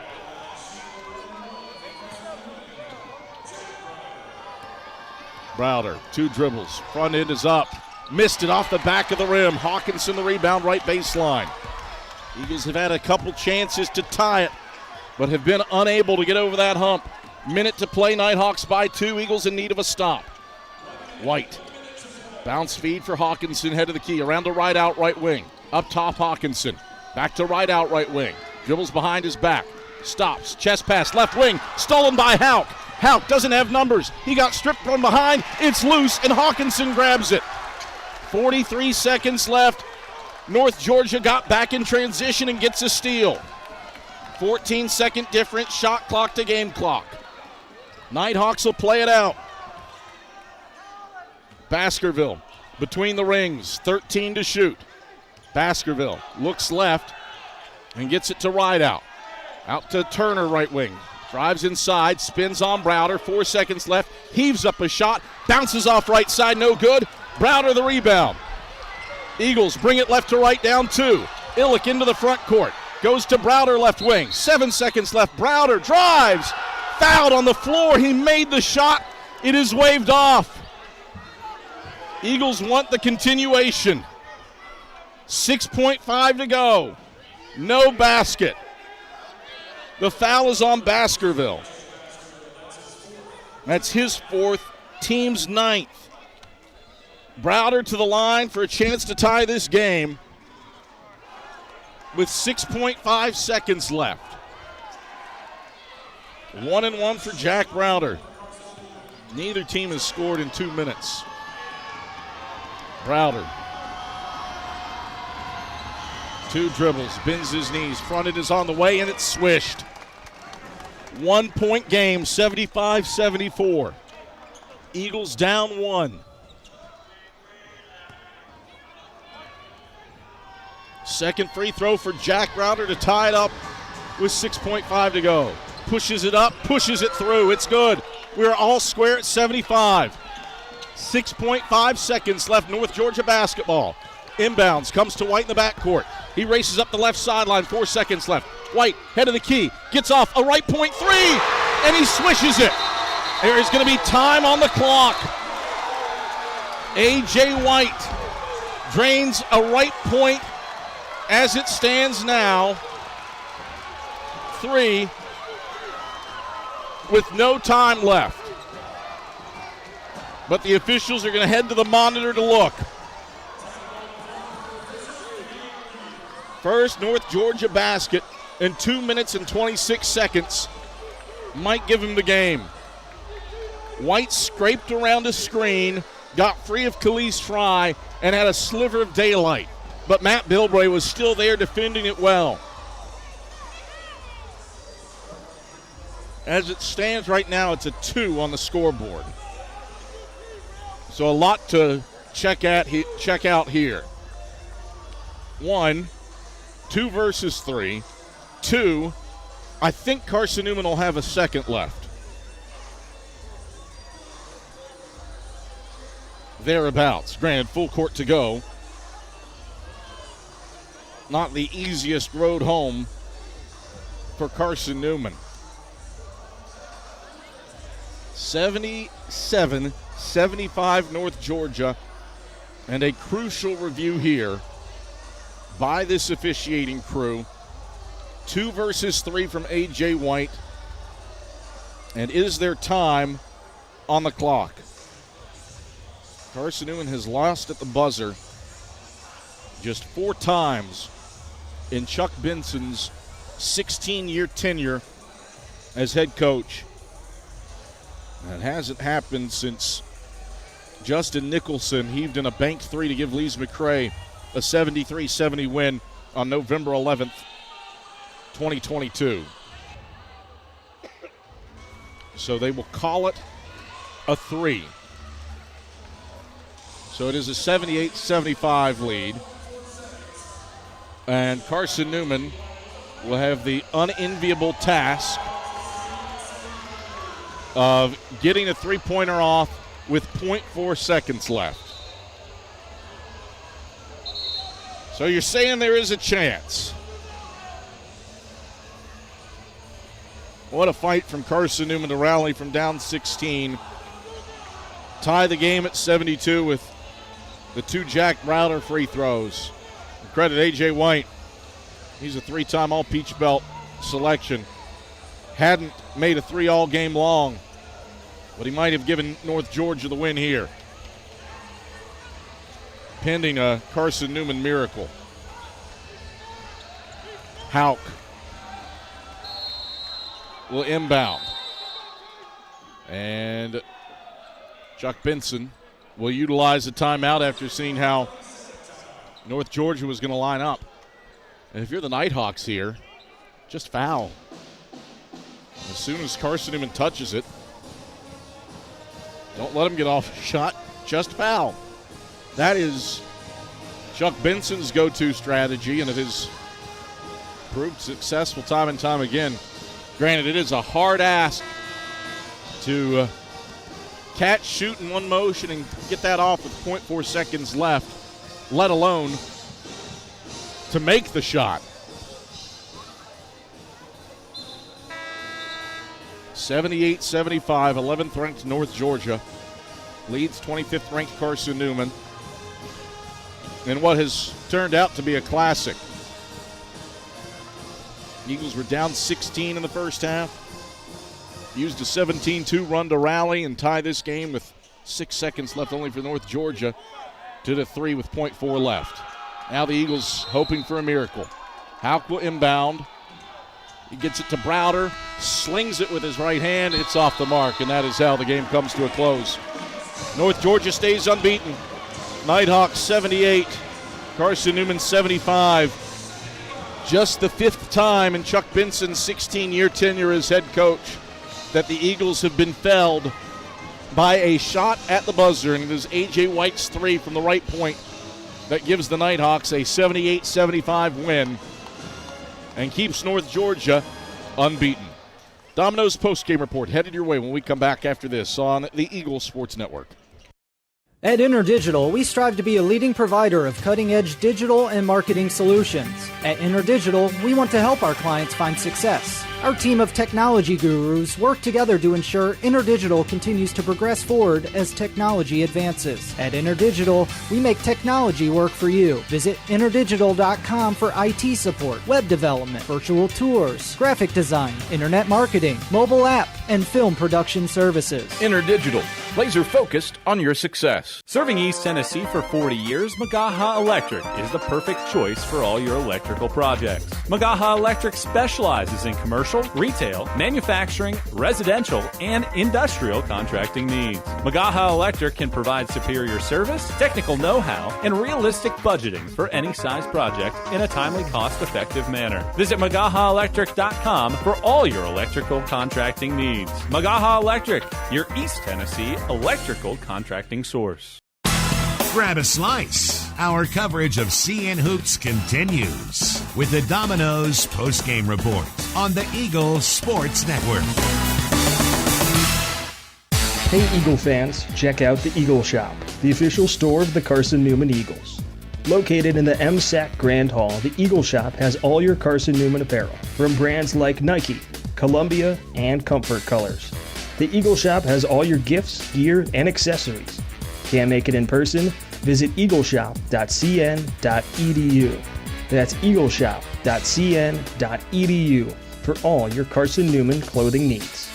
Browder, 2 dribbles, front end is up. Missed it off the back of the rim. Hawkinson the rebound, right baseline. Eagles have had a couple chances to tie it, but have been unable to get over that hump. Minute to play, Nighthawks by 2. Eagles in need of a stop. White, bounce feed for Hawkinson, head of the key, around to Rideout, right wing. Up top, Hawkinson, back to Rideout, right wing. Dribbles behind his back, stops, chest pass, left wing, stolen by Houck. Houck doesn't have numbers. He got stripped from behind. It's loose, and Hawkinson grabs it. 43 seconds left. North Georgia got back in transition and gets a steal. 14-second difference, shot clock to game clock. Nighthawks will play it out. Baskerville between the rings, 13 to shoot. Baskerville looks left and gets it to Rideout. Out to Turner, right wing. Drives inside, spins on Browder, 4 seconds left, heaves up a shot, bounces off right side, no good. Browder the rebound. Eagles bring it left to right, down 2. Illick into the front court, goes to Browder, left wing. 7 seconds left, Browder drives, fouled on the floor, he made the shot, it is waved off. Eagles want the continuation. 6.5 to go, no basket. The foul is on Baskerville. That's his 4th, team's 9th. Browder to the line for a chance to tie this game with 6.5 seconds left. 1-1 for Jack Browder. Neither team has scored in 2 minutes. Browder. 2 dribbles, bends his knees, fronted is on the way, and it's swished. 1 point game, 75-74. Eagles down 1. Second free throw for Jack Router to tie it up with 6.5 to go. Pushes it up, pushes it through. It's good. We're all square at 75. 6.5 seconds left, North Georgia basketball. Inbounds, comes to White in the backcourt. He races up the left sideline, 4 seconds left. White, head of the key, gets off a right point three, and he swishes it. There is going to be time on the clock. A.J. White drains a right point as it stands now. 3 with no time left. But the officials are going to head to the monitor to look. First North Georgia basket in 2 minutes and 26 seconds might give him the game. White scraped around a screen, got free of Khalees Fry, and had a sliver of daylight. But Matt Bilbray was still there defending it well. As it stands right now, it's a 2 on the scoreboard. So a lot to check out here. 1, 2 versus 3. 2, I think Carson-Newman will have a second left. Thereabouts. Granted, full court to go. Not the easiest road home for Carson-Newman. 77-75 North Georgia, and a crucial review here by this officiating crew. 2 versus 3 from A.J. White. And is there time on the clock? Carson-Newman has lost at the buzzer just 4 times in Chuck Benson's 16-year tenure as head coach. That hasn't happened since Justin Nicholson heaved in a bank 3 to give Lees McRae a 73-70 win on November 11th, 2022. So they will call it a 3. So it is a 78-75 lead. And Carson-Newman will have the unenviable task of getting a three-pointer off with 0.4 seconds left. So you're saying there is a chance. What a fight from Carson-Newman to rally from down 16. Tie the game at 72 with the 2 Jack Browder free throws. Credit A.J. White. He's a 3-time All-Peach Belt selection. Hadn't made a 3 all game long, but he might have given North Georgia the win here, pending a Carson-Newman miracle. Hauk will inbound. And Chuck Benson will utilize the timeout after seeing how North Georgia was going to line up. And if you're the Nighthawks here, just foul. As soon as Carson-Newman touches it, don't let him get off a shot, just foul. That is Chuck Benson's go-to strategy, and it has proved successful time and time again. Granted, it is a hard ask to catch, shoot in one motion and get that off with 0.4 seconds left, let alone to make the shot. 78-75, 11th ranked North Georgia leads 25th ranked Carson-Newman in what has turned out to be a classic. Eagles were down 16 in the first half, used a 17-2 run to rally and tie this game with 6 seconds left only for North Georgia to the 3 with 0.4 left. Now the Eagles hoping for a miracle. Hauk will inbound. He gets it to Browder, slings it with his right hand. It's off the mark, and that is how the game comes to a close. North Georgia stays unbeaten. Nighthawks 78, Carson-Newman 75. Just the 5th time in Chuck Benson's 16-year tenure as head coach that the Eagles have been felled by a shot at the buzzer, and it is A.J. White's 3 from the right point that gives the Nighthawks a 78-75 win and keeps North Georgia unbeaten. Domino's postgame report headed your way when we come back after this on the Eagles Sports Network. At InterDigital, we strive to be a leading provider of cutting-edge digital and marketing solutions. At InterDigital, we want to help our clients find success. Our team of technology gurus work together to ensure InterDigital continues to progress forward as technology advances. At InterDigital, we make technology work for you. Visit interdigital.com for IT support, web development, virtual tours, graphic design, internet marketing, mobile app, and film production services. InterDigital, laser focused on your success. Serving East Tennessee for 40 years, Magaha Electric is the perfect choice for all your electrical projects. Magaha Electric specializes in commercial, retail, manufacturing, residential, and industrial contracting needs. Magaha Electric can provide superior service, technical know-how, and realistic budgeting for any size project in a timely, cost-effective manner. Visit MagahaElectric.com for all your electrical contracting needs. Magaha Electric, your East Tennessee electrical contracting source. Grab a slice. Our coverage of CN Hoops continues with the Domino's postgame report on the Eagles Sports Network. Hey Eagle fans, check out the Eagle Shop, the official store of the Carson-Newman Eagles. Located in the MSAC Grand Hall, the Eagle Shop has all your Carson-Newman apparel, from brands like Nike, Columbia, and Comfort Colors. The Eagle Shop has all your gifts, gear, and accessories. Can't make it in person? Visit eagleshop.cn.edu. That's eagleshop.cn.edu for all your Carson-Newman clothing needs.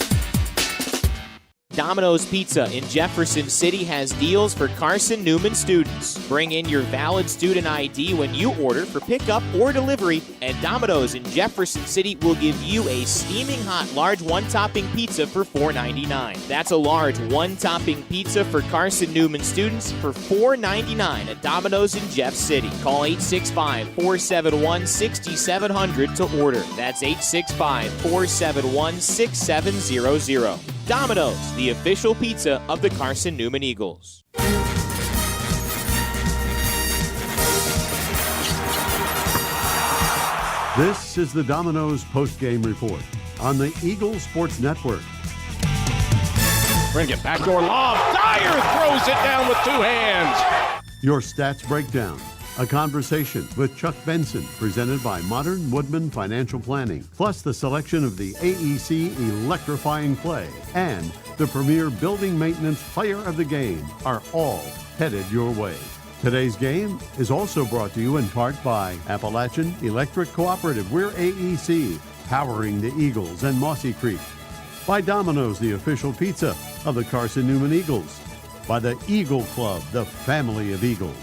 Domino's Pizza in Jefferson City has deals for Carson-Newman students. Bring in your valid student ID when you order for pickup or delivery, and Domino's in Jefferson City will give you a steaming hot large one-topping pizza for $4.99. That's a large one-topping pizza for Carson-Newman students for $4.99 at Domino's in Jeff City. Call 865-471-6700 to order. That's 865-471-6700. Domino's, the official pizza of the Carson-Newman Eagles. This is the Domino's postgame report on the Eagles Sports Network. Bring it, backdoor lob. Dyer throws it down with two hands. Your stats breakdown. A conversation with Chuck Benson, presented by Modern Woodman Financial Planning, plus the selection of the AEC Electrifying Play and the premier building maintenance player of the game are all headed your way. Today's game is also brought to you in part by Appalachian Electric Cooperative. We're AEC, powering the Eagles and Mossy Creek. By Domino's, the official pizza of the Carson-Newman Eagles. By the Eagle Club, the family of Eagles.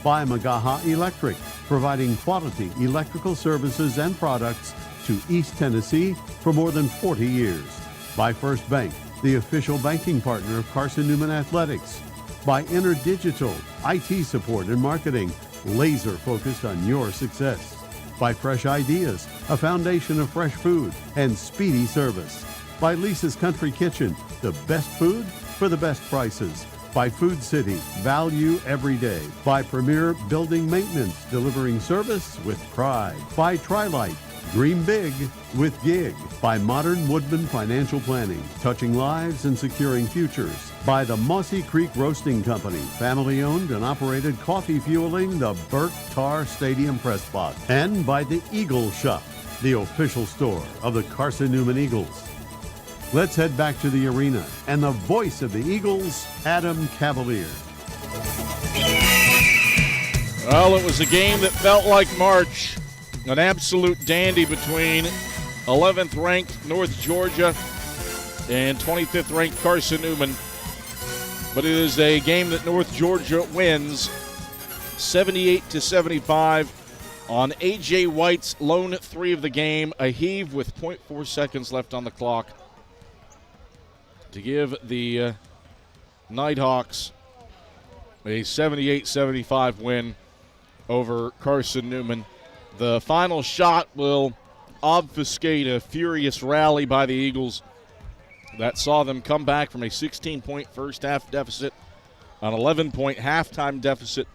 By Magaha Electric, providing quality electrical services and products to East Tennessee for more than 40 years. By First Bank, the official banking partner of Carson-Newman Athletics. By InterDigital, IT support and marketing, laser focused on your success. By Fresh Ideas, a foundation of fresh food and speedy service. By Lisa's Country Kitchen, the best food for the best prices. By Food City, value every day. By Premier Building Maintenance, delivering service with pride. By Trilight, dream big with gig. By Modern Woodman Financial Planning, touching lives and securing futures. By the Mossy Creek Roasting Company, family owned and operated, coffee fueling the Burt Tarr Stadium press box. And by the Eagle Shop, the official store of the Carson-Newman Eagles. Let's head back to the arena and the voice of the Eagles, Adam Cavalier. Well, it was a game that felt like March. An absolute dandy between 11th ranked North Georgia and 25th ranked Carson-Newman. But it is a game that North Georgia wins 78-75 on A.J. White's lone three of the game, a heave with 0.4 seconds left on the clock to give the Nighthawks a 78-75 win over Carson-Newman. The final shot will obfuscate a furious rally by the Eagles that saw them come back from a 16-point first-half deficit, an 11-point halftime deficit,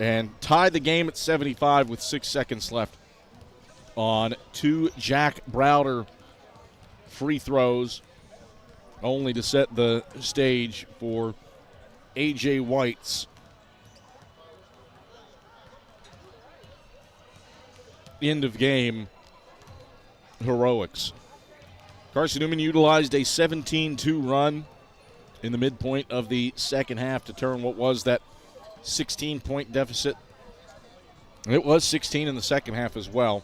and tie the game at 75 with 6 seconds left on 2 Jack Browder free throws, only to set the stage for A.J. White's end-of-game heroics. Carson-Newman utilized a 17-2 run in the midpoint of the second half to turn what was that 16-point deficit. It was 16 in the second half as well,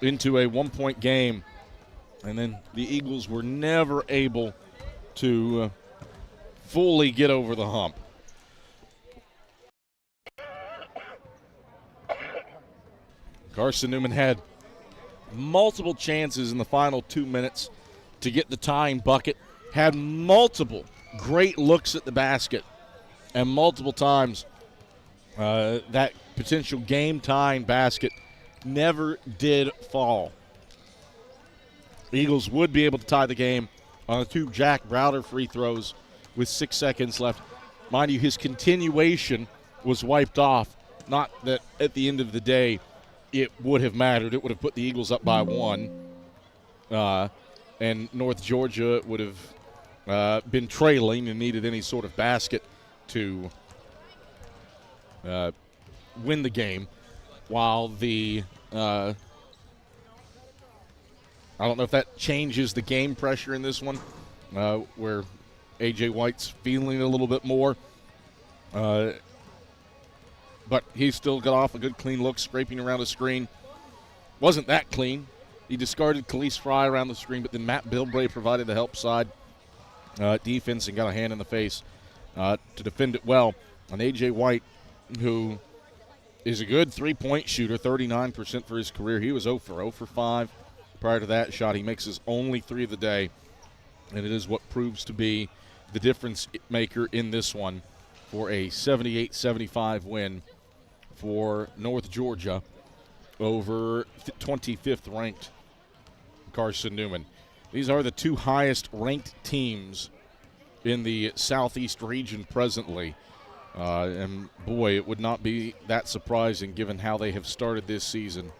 into a 1-point game. And then the Eagles were never able to fully get over the hump. Carson-Newman had multiple chances in the final 2 minutes to get the tying bucket, had multiple great looks at the basket, and multiple times that potential game-tying basket never did fall. The Eagles would be able to tie the game on 2 Jack Browder free throws with 6 seconds left. Mind you, his continuation was wiped off. Not that at the end of the day it would have mattered. It would have put the Eagles up by 1. And North Georgia would have been trailing and needed any sort of basket to win the game, while the I don't know if that changes the game pressure in this one, where A.J. White's feeling a little bit more. But he still got off a good clean look, scraping around the screen. Wasn't that clean. He discarded Khalees Fry around the screen, but then Matt Bilbray provided the help side defense and got a hand in the face to defend it well. And A.J. White, who is a good three-point shooter, 39% for his career. He was 0 for 5 prior to that shot. He makes his only 3 of the day, and it is what proves to be the difference maker in this one for a 78-75 win for North Georgia over 25th ranked Carson-Newman. These are the 2 highest ranked teams in the Southeast region presently. And boy, it would not be that surprising given how they have started this season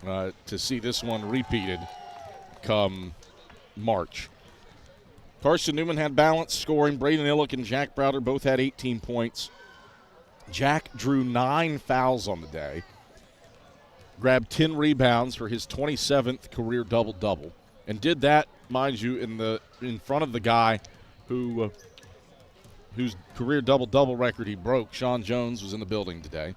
to see this one repeated come March. Carson-Newman had balanced scoring. Braden Illick and Jack Browder both had 18 points. Jack drew 9 fouls on the day, grabbed 10 rebounds for his 27th career double-double, and did that, mind you, in front of the guy whose career double-double record he broke. Sean Jones was in the building today,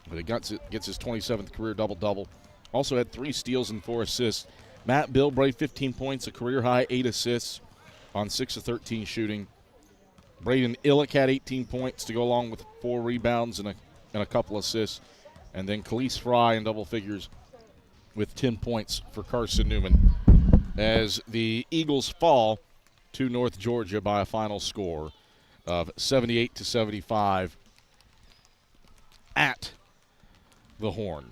but he gets his 27th career double-double. Also had 3 steals and 4 assists. Matt Bilbray, 15 points, a career-high 8 assists on 6 of 13 shooting. Braden Illick had 18 points to go along with 4 rebounds and a couple assists. And then Khalees Fry in double figures with 10 points for Carson-Newman as the Eagles fall to North Georgia by a final score of 78-75 at the Horn.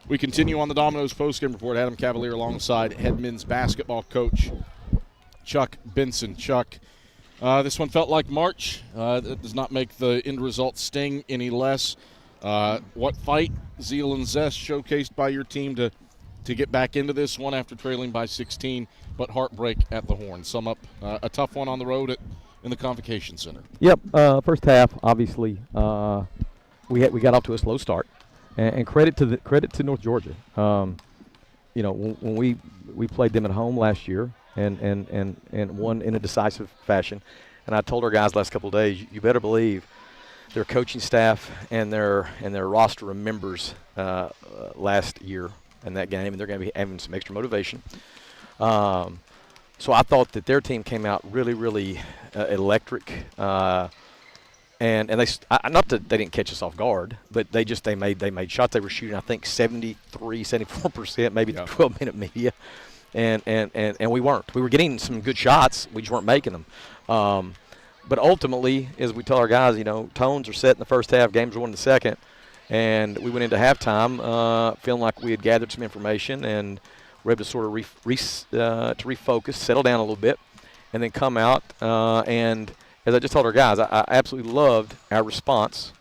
We continue on the Domino's postgame report. Adam Cavalier alongside head men's basketball coach Chuck Benson. Chuck, this one felt like March. That does not make the end result sting any less. What fight, zeal, and zest showcased by your team to get back into this one after trailing by 16, but heartbreak at the Horn. Sum up a tough one on the road in the Convocation Center. Yep, first half, obviously, we got off to a slow start. And credit to North Georgia. When we played them at home last year and won in a decisive fashion, and I told our guys last couple of days, you better believe their coaching staff and their roster remembers last year in that game, and they're going to be having some extra motivation. So I thought that their team came out really, really electric. And they not that they didn't catch us off guard, but they made shots. They were shooting, I think, 74%, maybe the 12-minute media, and we weren't. We were getting some good shots, we just weren't making them. But ultimately, as we tell our guys, tones are set in the first half, games are won in the second, and we went into halftime feeling like we had gathered some information and were able to sort of refocus, settle down a little bit, and then come out and as I just told our guys, I absolutely loved our response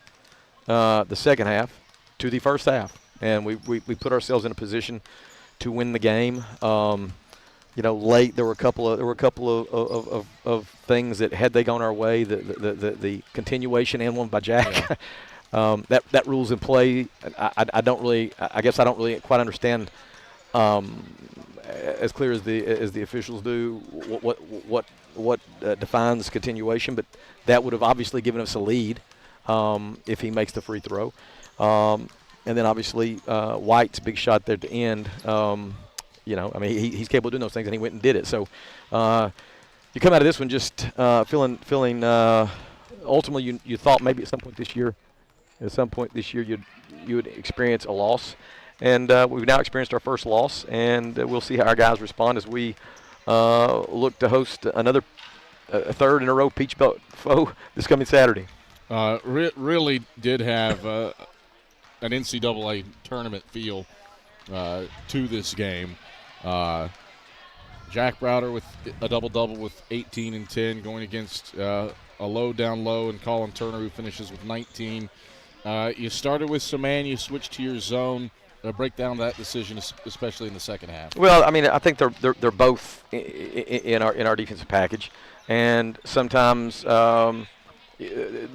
the second half to the first half, and we put ourselves in a position to win the game. Late there were a couple of things that had they gone our way, the continuation and one by Jack, that rule's in play. I guess I don't really quite understand as clear as the officials do what defines continuation, but that would have obviously given us a lead if he makes the free throw. And then obviously White's big shot there at the end. He's capable of doing those things, and he went and did it. So you come out of this one just feeling. Ultimately, you thought maybe at some point this year, you would experience a loss, and we've now experienced our first loss, and we'll see how our guys respond as we look to host another third in a row Peach Belt foe this coming Saturday. Really did have an NCAA tournament feel to this game. Jack Browder with a double-double with 18 and 10 going against a down low, and Colin Turner, who finishes with 19. You started with some man, you switched to your zone. Break down that decision, especially in the second half. Well, I think they're both in our defensive package, and sometimes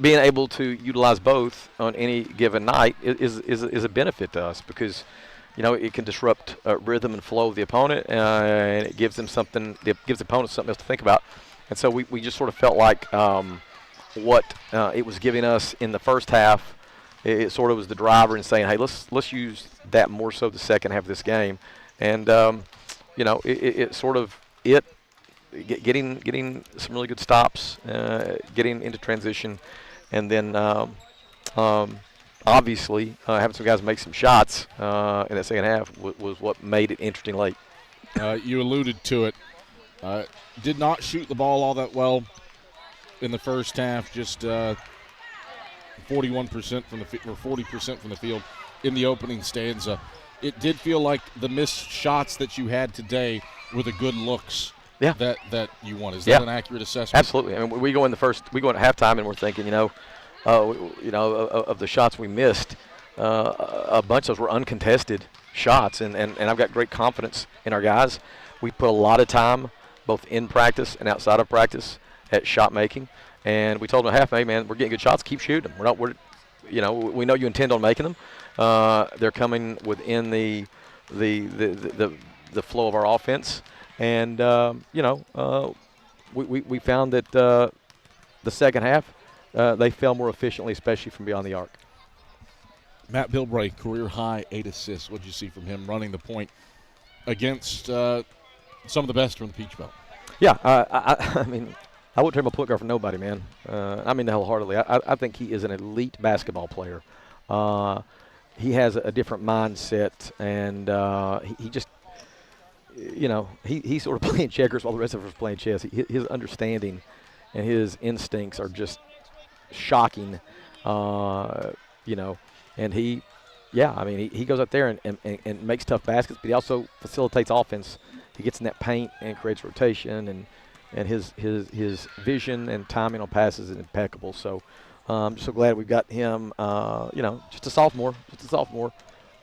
being able to utilize both on any given night is a benefit to us, because it can disrupt rhythm and flow of the opponent, and it gives them something. It gives the opponent something else to think about, and so we just sort of felt like what it was giving us in the first half. It sort of was the driver in saying, hey, let's use that more so the second half of this game, and getting some really good stops, getting into transition, and then obviously having some guys make some shots in that second half was what made it interesting late. You alluded to it. Did not shoot the ball all that well in the first half, just 41% from the 40% from the field in the opening stanza. It did feel like the missed shots that you had today were the good looks that you want. Is that an accurate assessment? Absolutely. I mean, we go in at halftime and we're thinking, of the shots we missed, a bunch of those were uncontested shots, and I've got great confidence in our guys. We put a lot of time, both in practice and outside of practice, at shot making. And we told them at half, hey, man, we're getting good shots. Keep shooting them. We know you intend on making them. They're coming within the flow of our offense. And, we found that the second half, they fell more efficiently, especially from beyond the arc. Matt Bilbray, career high 8 assists. What did you see from him running the point against some of the best from the Peach Belt? Yeah, I mean, I wouldn't trade my point guard for nobody, man. I mean that wholeheartedly. I think he is an elite basketball player. He has a different mindset, and he just, he's sort of playing checkers while the rest of us are playing chess. His understanding and his instincts are just shocking, and he goes out there and makes tough baskets, but he also facilitates offense. He gets in that paint and creates rotation, and his vision and timing on passes is impeccable. So I'm just so glad we've got him, just a sophomore,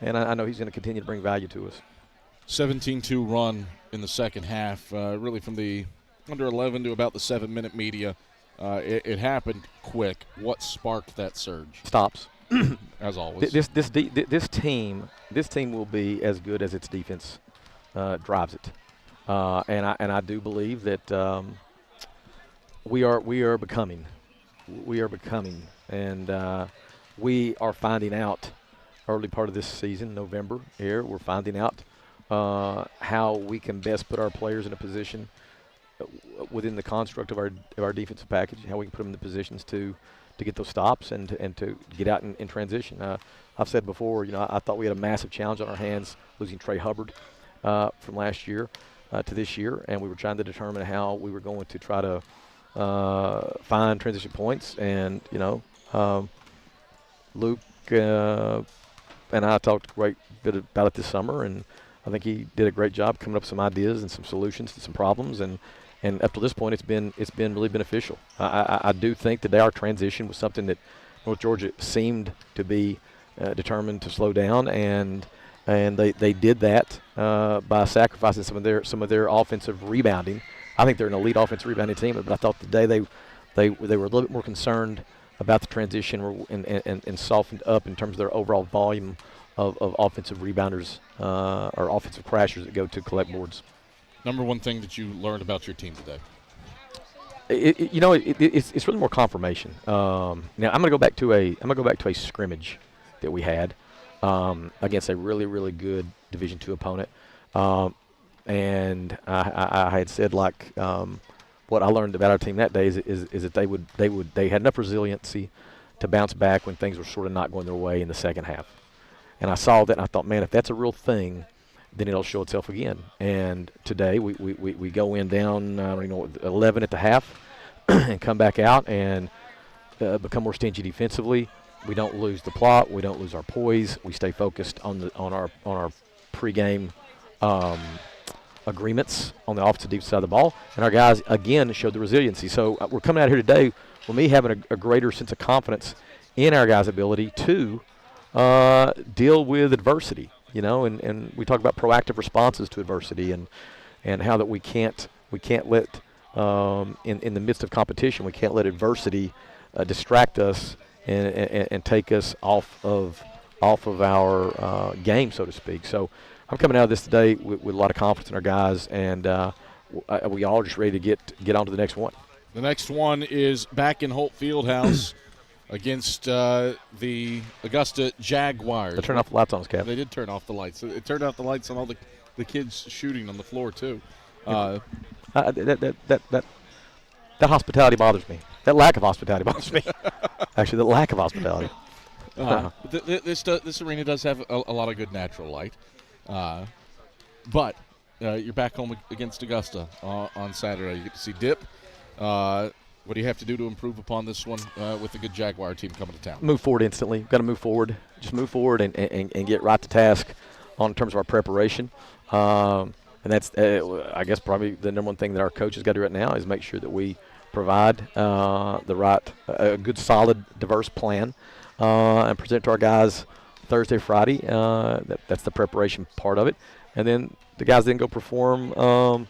and I know he's going to continue to bring value to us. 17-2 run in the second half, really from the under 11 to about the 7-minute media. It happened quick. What sparked that surge? Stops. As always. This team will be as good as its defense drives it. And I do believe that we are becoming, and we are finding out early part of this season, November here. We're finding out how we can best put our players in a position within the construct of our defensive package, how we can put them in the positions to get those stops and to get out in transition. I've said before, I thought we had a massive challenge on our hands losing Trey Hubbard from last year to this year, and we were trying to determine how we were going to try to find transition points. And Luke and I talked a great bit about it this summer, and I think he did a great job coming up with some ideas and some solutions to some problems, and and up to this point, it's been really beneficial. I do think today our transition was something that North Georgia seemed to be determined to slow down, and they did that by sacrificing some of their offensive rebounding. I think they're an elite offensive rebounding team, but I thought today they were a little bit more concerned about the transition and softened up in terms of their overall volume of offensive rebounders or offensive crashers that go to collect boards. Number one thing that you learned about your team today? It's really more confirmation. Now I'm gonna go back to a scrimmage that we had against a really, really good Division II opponent, and I had said what I learned about our team that day is that they had enough resiliency to bounce back when things were sort of not going their way in the second half. And I saw that and I thought, man, if that's a real thing, then it'll show itself again. And today we go in down 11 at the half and come back out and become more stingy defensively. We don't lose the plot. We don't lose our poise. We stay focused on our pregame agreements on the offensive defensive side of the ball. And our guys, again, showed the resiliency. So we're coming out here today with me having a greater sense of confidence in our guys' ability to deal with adversity. And we talk about proactive responses to adversity and how that we can't let in the midst of competition, we can't let adversity distract us and take us off of our game, so to speak. So I'm coming out of this today with a lot of confidence in our guys, and we all are just ready to get on to the next one. The next one is back in Holt Fieldhouse against the Augusta Jaguars. They turned off the lights on us, Cap. They did turn off the lights. It turned off the lights on all the kids shooting on the floor too. That hospitality bothers me. That lack of hospitality bothers me. Actually, the lack of hospitality. This arena does have a lot of good natural light, but you're back home against Augusta on Saturday. You get to see Dip. What do you have to do to improve upon this one with the good Jaguar team coming to town? Move forward instantly. We've got to move forward. Just move forward and get right to task in terms of our preparation. And that's, I guess, probably the number one thing that our coaches got to do right now is make sure that we provide a good, solid, diverse plan and present to our guys Thursday, Friday. That's the preparation part of it. And then the guys then go perform on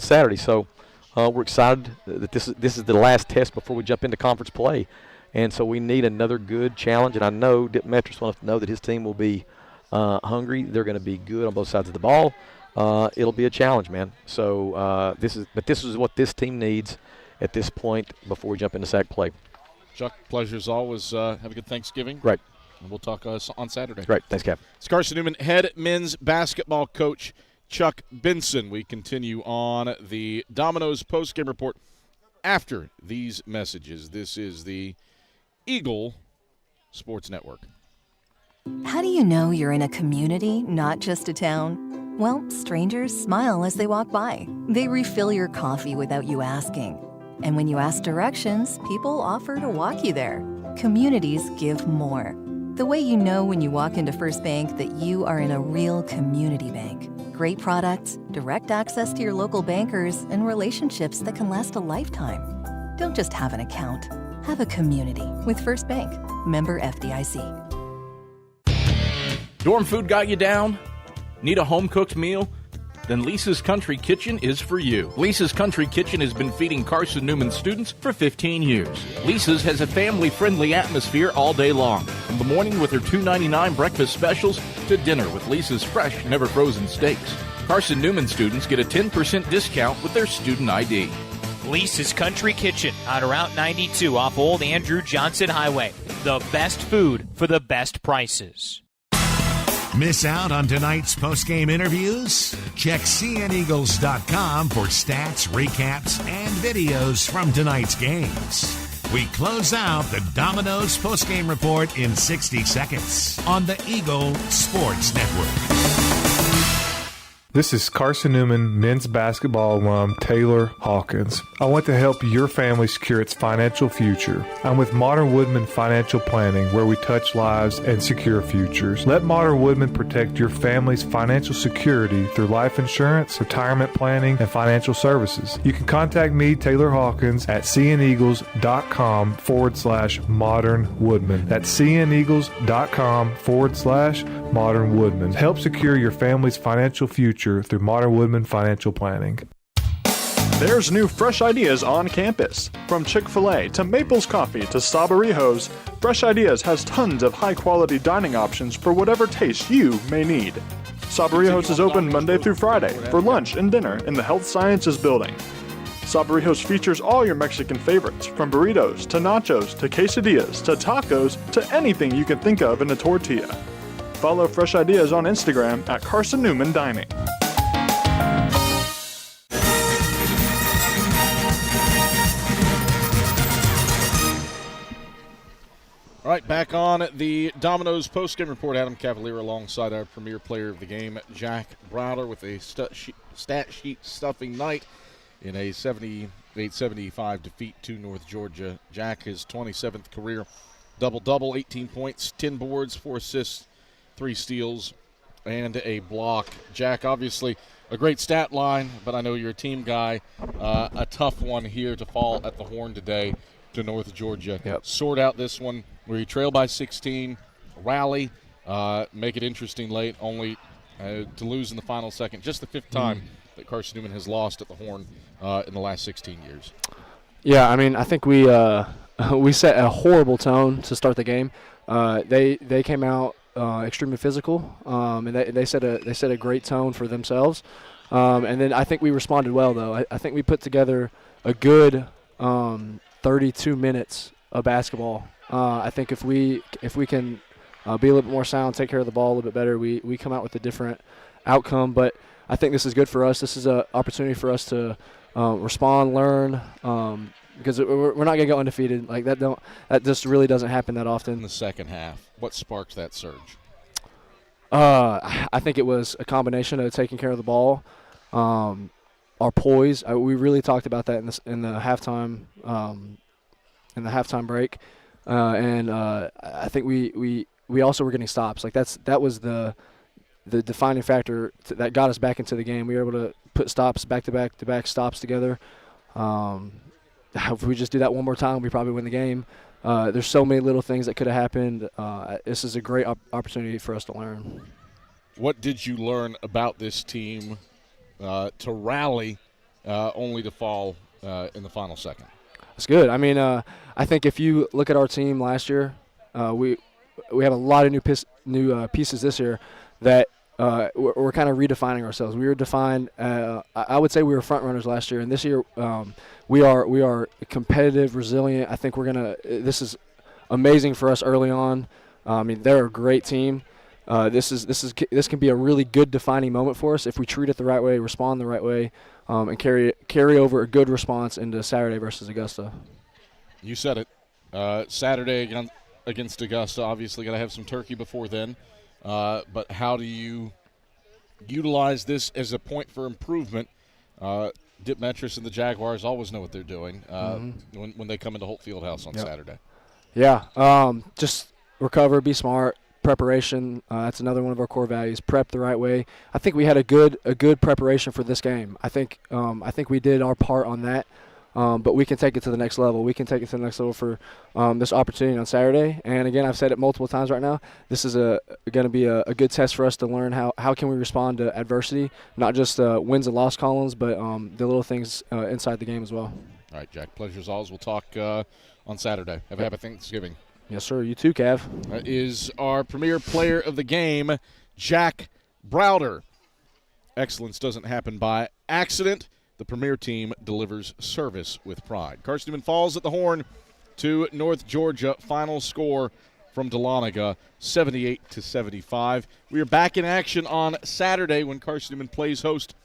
Saturday. So we're excited that this is the last test before we jump into conference play. And so we need another good challenge. And I know Dip Metris wants to know that his team will be hungry. They're going to be good on both sides of the ball. It'll be a challenge, man. So this is what this team needs at this point before we jump into SAC play. Chuck, pleasure as always. Have a good Thanksgiving. Right. And we'll talk on Saturday. Right. Thanks, Cap. It's Carson-Newman head men's basketball coach Chuck Benson. We continue on the Domino's postgame report after these messages. This is the Eagle Sports Network. How do you know you're in a community, not just a town? Well, strangers smile as they walk by. They refill your coffee without you asking. And when you ask directions, people offer to walk you there. Communities give more. The way you know when you walk into First Bank that you are in a real community bank. Great products, direct access to your local bankers, and relationships that can last a lifetime. Don't just have an account. Have a community with First Bank. Member FDIC. Dorm food got you down? Need a home-cooked meal? Then Lisa's Country Kitchen is for you. Lisa's Country Kitchen has been feeding Carson-Newman students for 15 years. Lisa's has a family-friendly atmosphere all day long, from the morning with her $2.99 breakfast specials to dinner with Lisa's fresh, never-frozen steaks. Carson-Newman students get a 10% discount with their student ID. Lisa's Country Kitchen on Route 92 off Old Andrew Johnson Highway. The best food for the best prices. Miss out on tonight's postgame interviews? Check cneagles.com for stats, recaps, and videos from tonight's games. We close out the Domino's postgame report in 60 seconds on the Eagle Sports Network. This is Carson-Newman men's basketball alum Taylor Hawkins. I want to help your family secure its financial future. I'm with Modern Woodman Financial Planning, where we touch lives and secure futures. Let Modern Woodman protect your family's financial security through life insurance, retirement planning, and financial services. You can contact me, Taylor Hawkins, at cneagles.com/Modern Woodman. That's cneagles.com/Modern Woodman. Help secure your family's financial future through Modern Woodman Financial Planning. There's new fresh ideas on campus. From Chick-fil-A to Maples Coffee to Sabarijos, Fresh Ideas has tons of high-quality dining options for whatever taste you may need. Sabarijos is open Monday through Friday for lunch and dinner in the Health Sciences Building. Sabarijos features all your Mexican favorites, from burritos to nachos to quesadillas to tacos to anything you can think of in a tortilla. Follow Fresh Ideas on Instagram at Carson-Newman Dining. All right, back on the Domino's postgame report. Adam Cavalier alongside our premier player of the game, Jack Browder, with a stat sheet stuffing night in a 78-75 defeat to North Georgia. Jack, his 27th career double-double, 18 points, 10 boards, 4 assists, 3 steals, and a block. Jack, obviously a great stat line, but I know you're a team guy. A tough one here to fall at the horn today to North Georgia. Yep. Sort out this one where you trail by 16, rally, make it interesting late, only to lose in the final second. Just the 5th time that Carson-Newman has lost at the horn in the last 16 years. Yeah, I mean, I think we set a horrible tone to start the game. They came out extremely physical, and they set a great tone for themselves. And then I think we responded well, though. I think we put together a good 32 minutes of basketball. I think if we can be a little bit more sound, take care of the ball a little bit better, we come out with a different outcome. But I think this is good for us. This is an opportunity for us to respond, learn, because we're not going to go undefeated. Like that just really doesn't happen that often. In the second half, what sparked that surge? I think it was a combination of taking care of the ball, our poise. We really talked about that in the halftime break, and I think we also were getting stops. Like that was the defining factor that got us back into the game. We were able to put stops back-to-back stops together. If we just do that one more time, we probably win the game. There's so many little things that could have happened. This is a great opportunity for us to learn. What did you learn about this team to rally only to fall in the final second? That's good. I mean, I think if you look at our team last year, we have a lot of new pieces this year that we're kind of redefining ourselves. We were defined. I would say we were front runners last year, and this year we are competitive, resilient. I think this is amazing for us early on. I mean, they're a great team. This can be a really good defining moment for us if we treat it the right way, respond the right way, and carry over a good response into Saturday versus Augusta. You said it. Saturday against Augusta, obviously got to have some turkey before then. But how do you utilize this as a point for improvement? Dip Metris and the Jaguars always know what they're doing when they come into Holt Fieldhouse on Saturday. Yeah, just recover, be smart, preparation. That's another one of our core values. Prep the right way. I think we had a good preparation for this game. I think we did our part on that. But we can take it to the next level. We can take it to the next level for this opportunity on Saturday. And, again, I've said it multiple times right now, this is going to be a good test for us to learn how can we respond to adversity, not just wins and loss columns, but the little things inside the game as well. All right, Jack, pleasure's ours. We'll talk on Saturday. Have a happy Thanksgiving. Yes, sir. You too, Cav. That is our premier player of the game, Jack Browder. Excellence doesn't happen by accident. The premier team delivers service with pride. Carson-Newman falls at the horn to North Georgia. Final score from Dahlonega, 78-75. We are back in action on Saturday when Carson-Newman plays host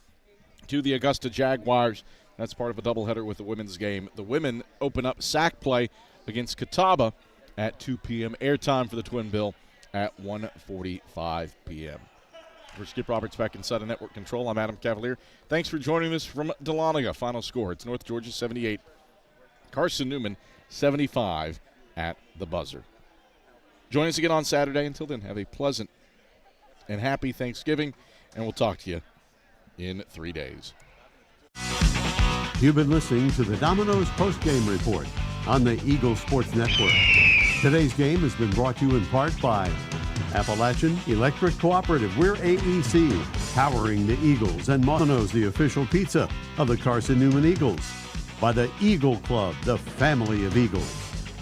to the Augusta Jaguars. That's part of a doubleheader with the women's game. The women open up SAC play against Catawba at 2 p.m. Airtime for the Twin Bill at 1:45 p.m. For Skip Roberts back inside of Network Control, I'm Adam Cavalier. Thanks for joining us from Dahlonega. Final score, it's North Georgia 78, Carson-Newman 75 at the buzzer. Join us again on Saturday. Until then, have a pleasant and happy Thanksgiving, and we'll talk to you in 3 days. You've been listening to the Domino's postgame report on the Eagles Sports Network. Today's game has been brought to you in part by Appalachian Electric Cooperative. We're AEC, powering the Eagles, and Domino's, the official pizza of the Carson-Newman Eagles. By the Eagle Club, the family of Eagles.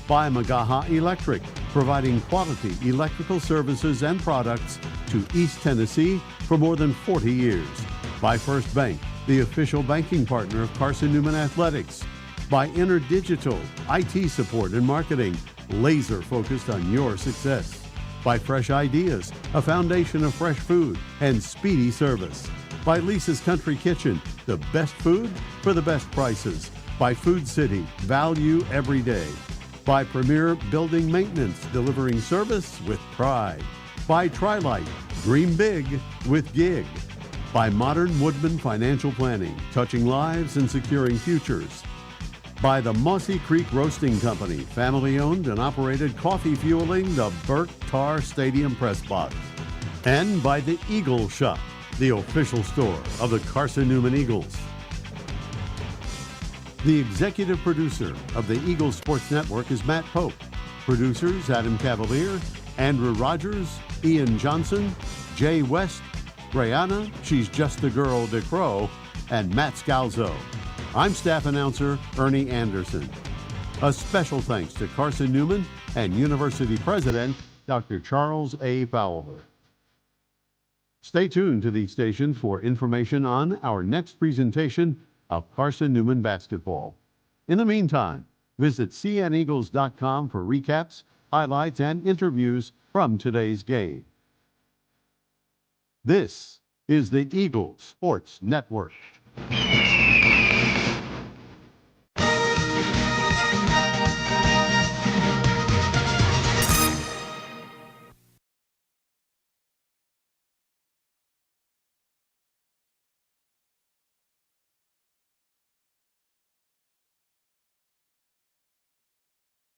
By Magaha Electric, providing quality electrical services and products to East Tennessee for more than 40 years. By First Bank, the official banking partner of Carson-Newman Athletics. By InterDigital, IT support and marketing, laser focused on your success. By Fresh Ideas, a foundation of fresh food and speedy service. By Lisa's Country Kitchen, the best food for the best prices. By Food City, value every day. By Premier Building Maintenance, delivering service with pride. By Trilite, dream big with Gig. By Modern Woodman Financial Planning, touching lives and securing futures. By the Mossy Creek Roasting Company, family-owned and operated, coffee fueling the Burt Tarr Stadium press box. And by the Eagle Shop, the official store of the Carson-Newman Eagles. The executive producer of the Eagles Sports Network is Matt Pope. Producers Adam Cavalier, Andrew Rogers, Ian Johnson, Jay West, Brianna, she's just a girl, DeCrow, and Matt Scalzo. I'm staff announcer Ernie Anderson. A special thanks to Carson-Newman and University President Dr. Charles A. Fowler. Stay tuned to these stations for information on our next presentation of Carson-Newman basketball. In the meantime, visit cneagles.com for recaps, highlights, and interviews from today's game. This is the Eagles Sports Network.